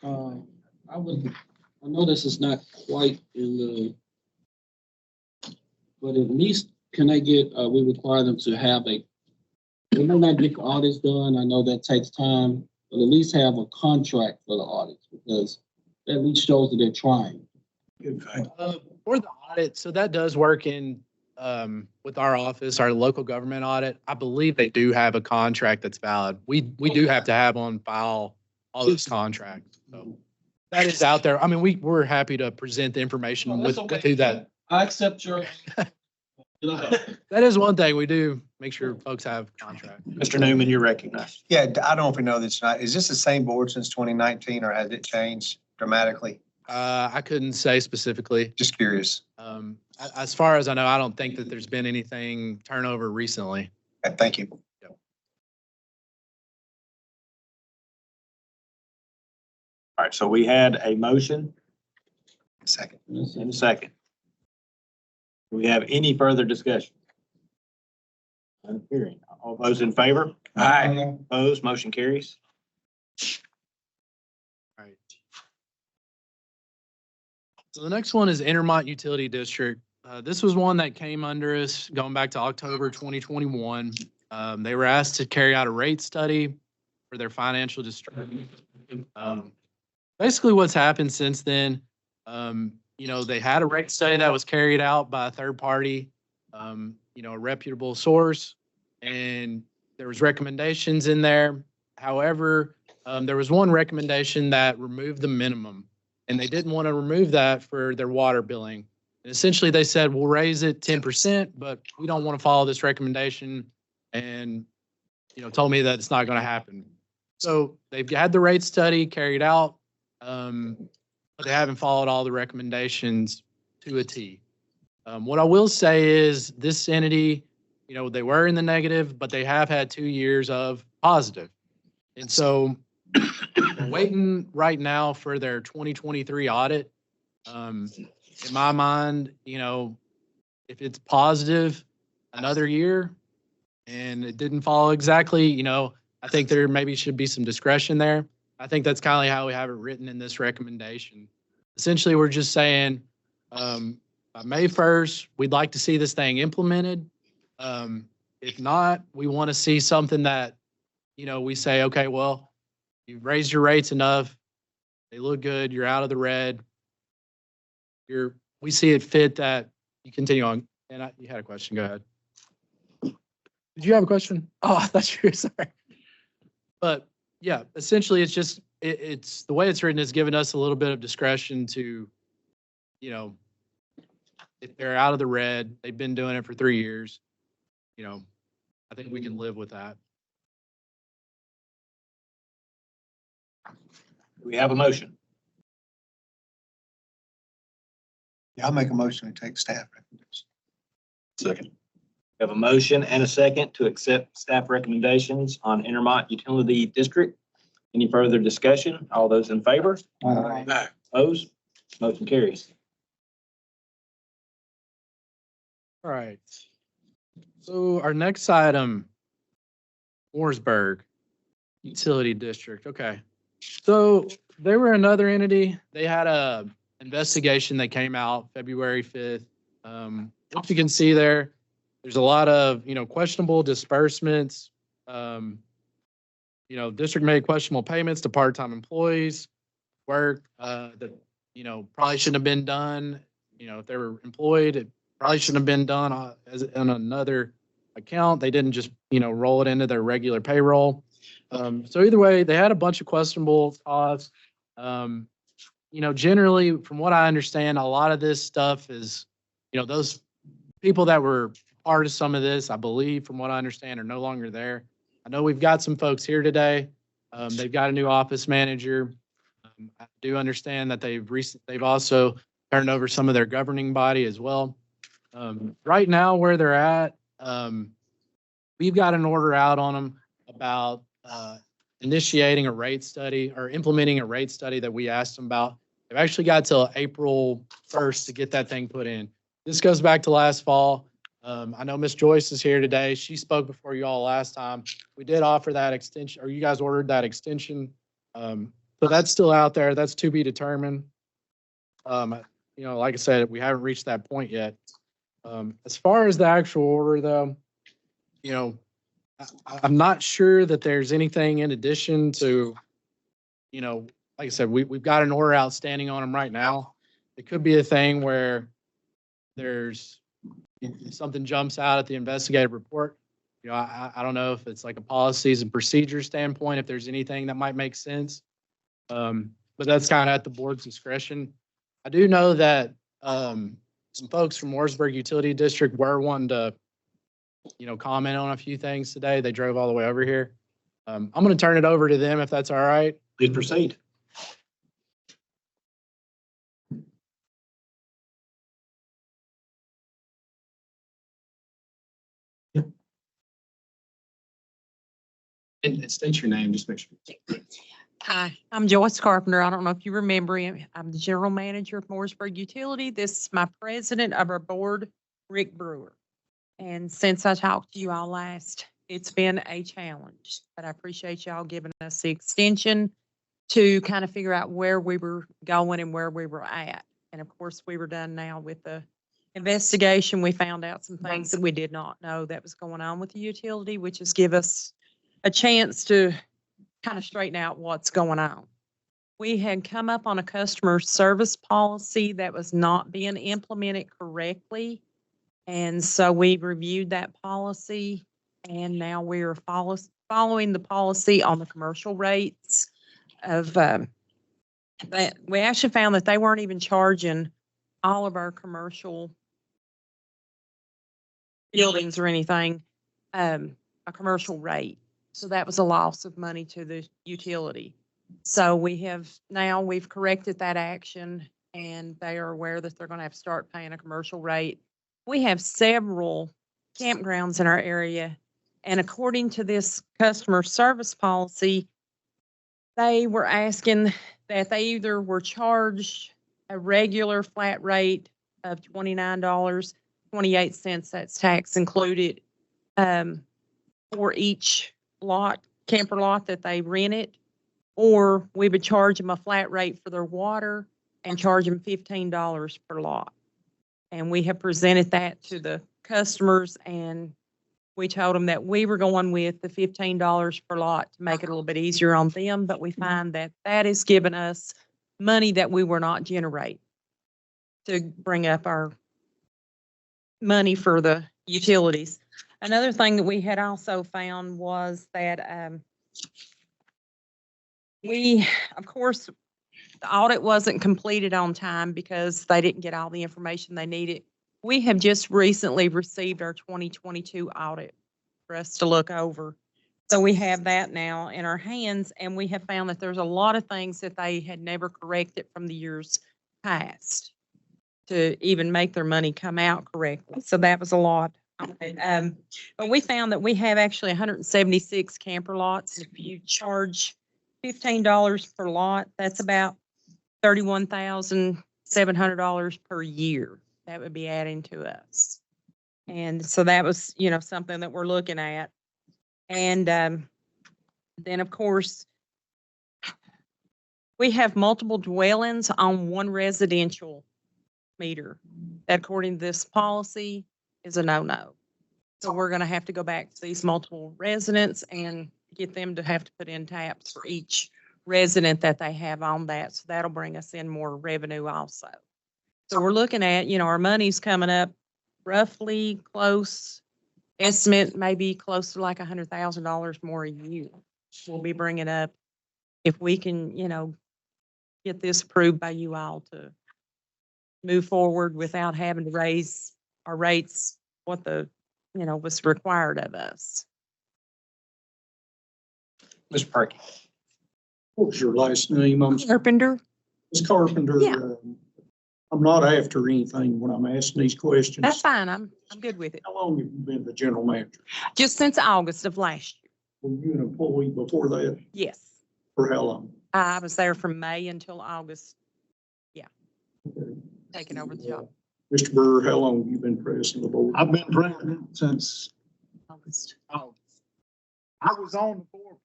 I would I know this is not quite in the, but at least can they get, we require them to have they may not get the audits done. I know that takes time, but at least have a contract for the audits because that at least shows that they're trying. For the audit, so that does work in, with our office, our local government audit. I believe they do have a contract that's valid. We do have to have on file all those contracts. So that is out there. I mean, we're happy to present the information with who that. I accept your. That is one thing we do, make sure folks have contracts. Mr. Newman, you're recognized. Yeah, I don't know if we know this or not. Is this the same board since 2019 or has it changed dramatically? I couldn't say specifically. Just curious. As far as I know, I don't think that there's been anything turnover recently. Okay, thank you. All right, so we had a motion Second. and a second. Do we have any further discussion? None appearing. All those in favor? Aye. Opposed, motion carries. All right. So the next one is Intermont Utility District. This was one that came under us going back to October 2021. They were asked to carry out a rate study for their financial distress. Basically what's happened since then, they had a rate study that was carried out by a third party, a reputable source, and there was recommendations in there. However, there was one recommendation that removed the minimum, and they didn't want to remove that for their water billing. And essentially, they said, we'll raise it 10%, but we don't want to follow this recommendation, and, told me that it's not going to happen. So they've had the rate study carried out, but they haven't followed all the recommendations to a T. What I will say is this entity, they were in the negative, but they have had 2 years of positive. And so we're waiting right now for their 2023 audit. In my mind, if it's positive another year and it didn't follow exactly, I think there maybe should be some discretion there. I think that's kind of how we have it written in this recommendation. Essentially, we're just saying, by May 1st, we'd like to see this thing implemented. If not, we want to see something that, we say, okay, well, you've raised your rates enough. They look good. You're out of the red. We see it fit that you continue on. And you had a question. Go ahead. Did you have a question? Oh, I thought you were sorry. But yeah, essentially, it's just it's the way it's written is giving us a little bit of discretion to, if they're out of the red, they've been doing it for 3 years. I think we can live with that. We have a motion. Yeah, I'll make a motion to take staff recommendations. Second. We have a motion and a second to accept staff recommendations on Intermont Utility District. Any further discussion? All those in favor? Aye. Opposed? Motion carries. All right. So our next item, Warburg Utility District. Okay. So they were another entity. They had a investigation that came out February 5th. What you can see there's a lot of, questionable disbursements. District made questionable payments to part-time employees, work that, probably shouldn't have been done. If they were employed, it probably shouldn't have been done on another account. They didn't just, roll it into their regular payroll. So either way, they had a bunch of questionable costs. Generally, from what I understand, a lot of this stuff is, those people that were part of some of this, I believe, from what I understand, are no longer there. I know we've got some folks here today. They've got a new office manager. I do understand that they've also turned over some of their governing body as well. Right now, where they're at, we've got an order out on them about initiating a rate study or implementing a rate study that we asked them about. They've actually got till April 1st to get that thing put in. This goes back to last fall. I know Miss Joyce is here today. She spoke before you all last time. We did offer that extension, or you guys ordered that extension. So that's still out there. That's to be determined. You know, like I said, we haven't reached that point yet. As far as the actual order though, you know, I'm not sure that there's anything in addition to, you know, like I said, we've got an order outstanding on them right now. It could be a thing where there's if something jumps out at the investigative report. You know, I don't know if it's like a policies and procedures standpoint, if there's anything that might make sense. But that's kind of at the board's discretion. I do know that some folks from Warburg Utility District were wanting to, you know, comment on a few things today. They drove all the way over here. I'm going to turn it over to them if that's all right. Please proceed. And state your name, just make sure. Hi, I'm Joyce Carpenter. I don't know if you remember him. I'm the general manager of Mooresburg Utility. This is my president of our board, Rick Brewer. And since I talked to you all last, it's been a challenge, but I appreciate y'all giving us the extension to kind of figure out where we were going and where we were at. And of course, we were done now with the investigation. We found out some things that we did not know that was going on with the utility, which has given us a chance to kind of straighten out what's going on. We had come up on a customer service policy that was not being implemented correctly. And so we reviewed that policy and now we are following the policy on the commercial rates of that. We actually found that they weren't even charging all of our commercial buildings or anything, a commercial rate. So that was a loss of money to the utility. So we've corrected that action and they are aware that they're going to have to start paying a commercial rate. We have several campgrounds in our area. And according to this customer service policy, they were asking that they either were charged a regular flat rate of $29.28, that's tax included, for each camper lot that they rented, or we would charge them a flat rate for their water and charge them $15 per lot. And we have presented that to the customers and we told them that we were going with the $15 per lot to make it a little bit easier on them, but we find that that is giving us money that we were not generating to bring up our money for the utilities. Another thing that we had also found was that of course, the audit wasn't completed on time because they didn't get all the information they needed. We have just recently received our 2022 audit for us to look over. So we have that now in our hands and we have found that there's a lot of things that they had never corrected from the years past to even make their money come out correctly. So that was a lot. But we found that we have actually 176 camper lots. If you charge $15 per lot, that's about $31,700 per year. That would be adding to us. And so that was, something that we're looking at. And then of course, we have multiple dwellings on one residential meter. That according to this policy is a no-no. So we're going to have to go back to these multiple residents and get them to have to put in taps for each resident that they have on that. So that'll bring us in more revenue also. So we're looking at, our money's coming up roughly close estimate, maybe close to like $100,000 more a year. We'll be bringing up if we can, get this approved by you all to move forward without having to raise our rates, what was required of us. Ms. Perky. What was your last name? Carpenter. Ms. Carpenter. Yeah. I'm not after anything when I'm asking these questions. That's fine. I'm good with it. How long have you been the general manager? Just since August of last year. Were you an employee before that? Yes. For how long? I was there from May until August. Yeah. Okay. Taking over the job. Mr. Burr, how long have you been president of the board? I've been president since August. August. I was on the board.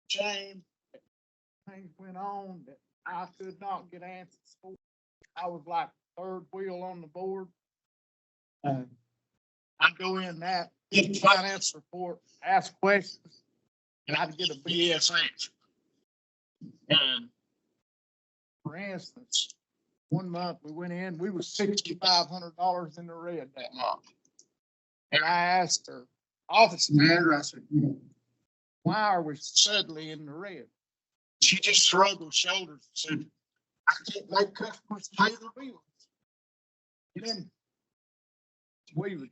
Change. Things went on that I could not get answers for. I was like third wheel on the board. I go in that, get the finance report, ask questions, and I'd get a BS answer. And for instance, one month we went in, we were $6,500 in the red that month. And I asked her office manager, I said, why are we suddenly in the red? She just shrugged her shoulders and said, I can't make customers pay their bills. And then we would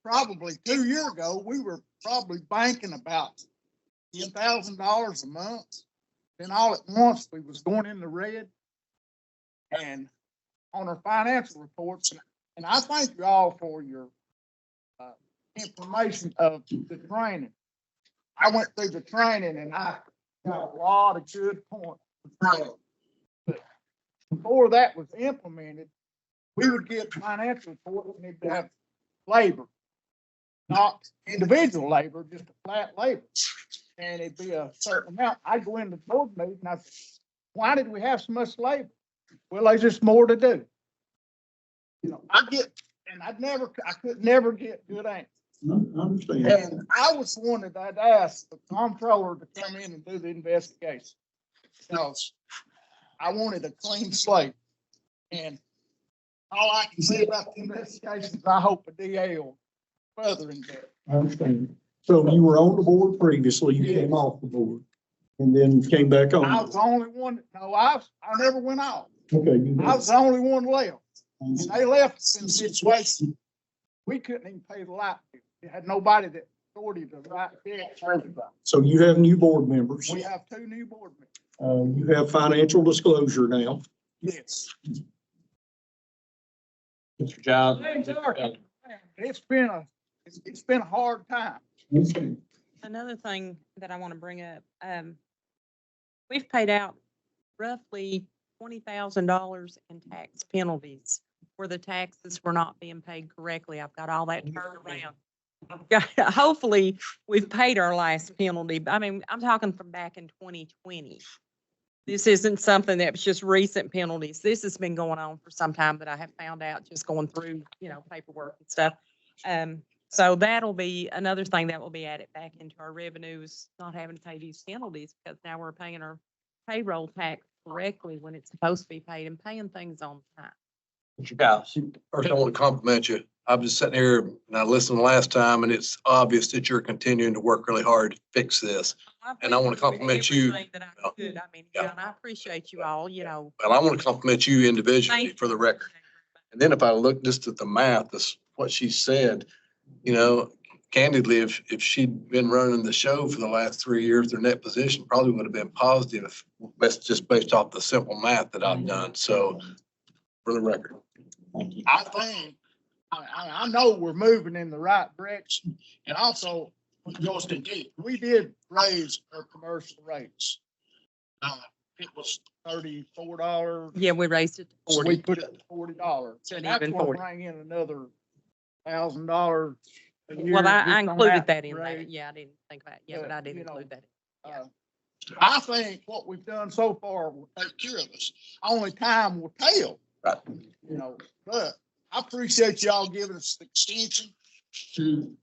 probably 2 years ago, we were probably banking about $10,000 a month. Then all at once we was going in the red. And on our financial reports, and I thank you all for your information of the training. I went through the training and I got a lot of good points. But before that was implemented, we would get financial reports and it'd have labor, not individual labor, just a flat labor. And it'd be a certain amount. I'd go into the board meeting and I said, why did we have so much labor? Well, there's just more to do. You know, I could never get good answers. I understand. And I was the one that I'd asked the comptroller to come in and do the investigation. Because I wanted a clean slate. And all I can say about the investigation is I hope the DA will further investigate. I understand. So you were on the board previously, you came off the board and then came back on. I was the only one, no, I never went off. Okay. I was the only one left. And they left us in a situation, we couldn't even pay the light bill. It had nobody that authority to write checks for everybody. So you have new board members. We have 2 new board members. You have financial disclosure now. Yes. Mr. Giles. It's been a hard time. Another thing that I want to bring up, we've paid out roughly $20,000 in tax penalties where the taxes were not being paid correctly. I've got all that turned around. Hopefully, we've paid our last penalty. I mean, I'm talking from back in 2020. This isn't something that was just recent penalties. This has been going on for some time that I have found out just going through, paperwork and stuff. So that'll be another thing that will be added back into our revenues, not having to pay these penalties because now we're paying our payroll tax correctly when it's supposed to be paid and paying things on time. Mr. Giles. First, I want to compliment you. I was just sitting here and I listened last time and it's obvious that you're continuing to work really hard to fix this. And I want to compliment you. That I could. I mean, and I appreciate you all, Well, I want to compliment you individually for the record. And then if I look just at the math, what she said, candidly, if she'd been running the show for the last 3 years, their net position probably would have been positive. That's just based off the simple math that I've done. So for the record. I know we're moving in the right direction. And also, we did raise our commercial rates. It was $34. Yeah, we raised it to So 40. we put it to $40. So That's even gonna 40. bring in another $1,000 a year. Well, I just on included that in rate. that. Yeah, I didn't think about it. Yeah, but I did include that. I think what we've done so far will take care of us. Only time will tell. Right. But I appreciate y'all giving us the extension to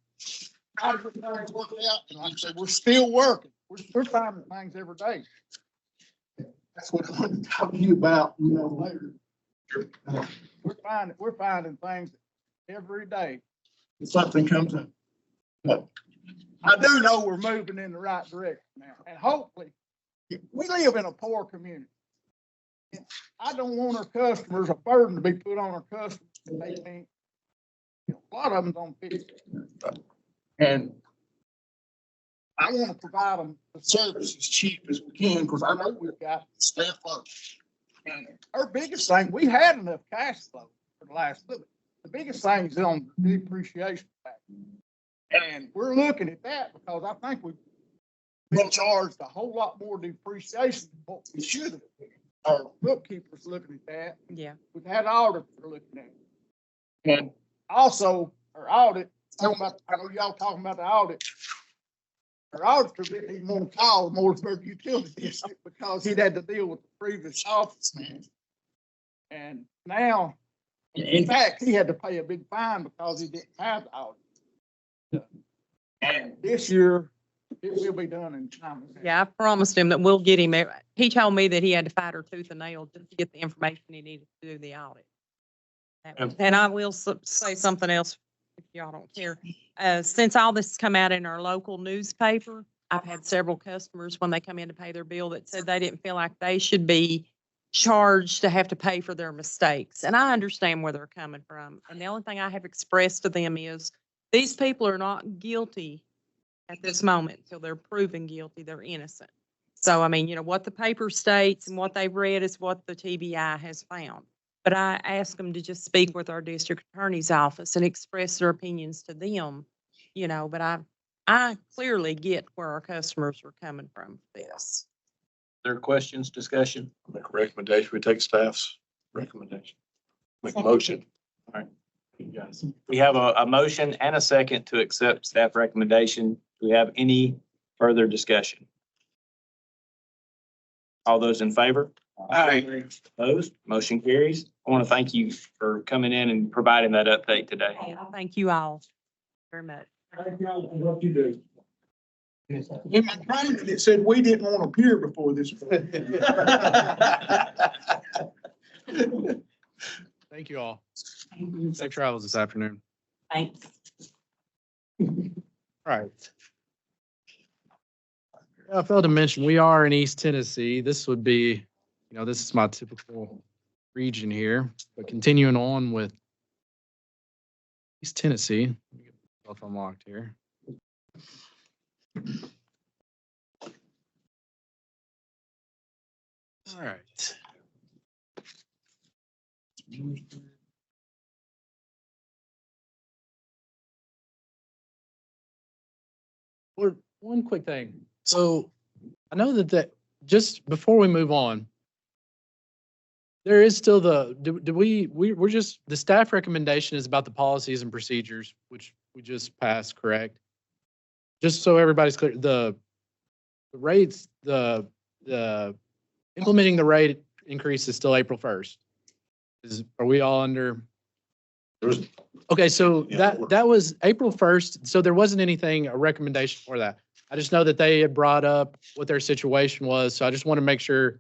try to get things worked out. And like I said, we're still working. We're finding things every day. That's what I want to talk to you about, later. We're finding things every day. Something comes up. But I do know we're moving in the right direction now. And hopefully, we live in a poor community. I don't want our customers, a burden to be put on our customers. They can't. A lot of them don't fit. And I want to provide them the service as cheap as we can because I know we've got staff up. And our biggest thing, we had enough cash flow for the last little bit. The biggest thing is on the depreciation factor. And we're looking at that because I think we've been charged a whole lot more depreciation than what we should have. Our bookkeeper's looking at that. Yeah. We've had auditors looking at it. And also our audit, I know y'all talking about the audit. our auditor didn't even want to call Mooresburg Utility District because he'd had to deal with the previous office man. And now, in fact, he had to pay a big fine because he didn't have the audit. And this year, it will be done in time. Yeah, I promised him that we'll get him. He told me that he had to fight her tooth and nail just to get the information he needed to do the audit. And I will say something else if y'all don't care. Since all this has come out in our local newspaper, I've had several customers when they come in to pay their bill that said they didn't feel like they should be charged to have to pay for their mistakes. And I understand where they're coming from. And the only thing I have expressed to them is these people are not guilty at this moment until they're proven guilty, they're innocent. So, I mean, what the paper states and what they've read is what the TBI has found. But I ask them to just speak with our district attorney's office and express their opinions to them, but I clearly get where our customers are coming from for this. There are questions, discussion? Make a recommendation, we take staff's recommendation. Make a motion. All right. You guys. We have a motion and a second to accept staff recommendation. Do we have any further discussion? All those in favor? Aye. Opposed? Motion carries. I want to thank you for coming in and providing that update today. Thank you all very much. Thank y'all for what you do. In my training, it said we didn't want to appear before this. Thank you all. Safe travels this afternoon. Thanks. All right. I failed to mention, we are in East Tennessee. This would be, this is my typical region here, but continuing on with East Tennessee. Let me get myself unlocked here. All right. One quick thing. So I know that just before we move on, there is still we're just, the staff recommendation is about the policies and procedures, which we just passed, correct? Just so everybody's clear, the rates, the implementing the rate increase is still April 1st. Are we all under? Okay, so that was April 1st. So there wasn't anything, a recommendation for that. I just know that they had brought up what their situation was. So I just want to make sure,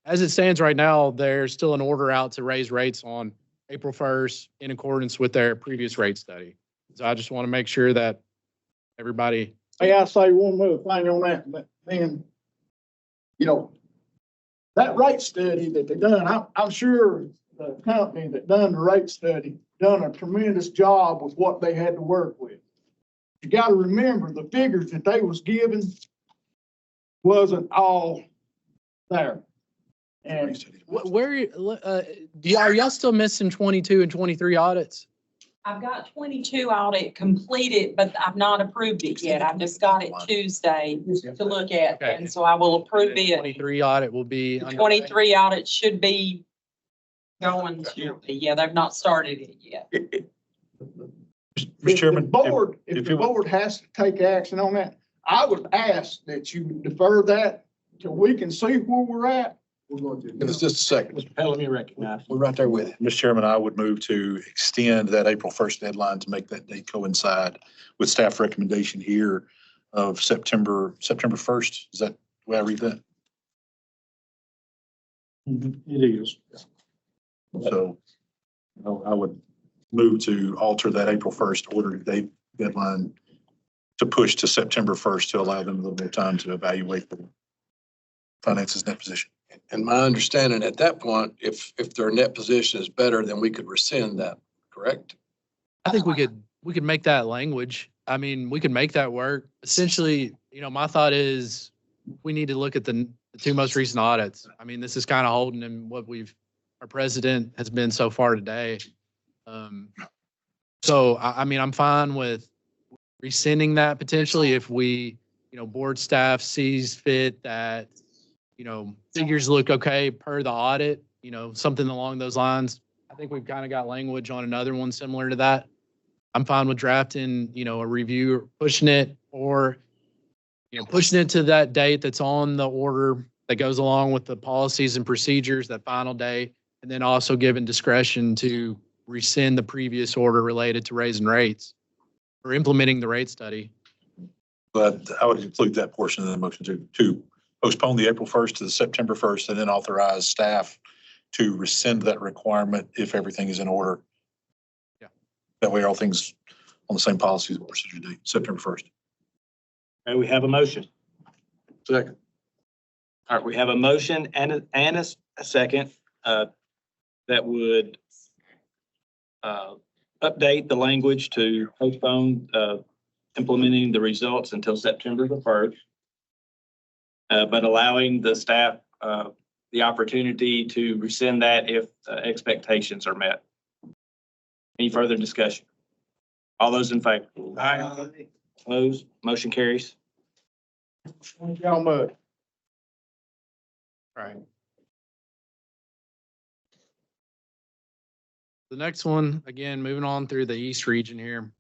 as it stands right now, there's still an order out to raise rates on April 1st in accordance with their previous rate study. So I just want to make sure that everybody. Hey, I say one more thing on that, but then, that rate study that they done, I'm sure the company that done the rate study done a tremendous job with what they had to work with. You got to remember the figures that they was given wasn't all there. And Are y'all still missing 22 and 23 audits? I've got 22 audit completed, but I've not approved it yet. I just got it Tuesday to look at. Okay. And so I will approve it. 23 audit will be. The 23 audit should be going to, they've not started it yet. Mr. Chairman. If the board has to take action on that, I would ask that you defer that till we can see where we're at. We're going to. Give us just a second. Mr. Pell, let me recognize. We're right there with you. Mr. Chairman, I would move to extend that April 1st deadline to make that date coincide with staff recommendation here of September 1st. Is that the way I read that? It is. So I would move to alter that April 1st order date deadline to push to September 1st to allow them a little more time to evaluate the finances net position. And my understanding at that point, if their net position is better, then we could rescind that, correct? I think we could make that language. I mean, we could make that work. Essentially, my thought is we need to look at the two most recent audits. I mean, this is kind of holding in what our president has been so far today. So I mean, I'm fine with rescinding that potentially if we, board staff sees fit that, figures look okay per the audit, something along those lines. I think we've kind of got language on another one similar to that. I'm fine with drafting, a review, pushing it, or pushing it to that date that's on the order that goes along with the policies and procedures, that final day, and then also giving discretion to rescind the previous order related to raising rates or implementing the rate study. But I would include that portion of the motion to postpone the April 1st to the September 1st and then authorize staff to rescind that requirement if everything is in order. Yeah. That way all things on the same policies and procedure date, September 1st. Okay, we have a motion. Second. All right, we have a motion and a second that would update the language to postpone implementing the results until September the 1st, but allowing the staff the opportunity to rescind that if expectations are met. Any further discussion? All those in favor? Aye. Opposed? Motion carries. Thank y'all much. Right. The next one, again, moving on through the east region here.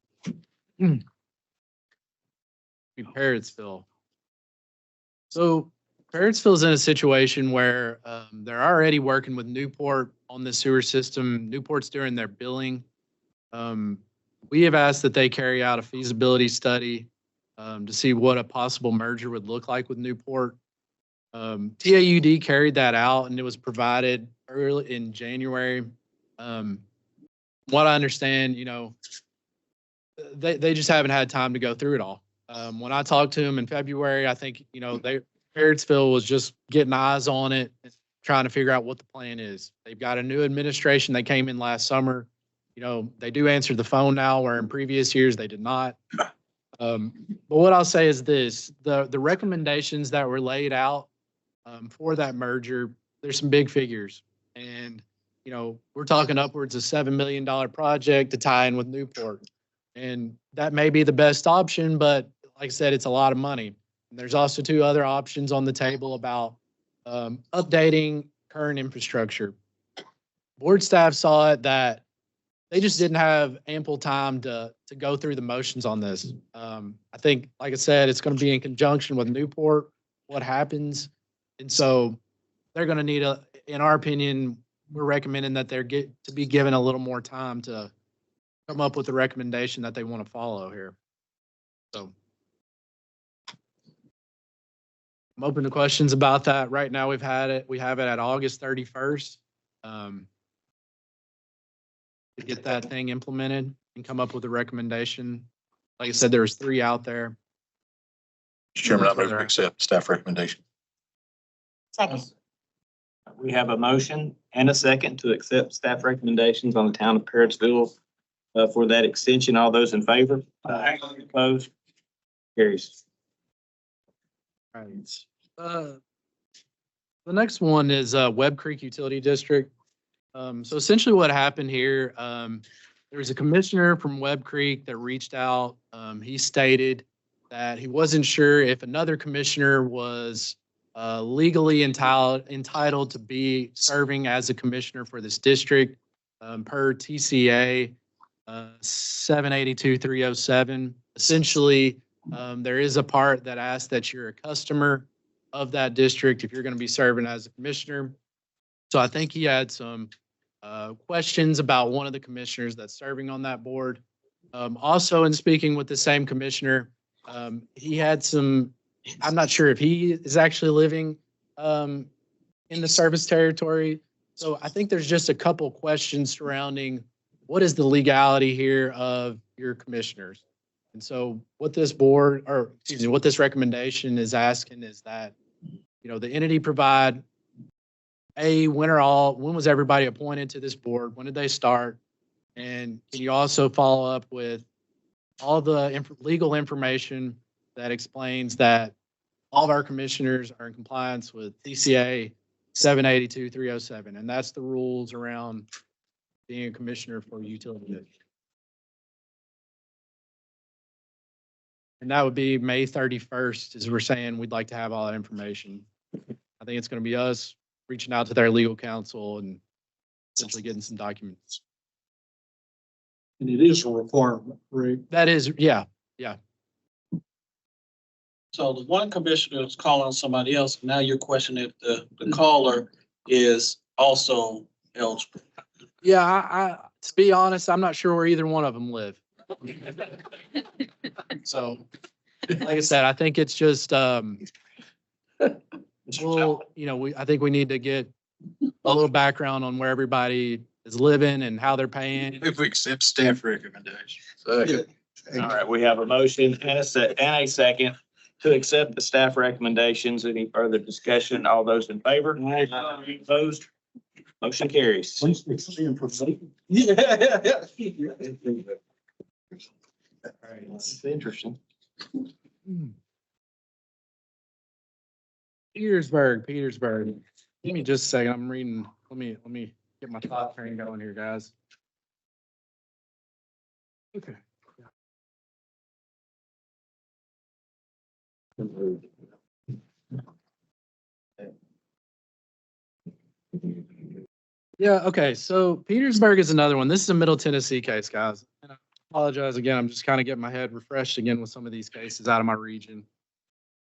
Parrotsville. So Parrotsville's in a situation where they're already working with Newport on the sewer system. Newport's doing their billing. We have asked that they carry out a feasibility study to see what a possible merger would look like with Newport. TAUD carried that out and it was provided early in January. What I understand, they just haven't had time to go through it all. When I talked to them in February, I think, Parrotsville was just getting eyes on it, trying to figure out what the plan is. They've got a new administration. They came in last summer. They do answer the phone now, where in previous years they did not. But what I'll say is this, the recommendations that were laid out for that merger, there's some big figures. And, we're talking upwards of $7 million project to tie in with Newport. And that may be the best option, but like I said, it's a lot of money. And there's also two other options on the table about updating current infrastructure. Board staff saw it that they just didn't have ample time to go through the motions on this. I think, like I said, it's going to be in conjunction with Newport, what happens. And so they're going to need in our opinion, we're recommending that they're to be given a little more time to come up with a recommendation that they want to follow here. So I'm open to questions about that. Right now we have it at August 31st. To get that thing implemented and come up with a recommendation. Like I said, there was 3 out there. Mr. Chairman, I move to accept staff recommendation. Second. We have a motion and a second to accept staff recommendations on the town of Parrotsville for that extension. All those in favor? Aye. Opposed? Carries. All right. The next one is Webb Creek Utility District. So essentially what happened here, there was a commissioner from Webb Creek that reached out. He stated that he wasn't sure if another commissioner was legally entitled to be serving as a commissioner for this district per TCA 782-307. Essentially, there is a part that asks that you're a customer of that district if you're going to be serving as a commissioner. So I think he had some questions about one of the commissioners that's serving on that board. Also, in speaking with the same commissioner, he had some, I'm not sure if he is actually living in the service territory. So I think there's just a couple questions surrounding what is the legality here of your commissioners. And so what this board, or excuse me, what this recommendation is asking is that, the entity provide when was everybody appointed to this board? When did they start? And can you also follow up with all the legal information that explains that all of our commissioners are in compliance with TCA 782-307, and that's the rules around being a commissioner for utility district. And that would be May 31st, as we're saying, we'd like to have all that information. I think it's going to be us reaching out to their legal counsel and essentially getting some documents. And it is a requirement, Rick. That is, yeah. So the one commissioner is calling somebody else. Now you're questioning if the caller is also eligible. Yeah, to be honest, I'm not sure where either one of them live. So, like I said, I think it's just, well, I think we need to get a little background on where everybody is living and how they're paying. If we accept staff recommendation. Second. All right, we have a motion and a second to accept the staff recommendations. Any further discussion? All those in favor? Opposed? Motion carries. Yeah. All right, that's interesting. Petersburg. Give me just a second. I'm reading. Let me get my thought train going here, guys. Okay. Yeah, okay. So Petersburg is another one. This is a Middle Tennessee case, guys. And I apologize again. I'm just kind of getting my head refreshed again with some of these cases out of my region.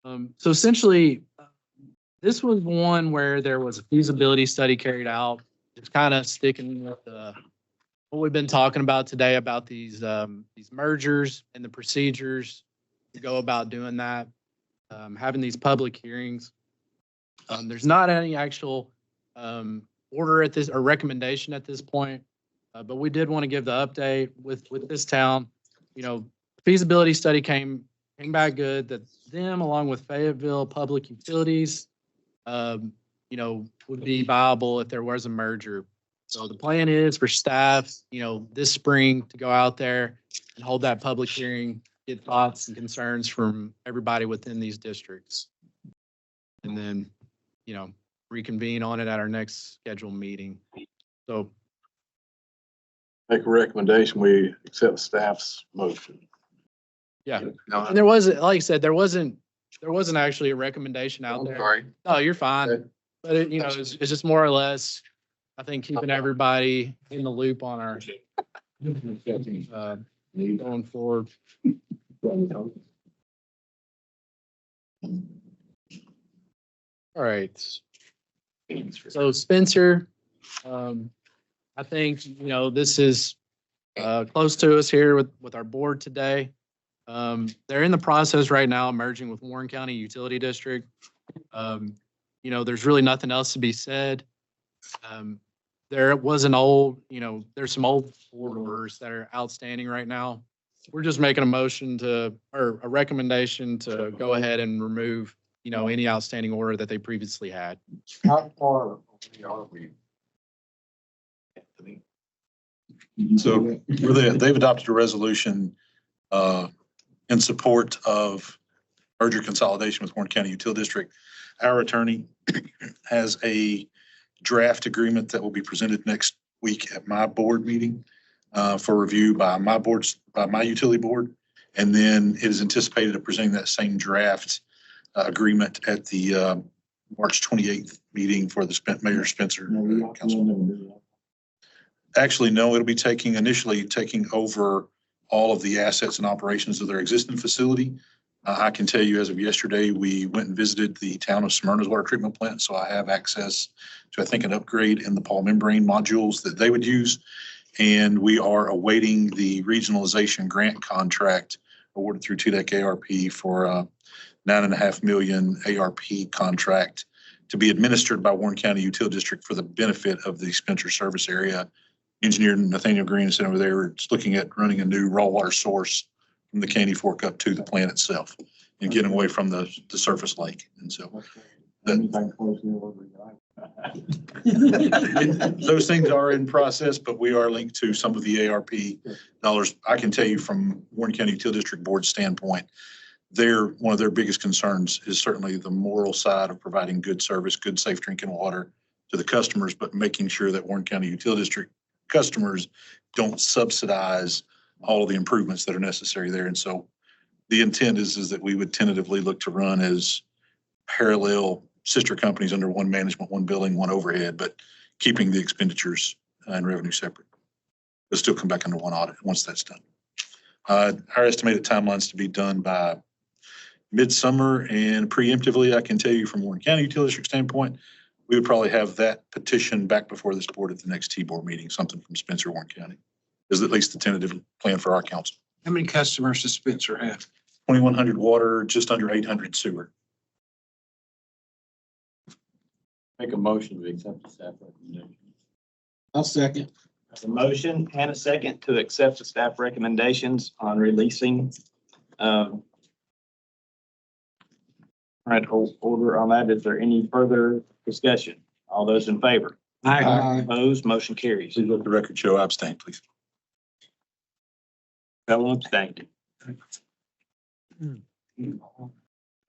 So essentially, this was one where there was a feasibility study carried out. It's kind of sticking with what we've been talking about today about these mergers and the procedures to go about doing that, having these public hearings. There's not any actual order at this or recommendation at this point, but we did want to give the update with this town. You know, feasibility study came back good that them along with Fayetteville Public Utilities, you know, would be viable if there was a merger. So the plan is for staff, you know, this spring to go out there and hold that public hearing, get thoughts and concerns from everybody within these districts. And then, you know, reconvene on it at our next scheduled meeting. So Make a recommendation, we accept staff's motion. yeah, and there wasn't, like I said, there wasn't actually a recommendation out there. Sorry. No, you're fine. But it, you know, it's just more or less, I think, keeping everybody in the loop on our going forward. All right. So Spencer, I think, you know, this is close to us here with our board today. They're in the process right now, merging with Warren County Utility District. You know, there's really nothing else to be said. There was an old, you know, there's some old board orders that are outstanding right now. We're just making a motion or a recommendation to go ahead and remove, you know, any outstanding order that they previously had. How far are we? So they've adopted a resolution in support of merger consolidation with Warren County Utility District. Our attorney has a draft agreement that will be presented next week at my board meeting for review by my utility board. And then it is anticipated of presenting that same draft agreement at the March 28th meeting for the Mayor Spencer Council. Actually, no, it'll be initially taking over all of the assets and operations of their existing facility. I can tell you as of yesterday, we went and visited the town of Smyrna's water treatment plant. So I have access to, I think, an upgrade in the Paul membrane modules that they would use. And we are awaiting the regionalization grant contract awarded through TDEC ARP for a $9.5 million ARP contract to be administered by Warren County Utility District for the benefit of the Spencer service area. Engineer Nathaniel Green is sitting over there. It's looking at running a new raw water source from the Candy Fork up to the plant itself and getting away from the surface lake. And so those things are in process, but we are linked to some of the ARP dollars. I can tell you from Warren County Utility District Board standpoint, one of their biggest concerns is certainly the moral side of providing good service, good, safe drinking water to the customers, but making sure that Warren County Utility District customers don't subsidize all of the improvements that are necessary there. And so the intent is that we would tentatively look to run as parallel sister companies under one management, one billing, one overhead, but keeping the expenditures and revenue separate. They'll still come back under one audit once that's done. Our estimated timelines to be done by midsummer, and preemptively, I can tell you from Warren County Utility District standpoint, we would probably have that petition back before this board at the next T-board meeting, something from Spencer, Warren County. Is at least the tentative plan for our council. How many customers does Spencer have? 2,100 water, just under 800 sewer. Make a motion to accept the staff recommendation. I'll second. There's a motion and a second to accept the staff recommendations on releasing. Right, order on that. Is there any further discussion? All those in favor? Aye. Opposed, motion carries. Please let the record show I abstain, please. Fellow abstained. All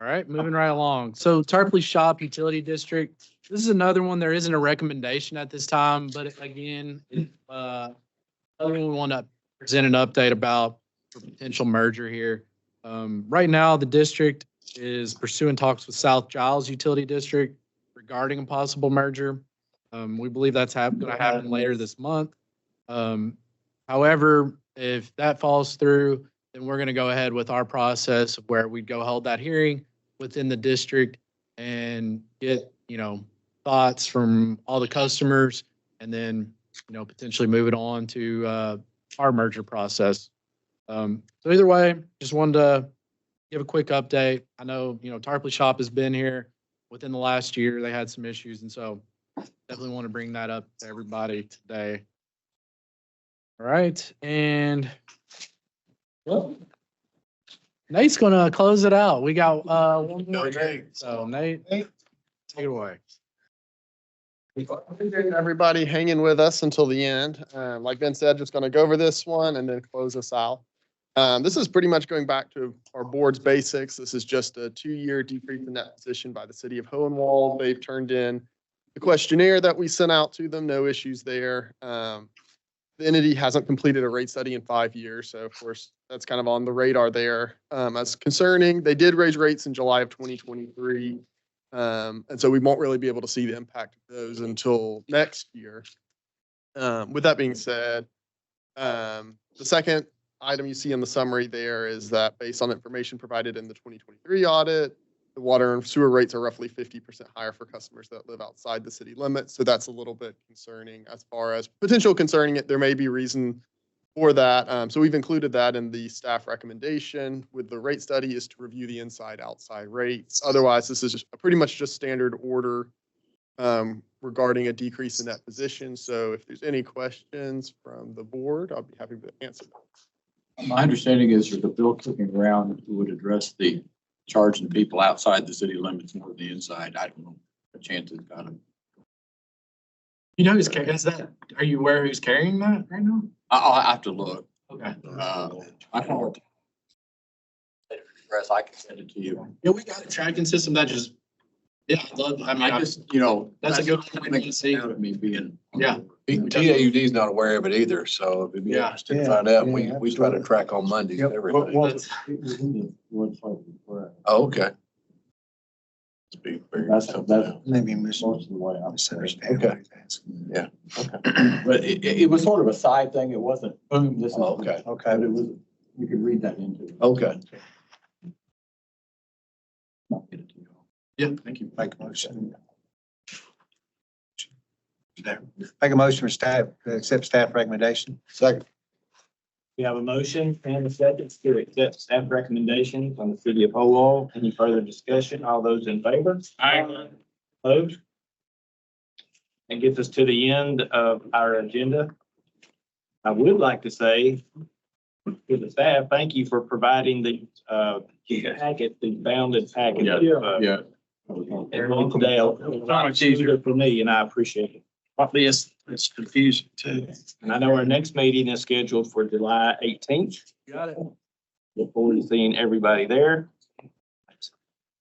right, moving right along. So Tarpley Shop Utility District, this is another one. There isn't a recommendation at this time, but again, another one we want to present an update about for potential merger here. Right now, the district is pursuing talks with South Giles Utility District regarding a possible merger. We believe that's going to happen later this month. However, if that falls through, then we're going to go ahead with our process of where we'd go hold that hearing within the district and get, thoughts from all the customers and then, potentially move it on to our merger process. So either way, just wanted to give a quick update. I know, Tarpley Shop has been here within the last year. They had some issues. And so definitely want to bring that up to everybody today. All right. And well, Nate's going to close it out. We got one more. So Nate, take it away. Appreciate everybody hanging with us until the end. Like Ben said, just going to go over this one and then close us out. This is pretty much going back to our board's basics. This is just a 2-year decrease in net position by the city of Hohenwald. They've turned in the questionnaire that we sent out to them. No issues there. The entity hasn't completed a rate study in 5 years. So of course, that's kind of on the radar there. As concerning, they did raise rates in July of 2023. And so we won't really be able to see the impact of those until next year. With that being said, the second item you see in the summary there is that based on information provided in the 2023 audit, the water and sewer rates are roughly 50% higher for customers that live outside the city limits. So that's a little bit concerning as far as potential concerning it. There may be reason for that. So we've included that in the staff recommendation with the rate study is to review the inside outside rates. Otherwise, this is just pretty much just standard order regarding a decrease in that position. So if there's any questions from the board, I'll be happy to answer them. My understanding is there's a bill kicking around who would address the charging people outside the city limits more than the inside. I don't know. The chances got them. Who's carrying that? Are you aware who's carrying that right now? I'll have to look. Okay. I can address. I can send it to you. Yeah, we got a tracking system that just, I just, that's a good thing to see. Me being. Yeah. TAUD is not aware of it either, so if it'd be interesting to find out, we try to track on Mondays and everything. Oh, okay. That's maybe misunderstanding. Okay. Yeah. Okay. But it was sort of a side thing. It wasn't, boom, this is. Okay. Okay. But it was, you could read that into it. Okay. I'll get it to you. Yeah, thank you. Make a motion. Make a motion for staff, to accept staff recommendation. Second. We have a motion and a second to accept staff recommendations on the city of Hohenwald. Any further discussion? All those in favor? Aye. Opposed? That gets us to the end of our agenda. I would like to say to the staff, thank you for providing the packet, the bounded packet. Yeah. Everyone today, much easier for me, and I appreciate it. Probably it's confusing too. And I know our next meeting is scheduled for July 18th. Got it. Look forward to seeing everybody there.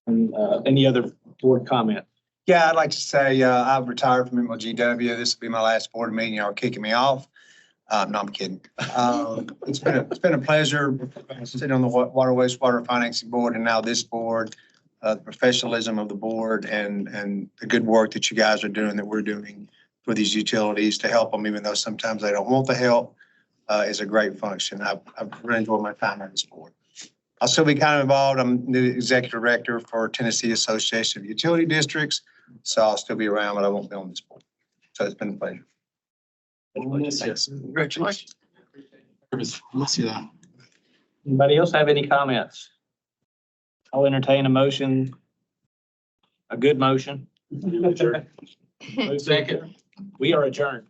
And any other board comment? Yeah, I'd like to say, I've retired from MLGW. This will be my last board meeting. Y'all are kicking me off. No, I'm kidding. It's been a pleasure sitting on the Water Wastewater Financing Board and now this board. The professionalism of the board and the good work that you guys are doing, that we're doing for these utilities to help them, even though sometimes they don't want the help, is a great function. I've really enjoyed my time on this board. I'll still be kind of involved. I'm the executive director for Tennessee Association of Utility Districts. So I'll still be around, but I won't be on this board. So it's been a pleasure. Congratulations. Anybody else have any comments? I'll entertain a motion. A good motion. Second. We are adjourned.